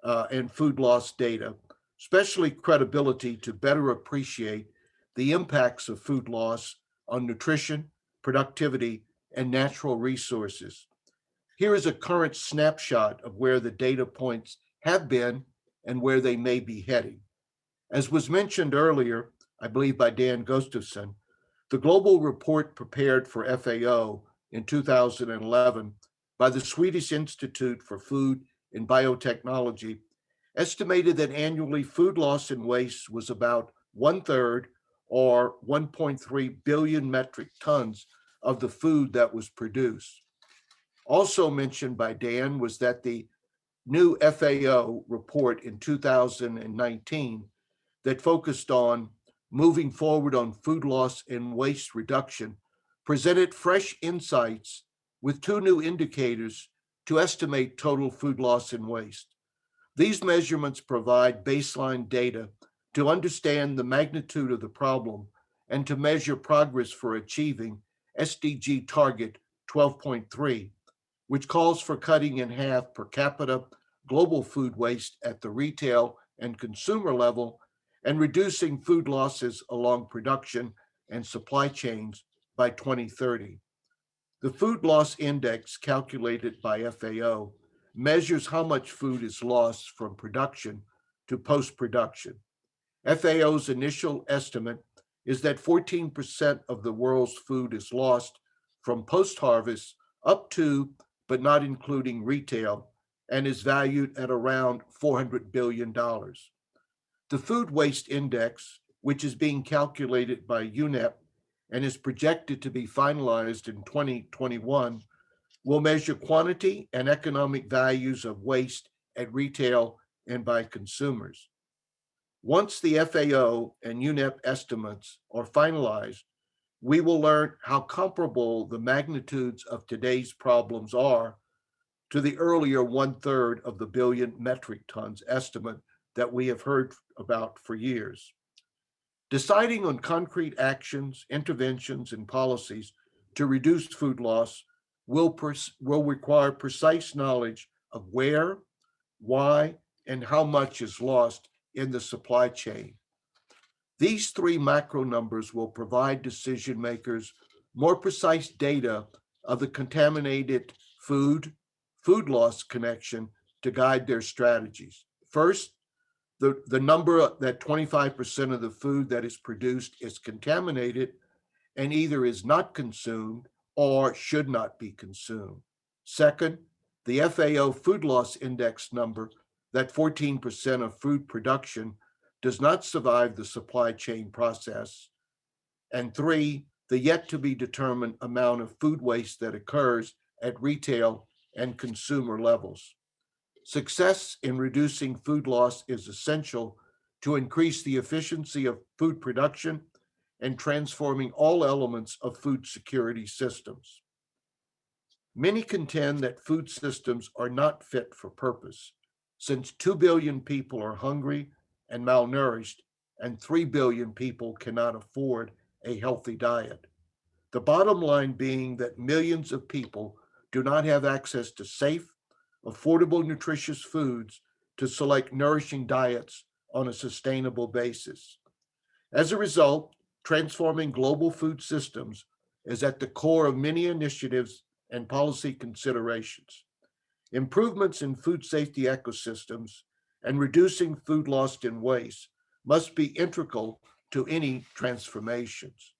and food loss data, especially credibility to better appreciate the impacts of food loss on nutrition, productivity, and natural resources. Here is a current snapshot of where the data points have been and where they may be heading. As was mentioned earlier, I believe by Dan Gustafson, the global report prepared for FAO in 2011 by the Swedish Institute for Food and Biotechnology estimated that annually food loss and waste was about 1/3 or 1.3 billion metric tons of the food that was produced. Also mentioned by Dan was that the new FAO report in 2019 that focused on moving forward on food loss and waste reduction presented fresh insights with 2 new indicators to estimate total food loss and waste. These measurements provide baseline data to understand the magnitude of the problem and to measure progress for achieving SDG target 12.3, which calls for cutting in half per capita global food waste at the retail and consumer level and reducing food losses along production and supply chains by 2030. The food loss index calculated by FAO measures how much food is lost from production to post-production. FAO's initial estimate is that 14% of the world's food is lost from post-harvest up to, but not including retail, and is valued at around $400 billion. The Food Waste Index, which is being calculated by UNEP and is projected to be finalized in 2021, will measure quantity and economic values of waste at retail and by consumers. Once the FAO and UNEP estimates are finalized, we will learn how comparable the magnitudes of today's problems are to the earlier 1/3 of the billion metric tons estimate that we have heard about for years. Deciding on concrete actions, interventions, and policies to reduce food loss will require precise knowledge of where, why, and how much is lost in the supply chain. These three macro numbers will provide decision makers more precise data of the contaminated food loss connection to guide their strategies. First, the number that 25% of the food that is produced is contaminated and either is not consumed or should not be consumed. Second, the FAO Food Loss Index number that 14% of food production does not survive the supply chain process. And three, the yet to be determined amount of food waste that occurs at retail and consumer levels. Success in reducing food loss is essential to increase the efficiency of food production and transforming all elements of food security systems. Many contend that food systems are not fit for purpose, since 2 billion people are hungry and malnourished, and 3 billion people cannot afford a healthy diet. The bottom line being that millions of people do not have access to safe, affordable, nutritious foods to select nourishing diets on a sustainable basis. As a result, transforming global food systems is at the core of many initiatives and policy considerations. Improvements in food safety ecosystems and reducing food loss and waste must be integral to any transformations.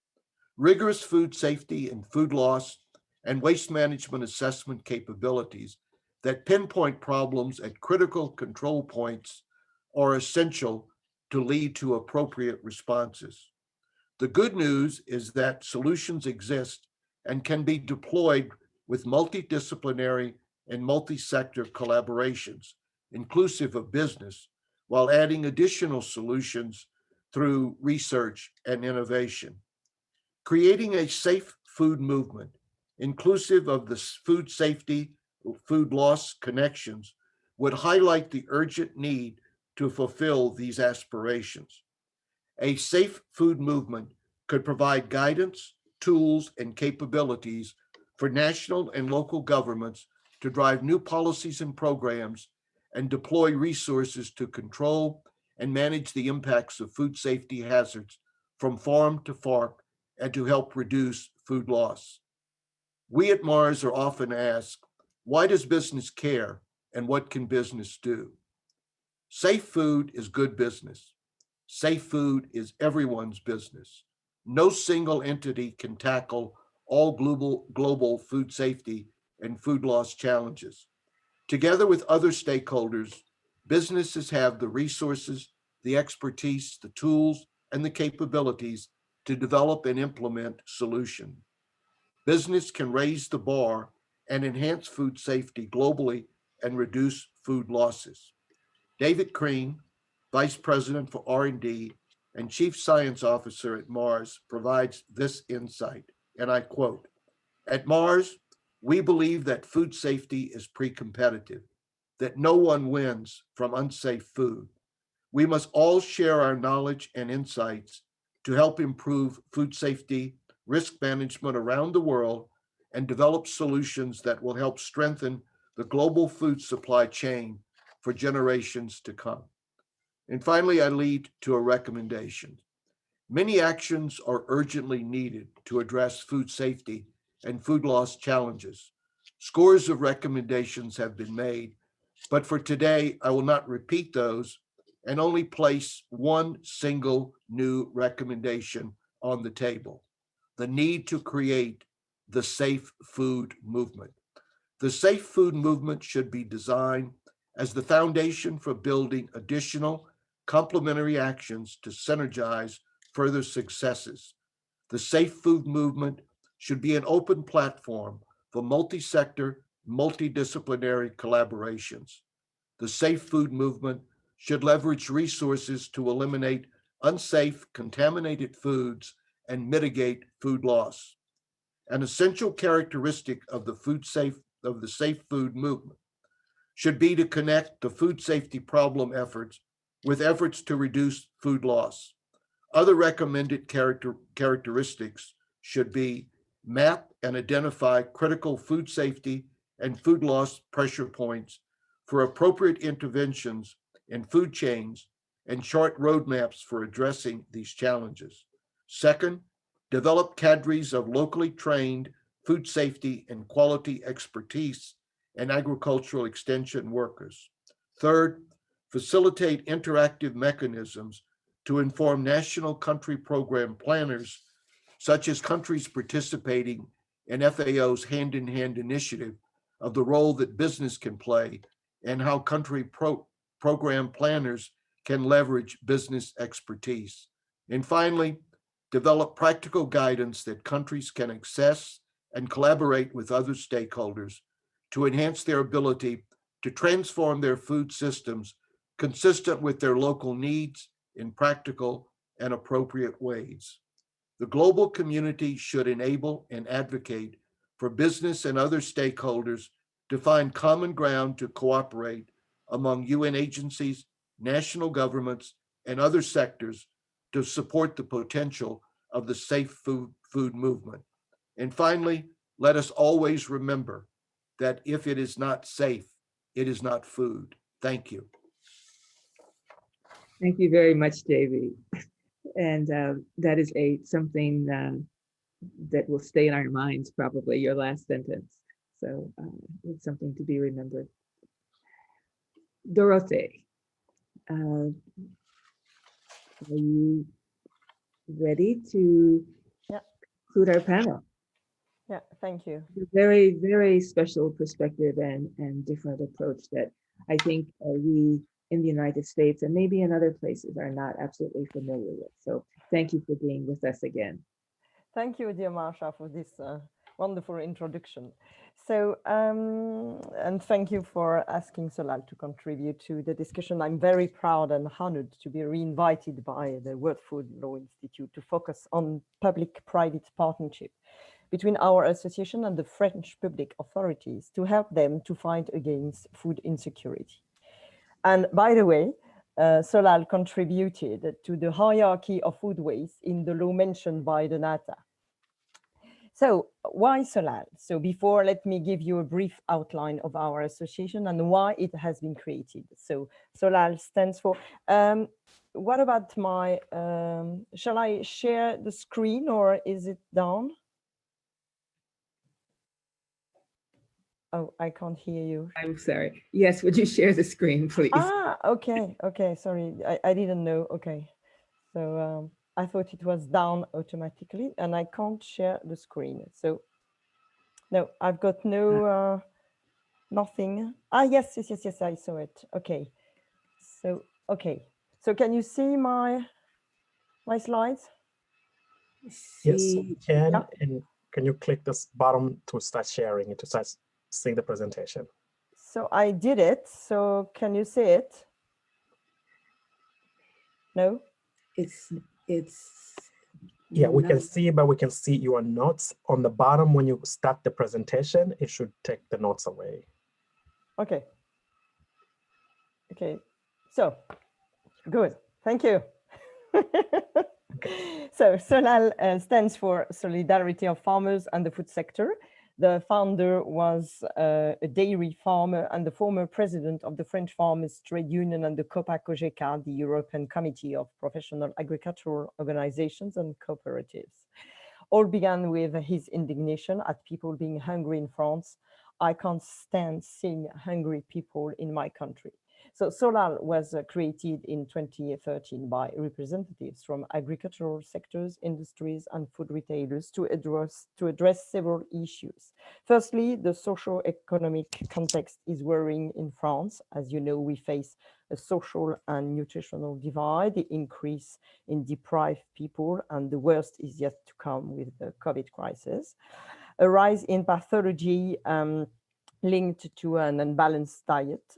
Rigorous food safety and food loss and waste management assessment capabilities that pinpoint problems at critical control points are essential to lead to appropriate responses. The good news is that solutions exist and can be deployed with multidisciplinary and multi-sector collaborations, inclusive of business, while adding additional solutions through research and innovation. Creating a safe food movement, inclusive of the food safety, food loss connections, would highlight the urgent need to fulfill these aspirations. A safe food movement could provide guidance, tools, and capabilities for national and local governments to drive new policies and programs and deploy resources to control and manage the impacts of food safety hazards from farm to fork and to help reduce food loss. We at Mars are often asked, why does business care and what can business do? Safe food is good business. Safe food is everyone's business. No single entity can tackle all global food safety and food loss challenges. Together with other stakeholders, businesses have the resources, the expertise, the tools, and the capabilities to develop and implement solutions. Business can raise the bar and enhance food safety globally and reduce food losses. David Crean, Vice President for R&D and Chief Science Officer at Mars, provides this insight, and I quote, "At Mars, we believe that food safety is pre-competitive, that no one wins from unsafe food. We must all share our knowledge and insights to help improve food safety, risk management around the world, and develop solutions that will help strengthen the global food supply chain for generations to come." And finally, I lead to a recommendation. Many actions are urgently needed to address food safety and food loss challenges. Scores of recommendations have been made But for today, I will not repeat those and only place one single new recommendation on the table: the need to create the safe food movement. The safe food movement should be designed as the foundation for building additional complementary actions to synergize further successes. The safe food movement should be an open platform for multi-sector, multidisciplinary collaborations. The safe food movement should leverage resources to eliminate unsafe, contaminated foods and mitigate food loss. An essential characteristic of the safe food movement should be to connect the food safety problem efforts with efforts to reduce food loss. Other recommended characteristics should be: map and identify critical food safety and food loss pressure points for appropriate interventions in food chains and chart roadmaps for addressing these challenges. Second, develop cadres of locally trained food safety and quality expertise and agricultural extension workers. Third, facilitate interactive mechanisms to inform national country program planners, such as countries participating in FAO's hand-in-hand initiative, of the role that business can play and how country program planners can leverage business expertise. And finally, develop practical guidance that countries can access and collaborate with other stakeholders to enhance their ability to transform their food systems consistent with their local needs in practical and appropriate ways. The global community should enable and advocate for business and other stakeholders to find common ground to cooperate among UN agencies, national governments, and other sectors to support the potential of the safe food movement. And finally, let us always remember that if it is not safe, it is not food. Thank you. Thank you very much, Davey. And that is something that will stay in our minds, probably your last sentence. So it's something to be remembered. Dorothée, are you ready to conclude our panel? Yeah, thank you. A very, very special perspective and different approach that I think we in the United States and maybe in other places are not absolutely familiar with. So thank you for being with us again. Thank you, dear Marsha, for this wonderful introduction. So, and thank you for asking Solal to contribute to the discussion. I'm very proud and honored to be re-invited by the World Food Law Institute to focus on public-private partnership between our association and the French public authorities to help them to fight against food insecurity. And by the way, Solal contributed to the hierarchy of food waste in the law mentioned by Donata. So why Solal? So before, let me give you a brief outline of our association and why it has been created. So Solal stands for, what about my, shall I share the screen or is it down? Oh, I can't hear you. I'm sorry. Yes, would you share the screen, please? Ah, okay, sorry, I didn't know, okay. So I thought it was down automatically and I can't share the screen. So no, I've got no, nothing. Ah, yes, I saw it. Okay. So, okay. So can you see my slides? Yes, we can. Yeah. And can you click this button to start sharing it, to start seeing the presentation? So I did it. So can you see it? No? It's yeah, we can see, but we can see your notes on the bottom. When you start the presentation, it should take the notes away. Okay. Okay. So good. Thank you. So Solal stands for Solidarity of Farmers and the Food Sector. The founder was a dairy farmer and the former president of the French Farmers Trade Union and the COPA-COGECA, the European Committee of Professional Agricultural Organizations and Cooperatives. All began with his indignation at people being hungry in France I can't stand seeing hungry people in my country. So Solal was created in 2013 by representatives from agricultural sectors, industries, and food retailers to address several issues. Firstly, the socio-economic context is worrying in France. As you know, we face a social and nutritional divide, the increase in deprived people, and the worst is yet to come with the COVID crisis. A rise in pathology linked to an unbalanced diet,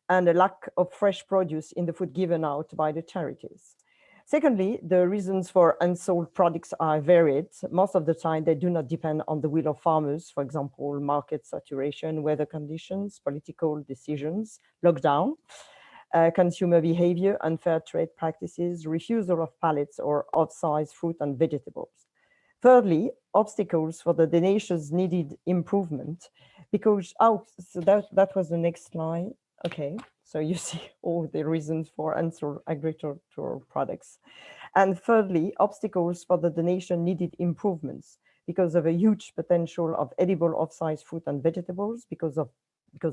and a lack of fresh produce in the food given out by the charities. Secondly, the reasons for unsold products are varied. Most of the time, they do not depend on the will of farmers. For example, market saturation, weather conditions, political decisions, lockdown, consumer behavior, unfair trade practices, refusal of pallets or off-size fruit and vegetables. Thirdly, obstacles for the donations needed improvement because, so that was the next slide. Okay, so you see all the reasons for unsold agricultural products. And thirdly, obstacles for the donation needed improvements because of a huge potential of edible off-size fruit and vegetables, because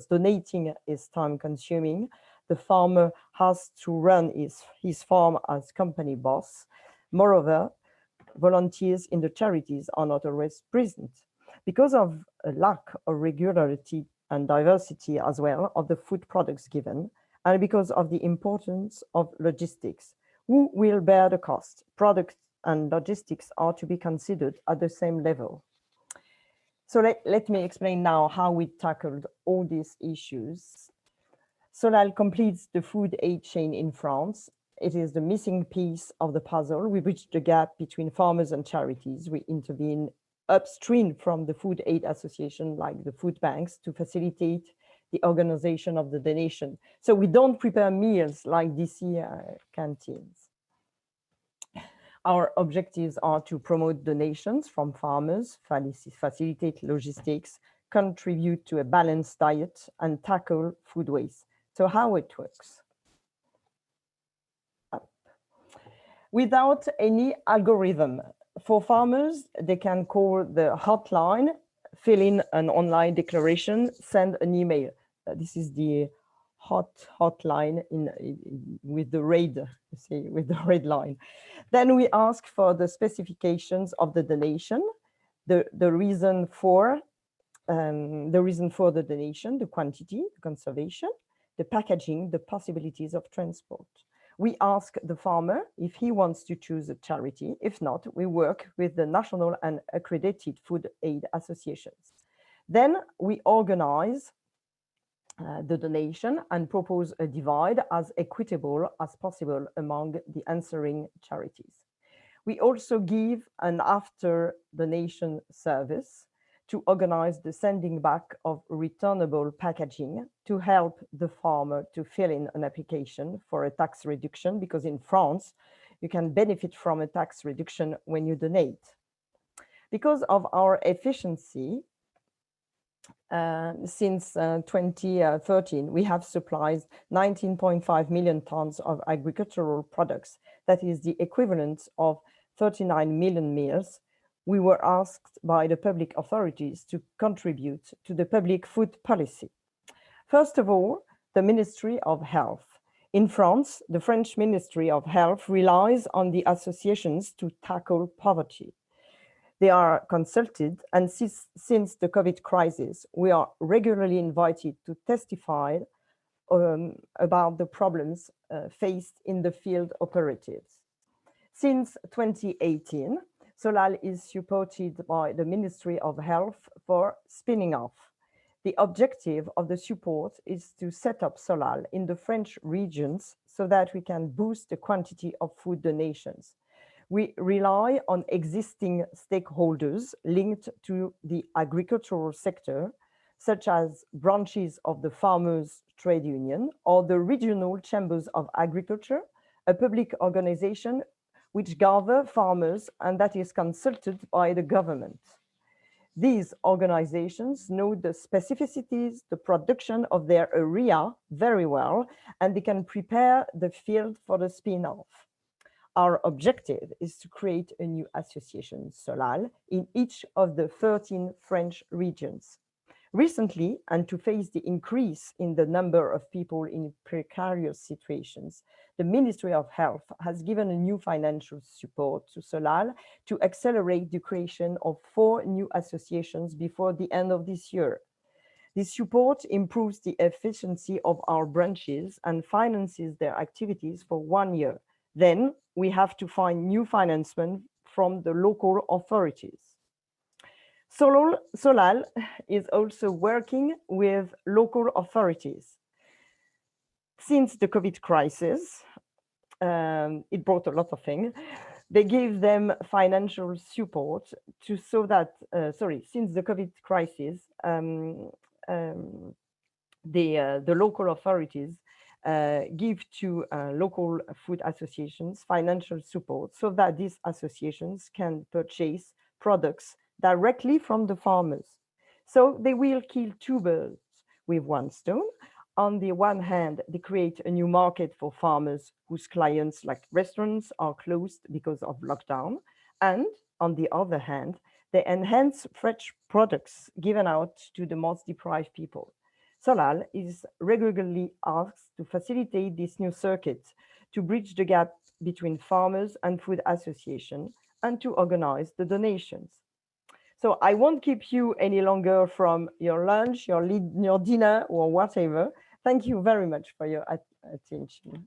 donating is time consuming. The farmer has to run his farm as company boss. Moreover, volunteers in the charities are not always present because of a lack of regularity and diversity as well of the food products given, and because of the importance of logistics. Who will bear the cost? Products and logistics are to be considered at the same level. So let me explain now how we tackled all these issues. Solal completes the food aid chain in France. It is the missing piece of the puzzle. We bridge the gap between farmers and charities. We intervene upstream from the food aid association, like the food banks, to facilitate the organization of the donation. So we don't prepare meals like DC canteens. Our objectives are to promote donations from farmers, facilitate logistics, contribute to a balanced diet, and tackle food waste. So how it works? Without any algorithm. For farmers, they can call the hotline, fill in an online declaration, send an email. This is the hotline with the red, with the red line. Then we ask for the specifications of the donation, the reason for the donation, the quantity, the conservation, the packaging, the possibilities of transport. We ask the farmer if he wants to choose a charity. If not, we work with the national and accredited food aid associations. Then we organize the donation and propose a divide as equitable as possible among the answering charities. We also give an after donation service to organize the sending back of returnable packaging to help the farmer to fill in an application for a tax reduction, because in France, you can benefit from a tax reduction when you donate. Because of our efficiency, since 2013, we have supplied 19.5 million tons of agricultural products. That is the equivalent of 39 million meals. We were asked by the public authorities to contribute to the public food policy. First of all, the Ministry of Health. In France, the French Ministry of Health relies on the associations to tackle poverty. They are consulted, and since the COVID crisis, we are regularly invited to testify about the problems faced in the field operatives. Since 2018, Solal is supported by the Ministry of Health for spinning off. The objective of the support is to set up Solal in the French regions so that we can boost the quantity of food donations. We rely on existing stakeholders linked to the agricultural sector, such as branches of the Farmers' Trade Union or the regional chambers of agriculture, a public organization which gather farmers and that is consulted by the government. These organizations know the specificities, the production of their area very well, and they can prepare the field for the spin-off. Our objective is to create a new association, Solal, in each of the 13 French regions. Recently, and to face the increase in the number of people in precarious situations, the Ministry of Health has given a new financial support to Solal to accelerate the creation of 4 new associations before the end of this year. This support improves the efficiency of our branches and finances their activities for 1 year. Then we have to find new financement from the local authorities. Solal is also working with local authorities. Since the COVID crisis, it brought a lot of things. They gave them financial support to so that, since the COVID crisis, the local authorities give to local food associations financial support so that these associations can purchase products directly from the farmers. So they will kill 2 birds with 1 stone. On the one hand, they create a new market for farmers whose clients, like restaurants, are closed because of lockdown. And on the other hand, they enhance fresh products given out to the most deprived people. Solal is regularly asked to facilitate this new circuit, to bridge the gap between farmers and food associations, and to organize the donations. So I won't keep you any longer from your lunch, your dinner, or whatever. Thank you very much for your attention.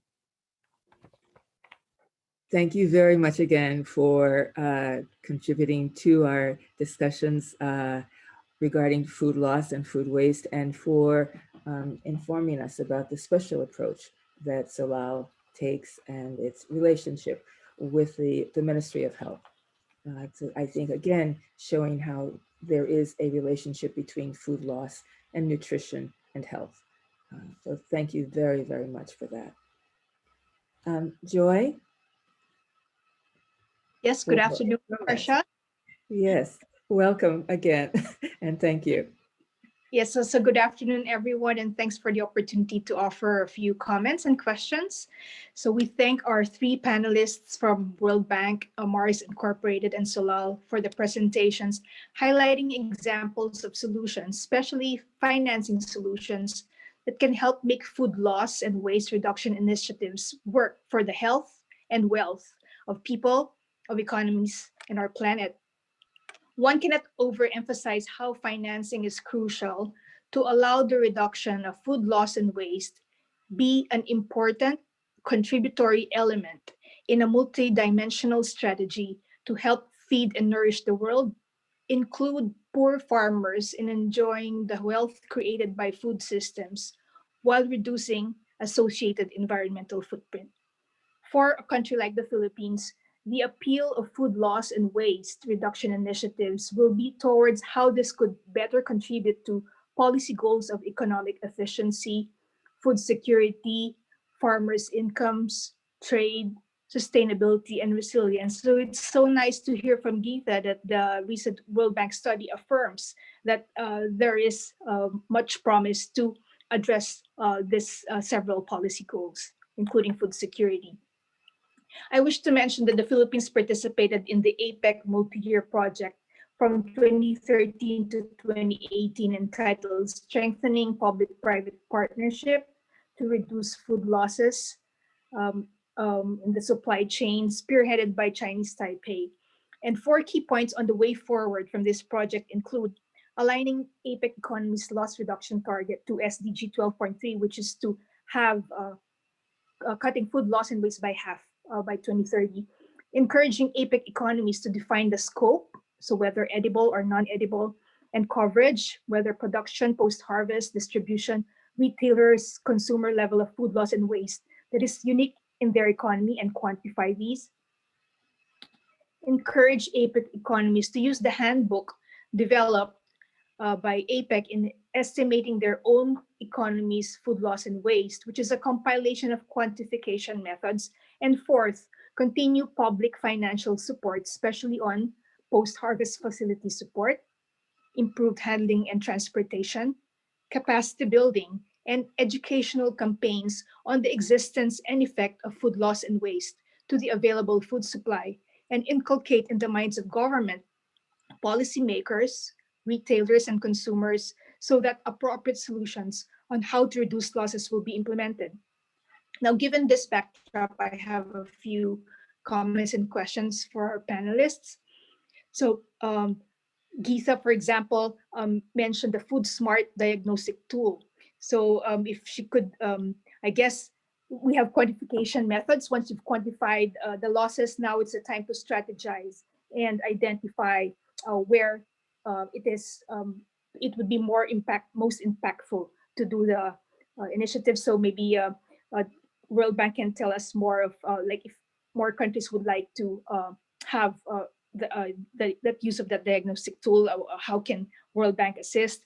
Thank you very much again for contributing to our discussions regarding food loss and food waste, and for informing us about the special approach that Solal takes and its relationship with the Ministry of Health. So I think, again, showing how there is a relationship between food loss and nutrition and health. So thank you very, very much for that. Joy? Yes, good afternoon, Marsha. Yes, welcome again, and thank you. Yes, so good afternoon, everyone, and thanks for the opportunity to offer a few comments and questions. So we thank our 3 panelists from World Bank, Mars Incorporated, and Solal for the presentations, highlighting examples of solutions, especially financing solutions that can help make food loss and waste reduction initiatives work for the health and wealth of people, of economies, and our planet. One cannot overemphasize how financing is crucial to allow the reduction of food loss and waste be an important contributory element in a multidimensional strategy to help feed and nourish the world, include poor farmers in enjoying the wealth created by food systems while reducing associated environmental footprint. For a country like the Philippines, the appeal of food loss and waste reduction initiatives will be towards how this could better contribute to policy goals of economic efficiency, food security, farmers' incomes, trade, sustainability, and resilience. So it's so nice to hear from Geeta that the recent World Bank study affirms that there is much promise to address this several policy goals, including food security. I wish to mention that the Philippines participated in the APEC multi-year project from 2013 to 2018 entitled Strengthening Public-Private Partnership to Reduce Food Losses in the Supply Chain, spearheaded by Chinese Taipei. And 4 key points on the way forward from this project include aligning APEC economy's loss reduction target to SDG 12.3, which is to have cutting food loss and waste by half by 2030, encouraging APEC economies to define the scope, so whether edible or non-edible, and coverage, whether production, post-harvest, distribution, retailers, consumer level of food loss and waste that is unique in their economy, and quantify these. Encourage APEC economies to use the handbook developed by APEC in estimating their own economy's food loss and waste, which is a compilation of quantification methods. And 4th, continue public financial support, especially on post-harvest facility support, improved handling and transportation, capacity building, and educational campaigns on the existence and effect of food loss and waste to the available food supply, and inculcate in the minds of government, policymakers, retailers, and consumers so that appropriate solutions on how to reduce losses will be implemented. Now, given this backdrop, I have a few comments and questions for our panelists. So Geetha, for example, mentioned the Food Smart diagnostic tool. So if she could, I guess we have quantification methods. Once you've quantified the losses, now it's the time to strategize and identify where it would be most impactful to do the initiative. So maybe World Bank can tell us more of like if more countries would like to have that use of that diagnostic tool, how can World Bank assist?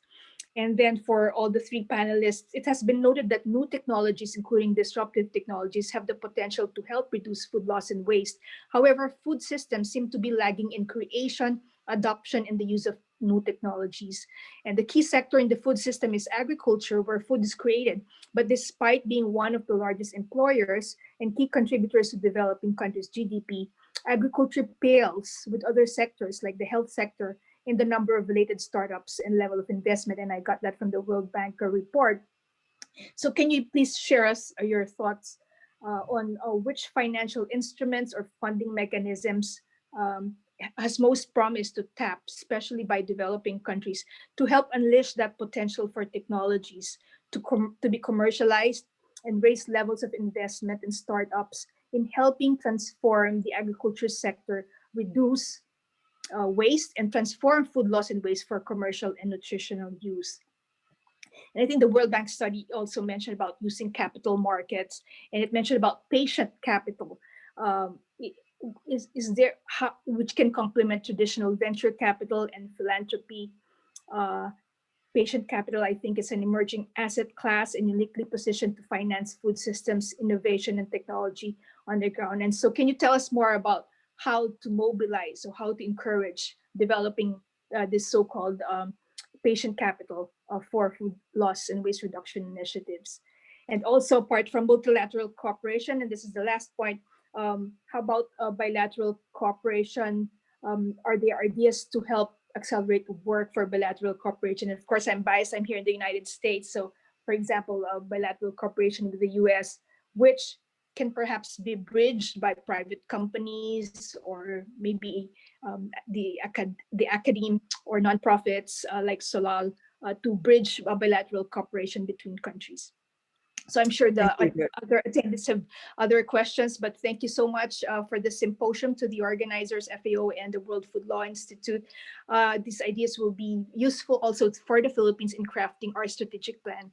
And then for all the three panelists, it has been noted that new technologies, including disruptive technologies, have the potential to help reduce food loss and waste. However, food systems seem to be lagging in creation, adoption, and the use of new technologies. And the key sector in the food system is agriculture, where food is created. But despite being one of the largest employers and key contributors to developing countries' GDP, agriculture pales with other sectors like the health sector in the number of related startups and level of investment. And I got that from the World Bank report. So can you please share us your thoughts on which financial instruments or funding mechanisms has most promise to tap, especially by developing countries, to help unleash that potential for technologies to be commercialized and raise levels of investment in startups in helping transform the agriculture sector, reduce waste, and transform food loss and waste for commercial and nutritional use. And I think the World Bank study also mentioned about using capital markets, and it mentioned about patient capital. Is there which can complement traditional venture capital and philanthropy? Patient capital, I think, is an emerging asset class and uniquely positioned to finance food systems, innovation, and technology on the ground. And so can you tell us more about how to mobilize or how to encourage developing this so-called patient capital for food loss and waste reduction initiatives? And also, apart from multilateral cooperation, and this is the last point, how about bilateral cooperation? Are there ideas to help accelerate work for bilateral cooperation? And of course, I'm biased, I'm here in the United States. So for example, bilateral cooperation with the US, which can perhaps be bridged by private companies or maybe the academe or nonprofits like Solal to bridge bilateral cooperation between countries. So I'm sure the other attendees have other questions, but thank you so much for the symposium to the organizers, FAO and the World Food Law Institute. These ideas will be useful also for the Philippines in crafting our strategic plan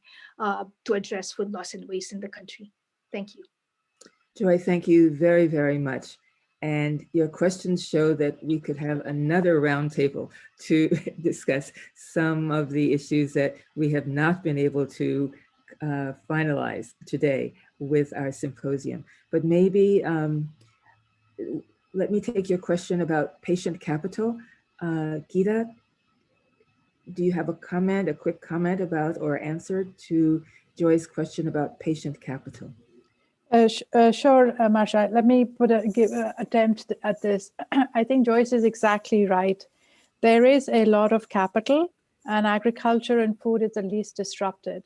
to address food loss and waste in the country. Thank you. Joy, thank you very, very much. And your questions show that we could have another roundtable to discuss some of the issues that we have not been able to finalize today with our symposium. But maybe let me take your question about patient capital. Geetha, do you have a comment, a quick comment about or answer to Joy's question about patient capital? Sure, Marsha. Let me give an attempt at this. I think Joyce is exactly right. There is a lot of capital, and agriculture and food is the least disrupted.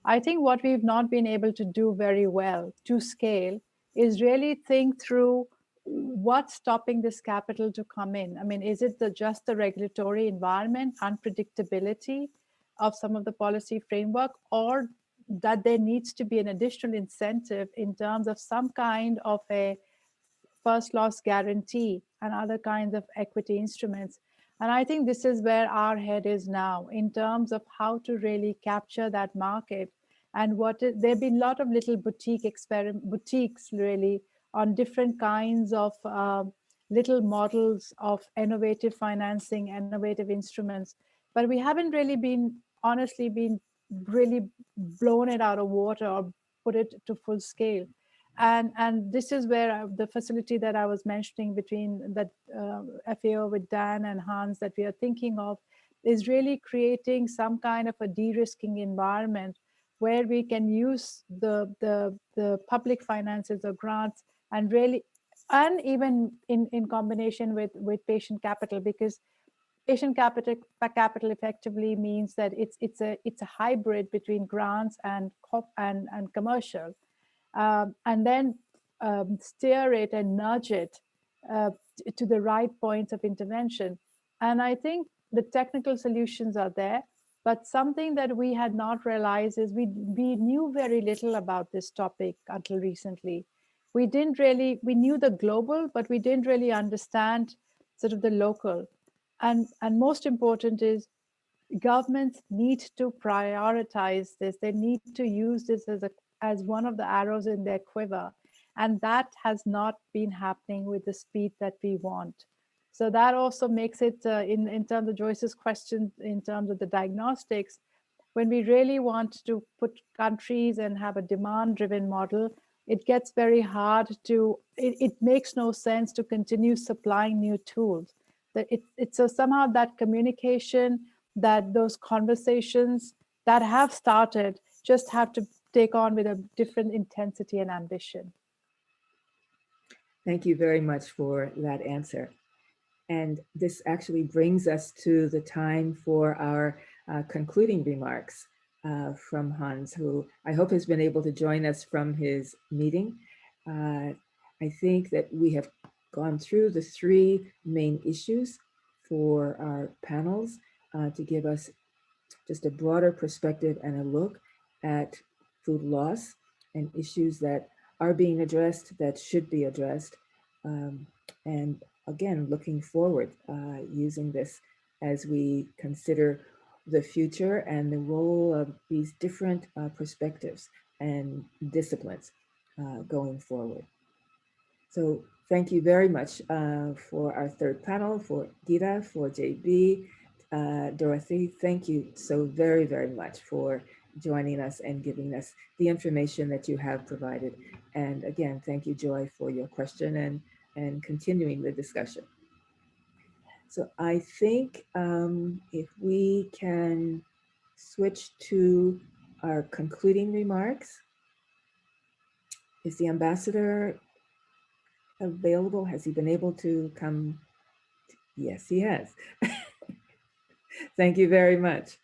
I think what we've not been able to do very well to scale is really think through what's stopping this capital to come in. I mean, is it just the regulatory environment, unpredictability of some of the policy framework, or that there needs to be an additional incentive in terms of some kind of a first loss guarantee and other kinds of equity instruments? And I think this is where our head is now in terms of how to really capture that market. And there have been a lot of little boutiques really on different kinds of little models of innovative financing, innovative instruments. But we haven't really honestly been really blown it out of water or put it to full scale. And this is where the facility that I was mentioning between the FAO with Dan and Hans that we are thinking of is really creating some kind of a de-risking environment where we can use the public finances or grants and really, and even in combination with patient capital, because patient capital effectively means that it's a hybrid between grants and commercial, and then steer it and nudge it to the right points of intervention. And I think the technical solutions are there, but something that we had not realized is we knew very little about this topic until recently. We knew the global, but we didn't really understand sort of the local. And most important is governments need to prioritize this. They need to use this as one of the arrows in their quiver. And that has not been happening with the speed that we want. So that also makes it, in terms of Joyce's question, in terms of the diagnostics, when we really want to put countries and have a demand-driven model, it gets very hard to, it makes no sense to continue supplying new tools. So somehow that communication, that those conversations that have started just have to take on with a different intensity and ambition. Thank you very much for that answer. And this actually brings us to the time for our concluding remarks from Hans, who I hope has been able to join us from his meeting. I think that we have gone through the three main issues for our panels to give us just a broader perspective and a look at food loss and issues that are being addressed, that should be addressed. And again, looking forward, using this as we consider the future and the role of these different perspectives and disciplines going forward. So thank you very much for our third panel, for Gita, for JB, Dorothy. Thank you so very, very much for joining us and giving us the information that you have provided. And again, thank you, Joy, for your question and continuing the discussion. So I think if we can switch to our concluding remarks. Is the ambassador available? Has he been able to come? Yes, he has. Thank you very much.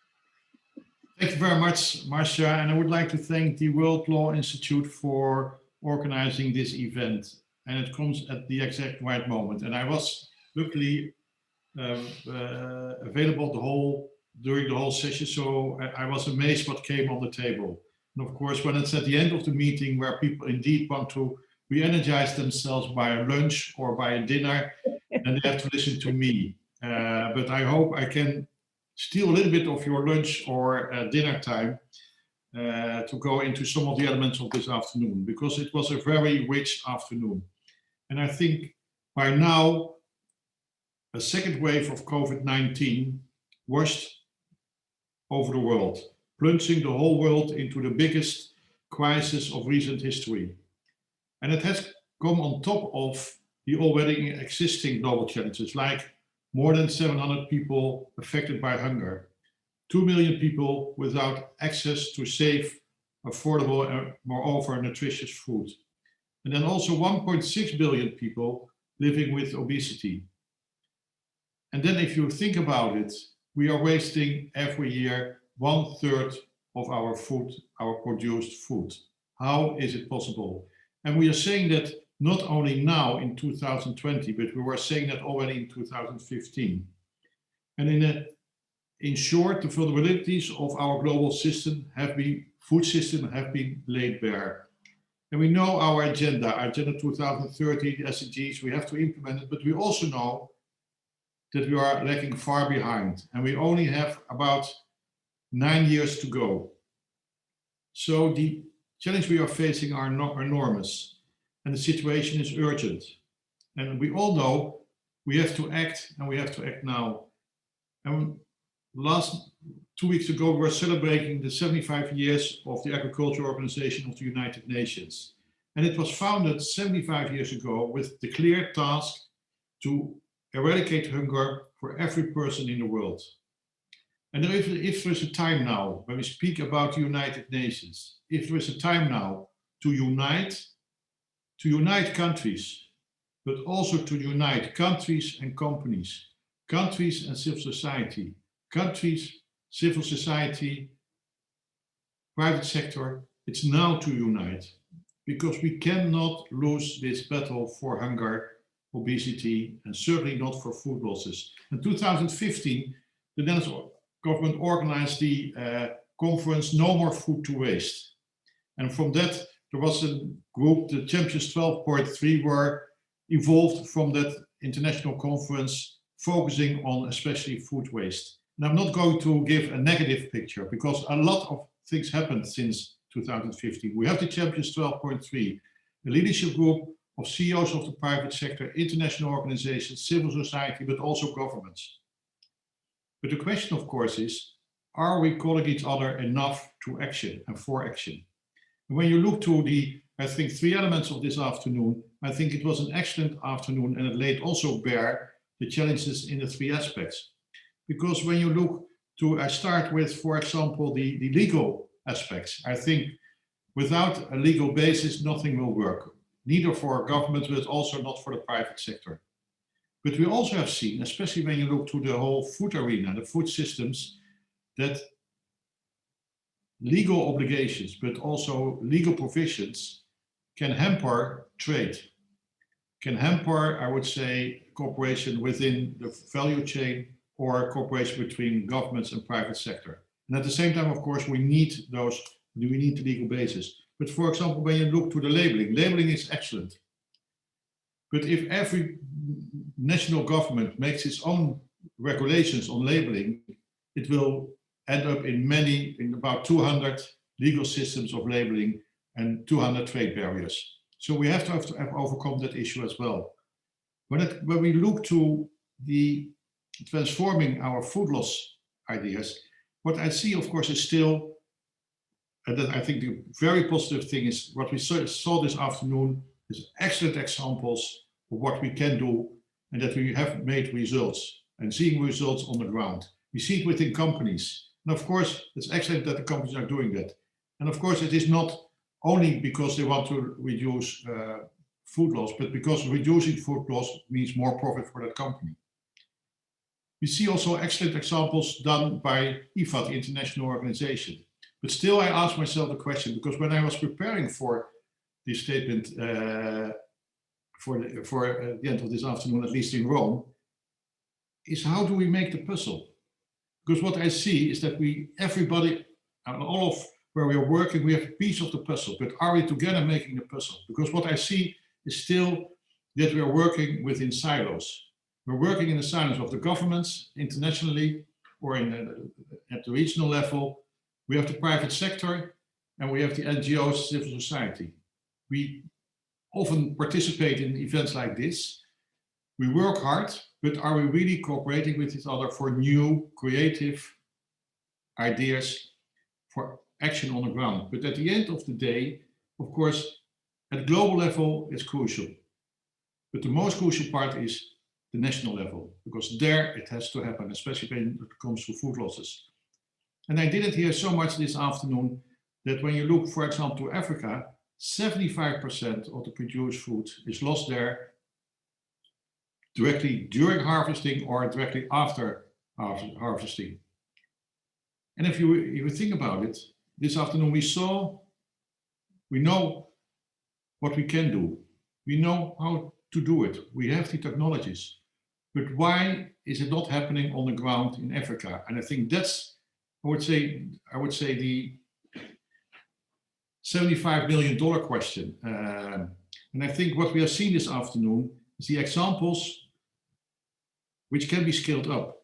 Thank you very much, Marcia. And I would like to thank the World Law Institute for organizing this event. And it comes at the exact right moment. And I was luckily available during the whole session. So I was amazed what came on the table. And of course, when it's at the end of the meeting where people indeed want to re-energize themselves by a lunch or by a dinner, then they have to listen to me. But I hope I can steal a little bit of your lunch or dinner time to go into some of the elements of this afternoon, because it was a very rich afternoon. And I think by now, a second wave of COVID-19 washed over the world, plunging the whole world into the biggest crisis of recent history. And it has come on top of the already existing global challenges, like more than 700 people affected by hunger, 2 million people without access to safe, affordable, and moreover nutritious food. And then also 1.6 billion people living with obesity. And then if you think about it, we are wasting every year 1/3 of our food, our produced food. How is it possible? And we are saying that not only now in 2020, but we were saying that already in 2015. And in short, the vulnerabilities of our global food system have been laid bare. And we know our agenda 2030, the SDGs, we have to implement it, but we also know that we are lagging far behind, and we only have about 9 years to go. So the challenge we are facing are enormous, and the situation is urgent. And we all know we have to act, and we have to act now. And 2 weeks ago, we were celebrating the 75 years of the Agriculture Organization of the United Nations. And it was founded 75 years ago with the clear task to eradicate hunger for every person in the world. And if there is a time now, when we speak about the United Nations, if there is a time now to unite countries, but also to unite countries and companies countries and civil society. Countries, civil society, private sector, it's now to unite, because we cannot lose this battle for hunger, obesity, and certainly not for food losses. In 2015, the Netherlands government organized the conference No More Food to Waste. And from that, there was a group, the Champions 12.3, were evolved from that international conference, focusing on especially food waste. And I'm not going to give a negative picture, because a lot of things happened since 2015. We have the Champions 12.3, a leadership group of CEOs of the private sector, international organizations, civil society, but also governments. But the question, of course, is, are we calling each other enough to action and for action? And when you look to the, I think, 3 elements of this afternoon, I think it was an excellent afternoon, and it laid also bare the challenges in the 3 aspects. Because when you look to, I start with, for example, the legal aspects. I think without a legal basis, nothing will work, neither for government, but also not for the private sector. But we also have seen, especially when you look to the whole food arena, the food systems, that legal obligations, but also legal provisions can hamper trade, can hamper, I would say, cooperation within the value chain or cooperation between governments and private sector. And at the same time, of course, we need the legal basis. But for example, when you look to the labeling is excellent. But if every national government makes its own regulations on labeling, it will end up in about 200 legal systems of labeling and 200 trade barriers. So we have to overcome that issue as well. When we look to the transforming our food loss ideas, what I see, of course, is still, and that I think the very positive thing is what we saw this afternoon is excellent examples of what we can do and that we have made results and seeing results on the ground. We see it within companies. And of course, it's excellent that the companies are doing that. And of course, it is not only because they want to reduce food loss, but because reducing food loss means more profit for that company. We see also excellent examples done by IFAD, the international organization. But still, I ask myself the question, because when I was preparing for this statement for the end of this afternoon, at least in Rome, is how do we make the puzzle? Because what I see is that everybody, and all of where we are working, we have a piece of the puzzle, but are we together making the puzzle? Because what I see is still that we are working within silos. We're working in the silos of the governments internationally or at the regional level. We have the private sector and we have the NGOs, civil society. We often participate in events like this. We work hard, but are we really cooperating with each other for new creative ideas for action on the ground? But at the end of the day, of course, at global level, it's crucial. But the most crucial part is the national level, because there it has to happen, especially when it comes to food losses. And I didn't hear so much this afternoon that when you look, for example, to Africa, 75% of the produced food is lost there directly during harvesting or directly after harvesting. And if you think about it, this afternoon we know what we can do. We know how to do it. We have the technologies. But why is it not happening on the ground in Africa? And I think that's, I would say the $75 million question. And I think what we have seen this afternoon is the examples which can be scaled up.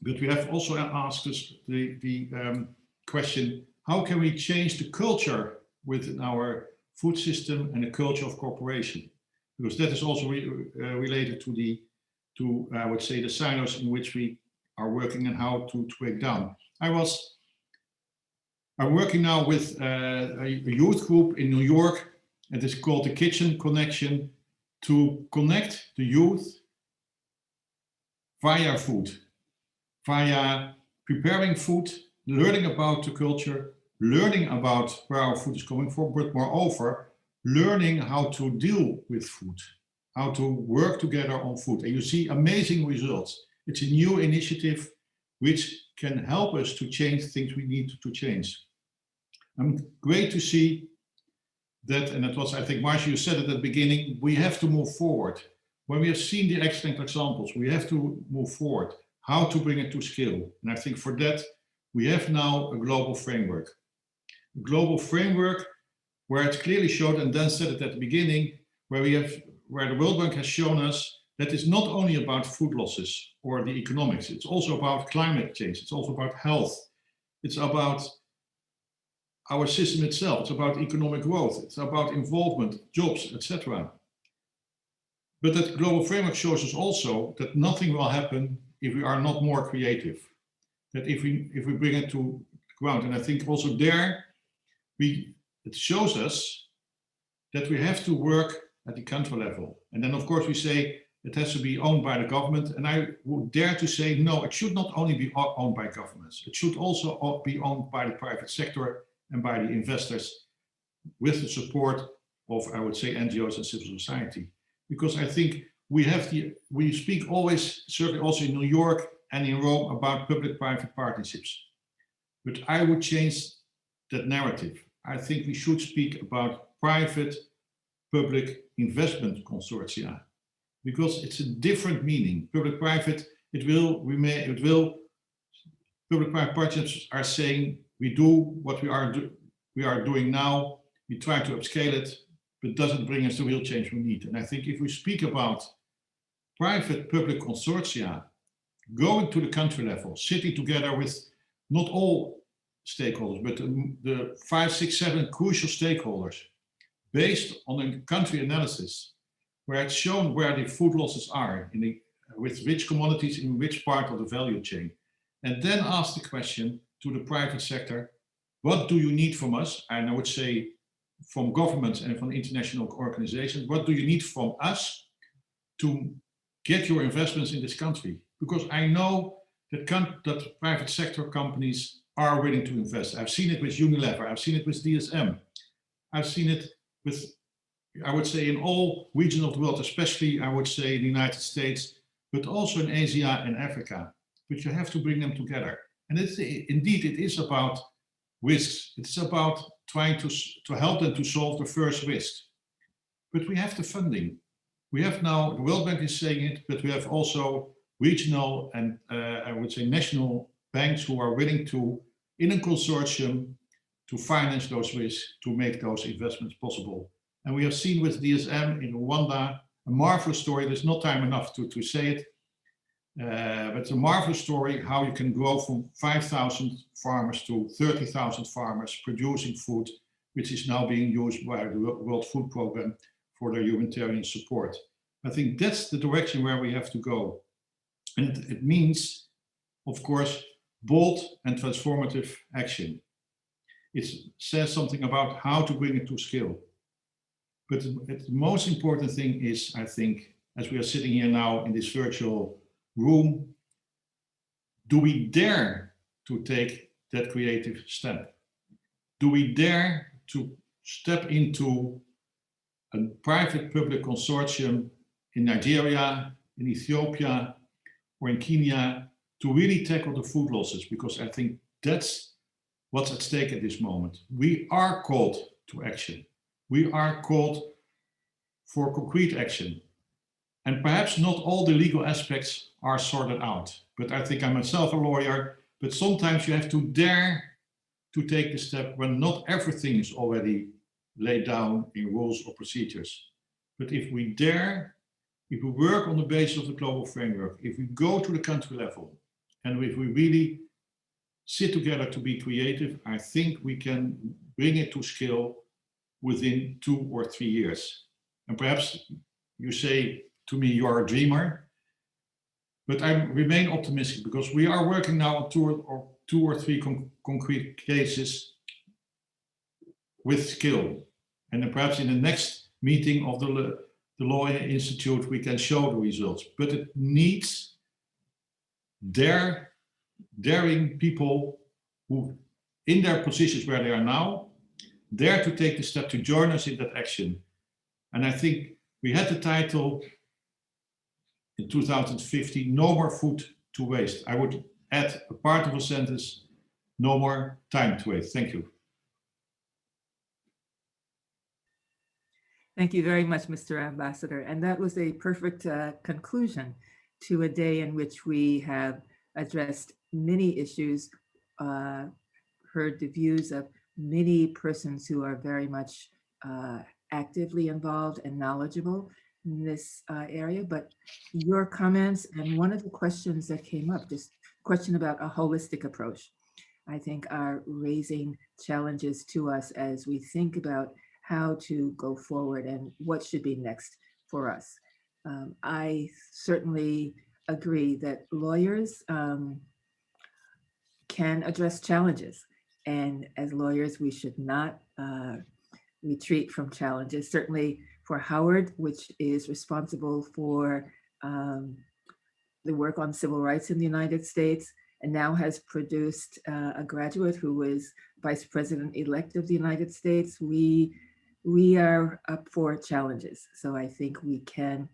But we have also asked us the question, how can we change the culture within our food system and the culture of cooperation? Because that is also related to I would say the silos in which we are working and how to break down. I'm working now with a youth group in New York, and it's called the Kitchen Connection, to connect the youth via food, via preparing food, learning about the culture, learning about where our food is coming from, but moreover, learning how to deal with food, how to work together on food. And you see amazing results. It's a new initiative which can help us to change things we need to change. I'm great to see that, and it was, I think, Marcia, you said it at the beginning, we have to move forward. When we have seen the excellent examples, we have to move forward, how to bring it to scale. And I think for that, we have now a global framework. A global framework where it's clearly showed, and Dan said it at the beginning, where the World Bank has shown us that it's not only about food losses or the economics, it's also about climate change, it's also about health, it's about our system itself, it's about economic growth, it's about involvement, jobs, etc. But that global framework shows us also that nothing will happen if we are not more creative. That if we bring it to the ground, and I think also there, it shows us that we have to work at the country level. And then of course we say it has to be owned by the government. And I would dare to say, no, it should not only be owned by governments. It should also be owned by the private sector and by the investors with the support of, I would say, NGOs and civil society. Because I think we speak always, certainly also in New York and in Rome, about public-private partnerships. But I would change that narrative. I think we should speak about private-public investment consortia, because it's a different meaning. Public-private, public-private partnerships are saying we do what we are doing now, we try to upscale it, but doesn't bring us the real change we need. And I think if we speak about private-public consortia, going to the country level, sitting together with not all stakeholders, but the 5, 6, 7 crucial stakeholders, based on a country analysis, where it's shown where the food losses are, with which commodities in which part of the value chain. And then ask the question to the private sector, what do you need from us? And I would say from governments and from international organizations, what do you need from us to get your investments in this country? Because I know that private sector companies are willing to invest. I've seen it with Unilever, I've seen it with DSM, I've seen it with, I would say, in all regions of the world, especially I would say in the United States, but also in Asia and Africa. But you have to bring them together. And indeed, it is about risks. It's about trying to help them to solve the first risk. But we have the funding. We have now, the World Bank is saying it, but we have also regional and I would say national banks who are willing to, in a consortium, to finance those risks, to make those investments possible. And we have seen with DSM in Rwanda, a marvelous story. There's not time enough to say it, but it's a marvelous story how you can grow from 5,000 farmers to 30,000 farmers producing food, which is now being used by the World Food Programme for their humanitarian support. I think that's the direction where we have to go. And it means, of course, bold and transformative action. It says something about how to bring it to scale. But the most important thing is, I think, as we are sitting here now in this virtual room, do we dare to take that creative step? Do we dare to step into a private-public consortium in Nigeria, in Ethiopia, or in Kenya to really tackle the food losses? Because I think that's what's at stake at this moment. We are called to action. We are called for concrete action. And perhaps not all the legal aspects are sorted out. But I think I'm myself a lawyer, but sometimes you have to dare to take the step when not everything is already laid down in rules or procedures. But if we dare, if we work on the basis of the global framework, if we go to the country level, and if we really sit together to be creative, I think we can bring it to scale within 2 or 3 years. And perhaps you say to me, you are a dreamer, but I remain optimistic because we are working now on 2 or 3 concrete cases with skill. And then perhaps in the next meeting of the Law Institute, we can show the results. But it needs daring people who, in their positions where they are now, dare to take the step to join us in that action. And I think we had the title in 2050, no more food to waste. I would add a part of a sentence, no more time to waste. Thank you. Thank you very much, Mr. Ambassador. And that was a perfect conclusion to a day in which we have addressed many issues, heard the views of many persons who are very much actively involved and knowledgeable in this area. But your comments and one of the questions that came up, this question about a holistic approach, I think are raising challenges to us as we think about how to go forward and what should be next for us. I certainly agree that lawyers can address challenges. And as lawyers, we should not retreat from challenges. Certainly for Howard, which is responsible for the work on civil rights in the United States, and now has produced a graduate who is Vice President-elect of the United States. We are up for challenges. So I think we can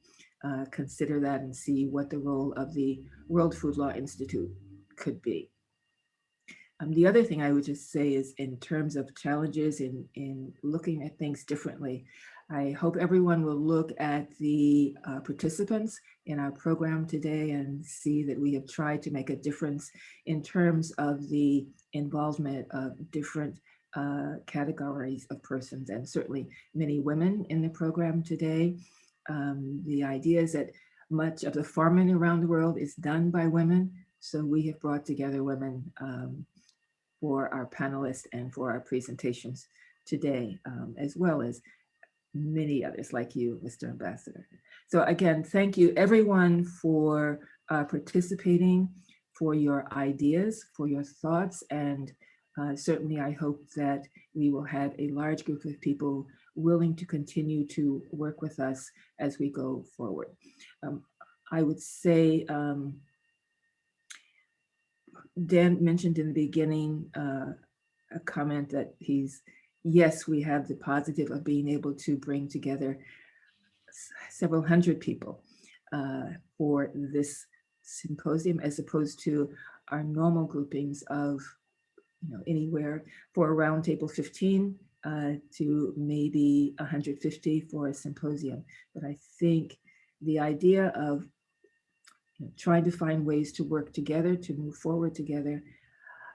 consider that and see what the role of the World Food Law Institute could be. The other thing I would just say is in terms of challenges in looking at things differently, I hope everyone will look at the participants in our program today and see that we have tried to make a difference in terms of the involvement of different categories of persons, and certainly many women in the program today. The idea is that much of the farming around the world is done by women, so we have brought together women for our panelists and for our presentations today, as well as many others like you, Mr. Ambassador. So again, thank you everyone for participating, for your ideas, for your thoughts, and certainly I hope that we will have a large group of people willing to continue to work with us as we go forward. I would say, Dan mentioned in the beginning a comment that yes, we have the positive of being able to bring together several hundred people for this symposium, as opposed to our normal groupings of anywhere for a roundtable 15 to maybe 150 for a symposium. But I think the idea of trying to find ways to work together, to move forward together,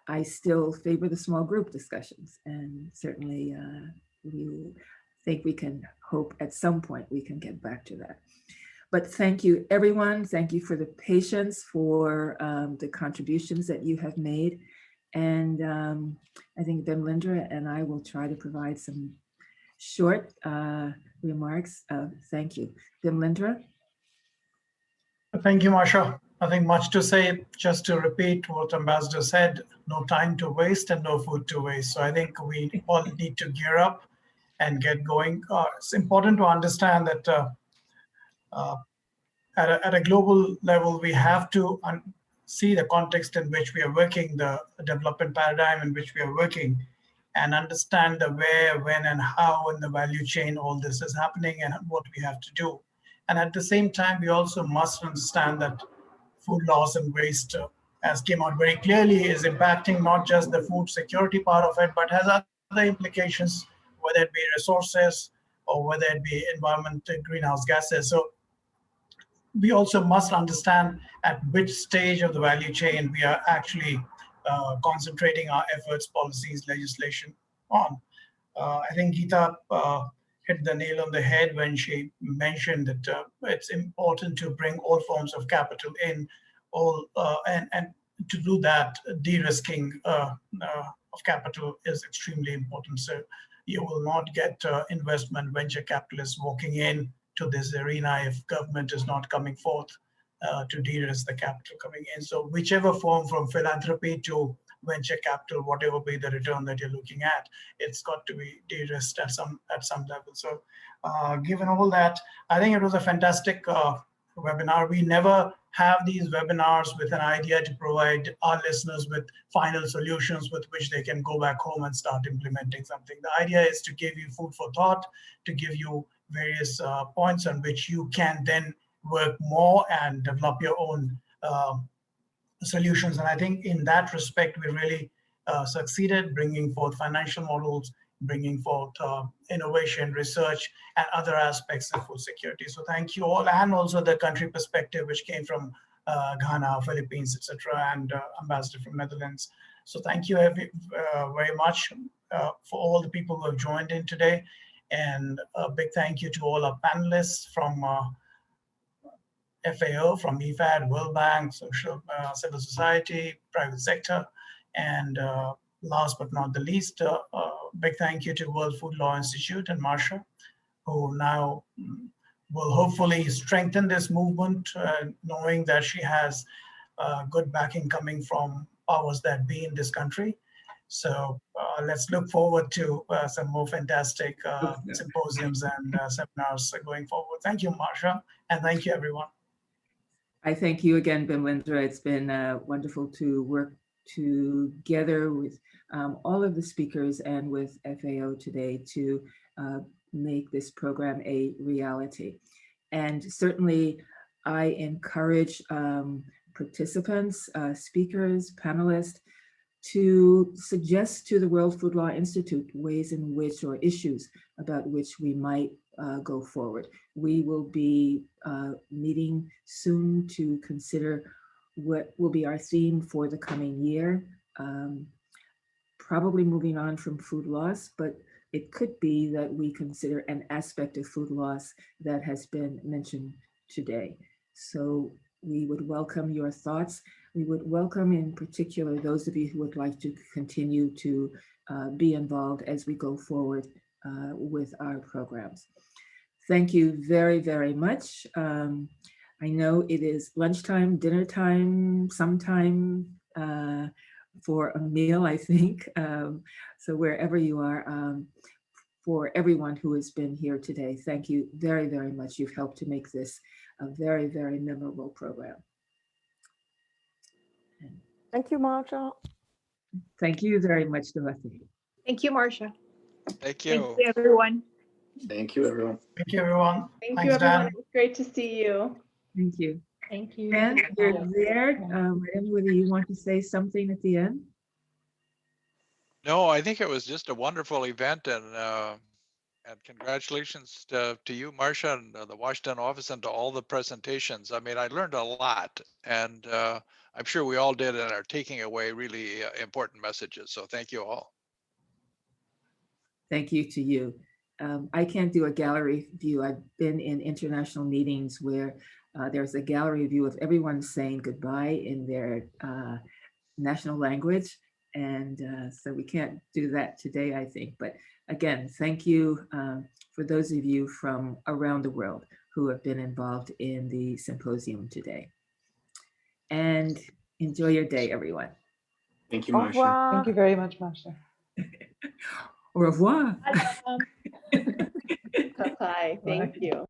I still favor the small group discussions, and certainly we think we can hope at some point we can get back to that. But thank you, everyone. Thank you for the patience, for the contributions that you have made. And I think Demlindra and I will try to provide some short remarks. Thank you. Demlindra? Thank you, Marsha. Nothing much to say, just to repeat what Ambassador said, no time to waste and no food to waste. So I think we all need to gear up and get going. It's important to understand that at a global level, we have to see the context in which we are working, the development paradigm in which we are working, and understand the where, when, and how in the value chain all this is happening and what we have to do. And at the same time, we also must understand that food loss and waste, as came out very clearly, is impacting not just the food security part of it, but has other implications, whether it be resources or whether it be environment, greenhouse gases. So we also must understand at which stage of the value chain we are actually concentrating our efforts, policies, legislation on. I think Geeta hit the nail on the head when she mentioned that it's important to bring all forms of capital in, and to do that, de-risking of capital is extremely important. So you will not get investment venture capitalists walking in to this arena if government is not coming forth to de-risk the capital coming in. So whichever form, from philanthropy to venture capital, whatever be the return that you're looking at, it's got to be de-risked at some level. So given all that, I think it was a fantastic webinar. We never have these webinars with an idea to provide our listeners with final solutions with which they can go back home and start implementing something. The idea is to give you food for thought, to give you various points on which you can then work more and develop your own solutions. And I think in that respect, we really succeeded, bringing forth financial models, bringing forth innovation, research, and other aspects of food security. So thank you all, and also the country perspective, which came from Ghana, Philippines, etc., and Ambassador from Netherlands. So thank you very much for all the people who have joined in today. And a big thank you to all our panelists from FAO, from IFAD, World Bank, civil society, private sector, and last but not the least, big thank you to World Food Law Institute and Marsha, who now will hopefully strengthen this movement, knowing that she has good backing coming from powers that be in this country. So let's look forward to some more fantastic symposiums and seminars going forward. Thank you, Marsha, and thank you, everyone. I thank you again, Bimlendra. It's been wonderful to work together with all of the speakers and with FAO today to make this program a reality. And certainly I encourage participants, speakers, panelists, to suggest to the World Food Law Institute ways in which, or issues about which we might go forward. We will be meeting soon to consider what will be our theme for the coming year. Probably moving on from food loss, but it could be that we consider an aspect of food loss that has been mentioned today. So we would welcome your thoughts. We would welcome in particular those of you who would like to continue to be involved as we go forward with our programs. Thank you very, very much. I know it is lunchtime, dinner time, sometime for a meal, I think. So wherever you are, for everyone who has been here today, thank you very, very much. You've helped to make this a very, very memorable program. Thank you, Marsha. Thank you very much, Dorothy. Thank you, Marsha. Thank you. Thank you, everyone. Thank you, everyone. Thank you, everyone. Thank Thanks, you, everyone. Dan. It was great to see you. Thank you. Thank you. Dan, you're there. I don't know whether you want to say something at the end. No, I think it was just a wonderful event, and congratulations to you, Marsha, and the Washington office, and to all the presentations. I mean, I learned a lot, and I'm sure we all did and are taking away really important messages. So thank you all. Thank you to you. I can't do a gallery view. I've been in international meetings where there's a gallery view of everyone saying goodbye in their national language. And so we can't do that today, I think. But again, thank you for those of you from around the world who have been involved in the symposium today. And enjoy your day, everyone. Thank you, Marsha. Thank you very much, Marsha. Au revoir. Bye. Thank you.